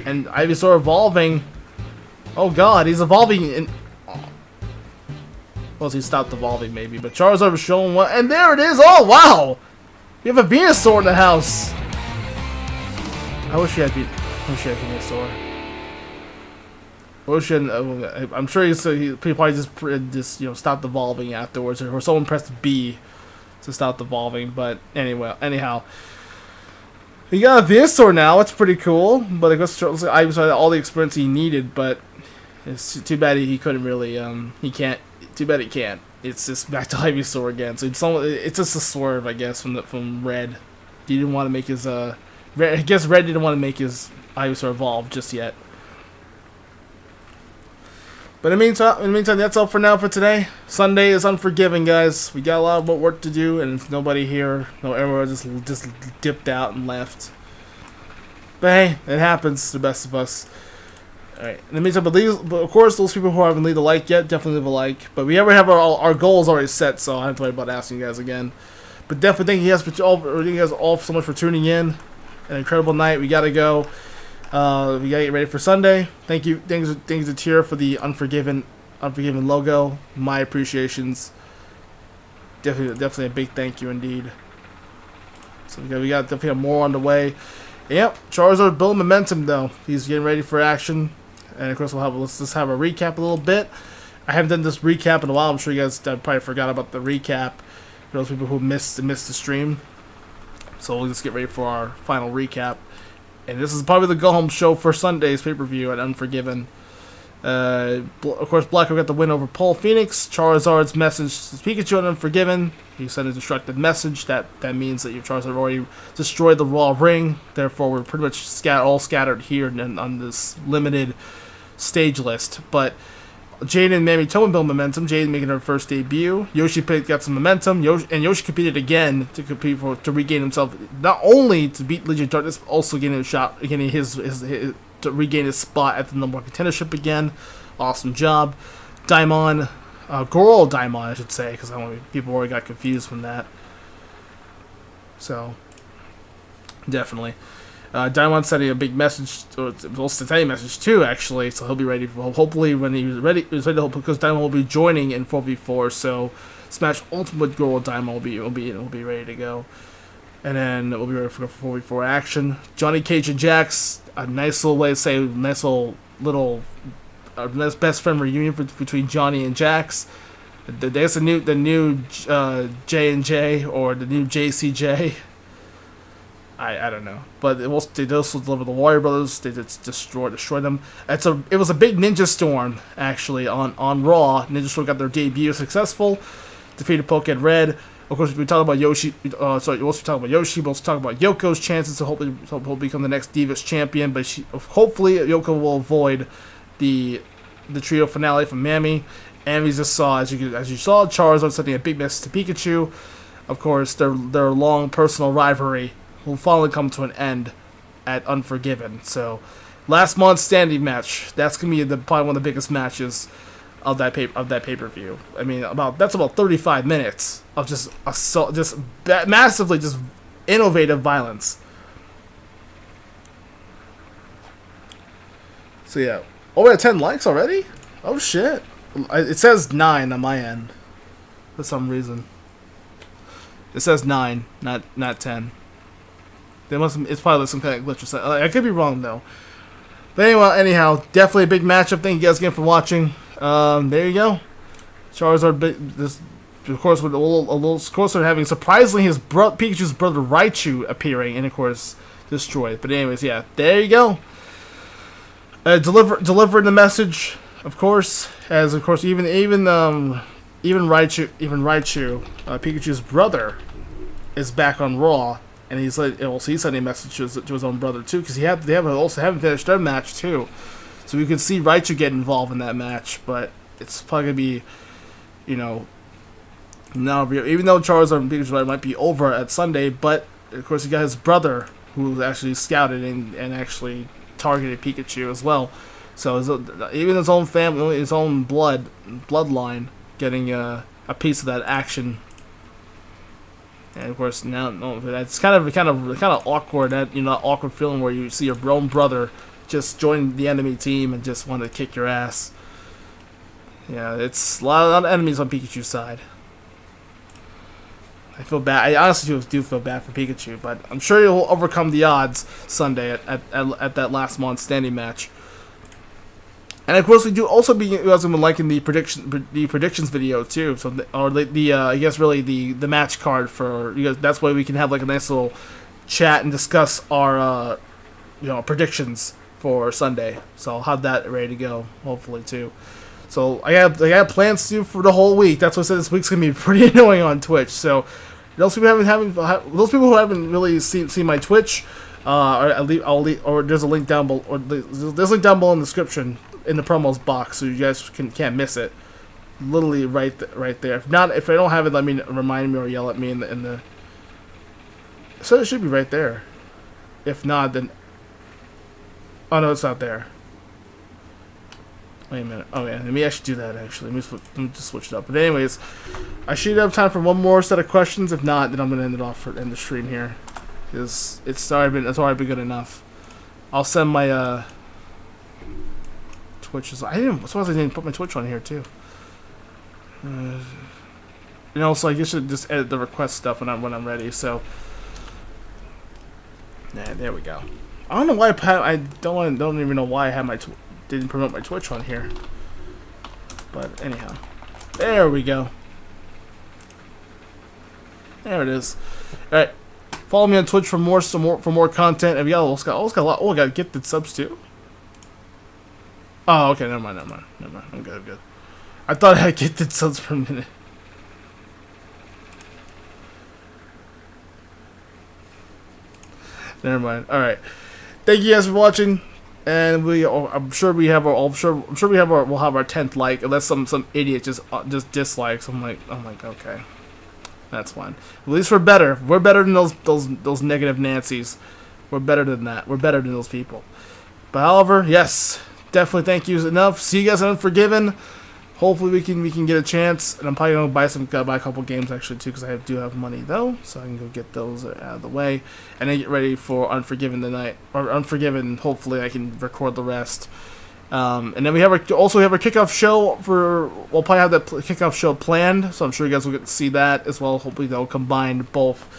And Ivysaur evolving. Oh god, he's evolving in. Well, he stopped evolving maybe, but Charizard was showing what, and there it is. Oh wow, you have a Venusaur in the house. I wish you had Venusaur. I'm sure he probably just stopped evolving afterwards, or someone pressed B to stop evolving. But anyhow, he got a Venusaur now. It's pretty cool. But I guess I had all the experience he needed. But it's too bad he couldn't really. He can't. Too bad he can't. It's just back to Ivysaur again. So it's just a swerve, I guess, from Red. He didn't want to make his I guess Red didn't want to make his Ivysaur evolve just yet. But in the meantime, that's all for now for today. Sunday is Unforgiven, guys. We got a lot of work to do, and there's nobody here. No, everyone just dipped out and left. But hey, it happens to the best of us. Alright, in the meantime, but of course, those people who haven't leave a like yet, definitely leave a like. But we already have our goals already set, so I don't have to worry about asking you guys again. But definitely thank you guys all so much for tuning in. An incredible night. We gotta go. We gotta get ready for Sunday. Thank you to Tier for the Unforgiven logo. My appreciations. Definitely a big thank you indeed. So we got definitely have more on the way. Yep, Charizard building momentum though. He's getting ready for action. And of course let's just have a recap a little bit. I haven't done this recap in a while. I'm sure you guys probably forgot about the recap. For those people who missed the stream. So we'll just get ready for our final recap. And this is probably the go-home show for Sunday's pay-per-view at Unforgiven. Of course, Blacko got the win over Paul Phoenix. Charizard's message to Pikachu at Unforgiven. He sent a destructive message. That means that your Charizard already destroyed the Raw ring. Therefore, we're pretty much all scattered here on this limited stage list. But Jade and Mammy build momentum. Jade making her first debut. Yoshi got some momentum. Yoshi competed again to regain himself, not only to beat Legion of Darkness, but also getting his to regain his spot at the number one contendership again. Awesome job. Daimon, Goro Daimon, I should say, because people already got confused from that. So, definitely. Daimon sending a big message, or also a message too, actually. So he'll be ready. Hopefully, when he's ready, because Daimon will be joining in 4v4. So Smash Ultimate Goro Daimon will be ready to go, and then we'll be ready for 4v4 action. Johnny Cage and Jax, a nice little way to say, nice best friend reunion between Johnny and Jax. There's the new J&J or the new JCJ. I don't know, but they also deliver the Warrior Brothers. They just destroy them. It was a big Ninja Storm actually on Raw. Ninja Storm got their debut successful, defeated Pokémon Red. Of course, we talk about Yoshi. We also talk about Yoshi. We also talk about Yoko's chances to hopefully become the next Divas champion. But hopefully Yoko will avoid the trio finale from Mammy. And we just saw, as you saw, Charizard sending a big message to Pikachu. Of course, their long personal rivalry will finally come to an end at Unforgiven. So, last Mon Standing Match. That's gonna be probably one of the biggest matches of that pay-per-view. I mean, that's about 35 minutes of just massively just innovative violence. So yeah, we're at 10 likes already. Oh shit! It says 9 on my end for some reason. It says 9, not 10. It's probably some kind of glitch or something. I could be wrong though. But anyhow, definitely a big matchup. Thank you guys again for watching. There you go. Charizard, of course, with a little closer having surprisingly his Pikachu's brother Raichu appearing, and of course destroyed. But anyways, yeah, there you go. Delivering the message, of course, as of course even Raichu, Pikachu's brother, is back on Raw And he's like, also he sent a message to his own brother too, because they haven't finished their match too. So we could see Raichu get involved in that match, but it's probably gonna be, you know, now even though Charizard and Pikachu might be over at Sunday, but of course he got his brother who actually scouted and actually targeted Pikachu as well. So even his own family, his own bloodline, getting a piece of that action. And of course now, that's kind of awkward. That awkward feeling where you see your own brother just join the enemy team and just want to kick your ass. Yeah, it's a lot of enemies on Pikachu's side. I feel bad. I honestly do feel bad for Pikachu, but I'm sure he'll overcome the odds Sunday at that last Mon Standing Match. And of course, we do also you guys have been liking the predictions video too. So I guess really the match card for you guys. That's why we can have like a nice little chat and discuss our predictions for Sunday. So I'll have that ready to go hopefully too. So I have plans to for the whole week. That's what I said. This week's gonna be pretty annoying on Twitch. So those people who haven't really seen my Twitch, or there's a link down below. Or there's a link down below in the description in the promos box, so you guys can't miss it. Literally right there. If I don't have it, let me remind me or yell at me in the. So it should be right there. If not, then. Oh no, it's not there. Wait a minute. Oh yeah, let me actually do that. Actually, let me just switch it up. But anyways, I should have time for one more set of questions. If not, then I'm gonna end it off in the stream here, because it's already been good enough. I'll send my Twitch. I didn't put my Twitch on here too. So I guess I should just edit the request stuff when I'm ready. So, yeah, there we go. I don't know why I don't even know why I have didn't promote my Twitch on here. But anyhow, there we go. There it is. All right, follow me on Twitch for more content. And we almost got a lot. Oh, I got gifted subs too. Oh, okay. Never mind. I'm good. I thought I had gifted subs for a minute. Never mind. All right. Thank you guys for watching, and I'm sure we'll have our 10th like, unless some idiot just dislikes. I'm like, okay, that's fine. At least we're better. We're better than those negative Nancys. We're better than that. We're better than those people. But however, yes, definitely thank you enough. See you guys on Unforgiven. Hopefully we can get a chance, and I'm probably gonna buy a couple games actually too, because I do have money though, so I can go get those out of the way, and then get ready for Unforgiven tonight, or Unforgiven. Hopefully I can record the rest, and then we have our kickoff show we'll probably have that kickoff show planned, so I'm sure you guys will get to see that as well. Hopefully they'll combine both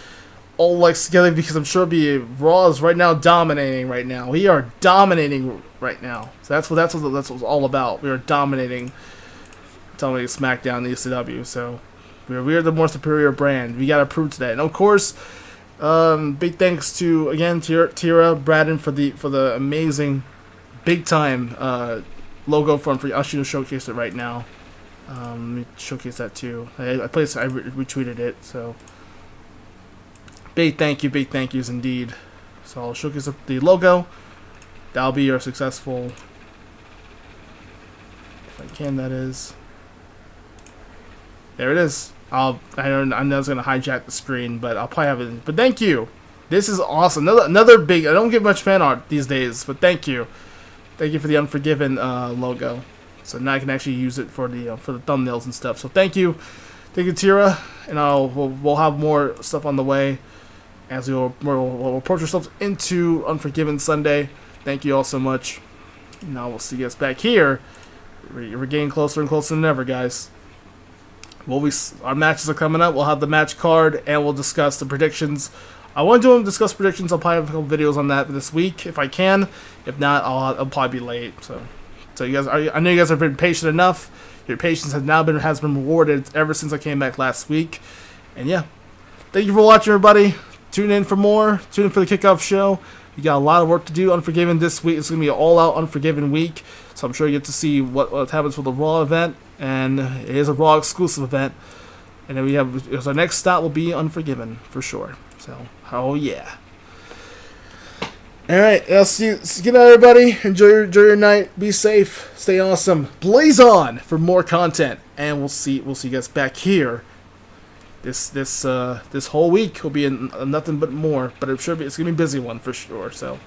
all legs together, because I'm sure Raw is right now dominating right now. We are dominating right now, so that's what it's all about. We are dominating SmackDown and ECW, so we're the more superior brand. We gotta prove to that. And of course, big thanks to again Tira Braden for the amazing big time logo for I should showcase it right now. Let me showcase that too. I retweeted it, so big yous indeed. So I'll showcase the logo. That'll be your successful, if I can, that is. There it is. I know it's gonna hijack the screen, but I'll probably have it. But thank you. This is awesome. Another big. I don't get much fan art these days, but thank you for the Unforgiven logo. So now I can actually use it for the thumbnails and stuff. So thank you, Tira, and we'll have more stuff on the way as we'll approach ourselves into Unforgiven Sunday. Thank you all so much. Now we'll see you guys back here. We're getting closer and closer than ever, guys. Our matches are coming up. We'll have the match card, and we'll discuss the predictions. I want to discuss predictions. I'll probably have a couple videos on that this week if I can. If not, I'll probably be late. So you guys, I know you guys have been patient enough. Your patience has been rewarded ever since I came back last week. And yeah, thank you for watching, everybody. Tune in for more. Tune in for the kickoff show. We got a lot of work to do. Unforgiven this week. It's gonna be an all-out Unforgiven week. So I'm sure you get to see what happens with the Raw event. And it is a Raw exclusive event. And then our next stop will be Unforgiven for sure. So Oh yeah. All right, I'll see you. Good night, everybody. Enjoy your night. Be safe. Stay awesome. Blaze on for more content, and we'll see you guys back here. This whole week will be nothing but more, but I'm sure it's gonna be a busy one for sure. So.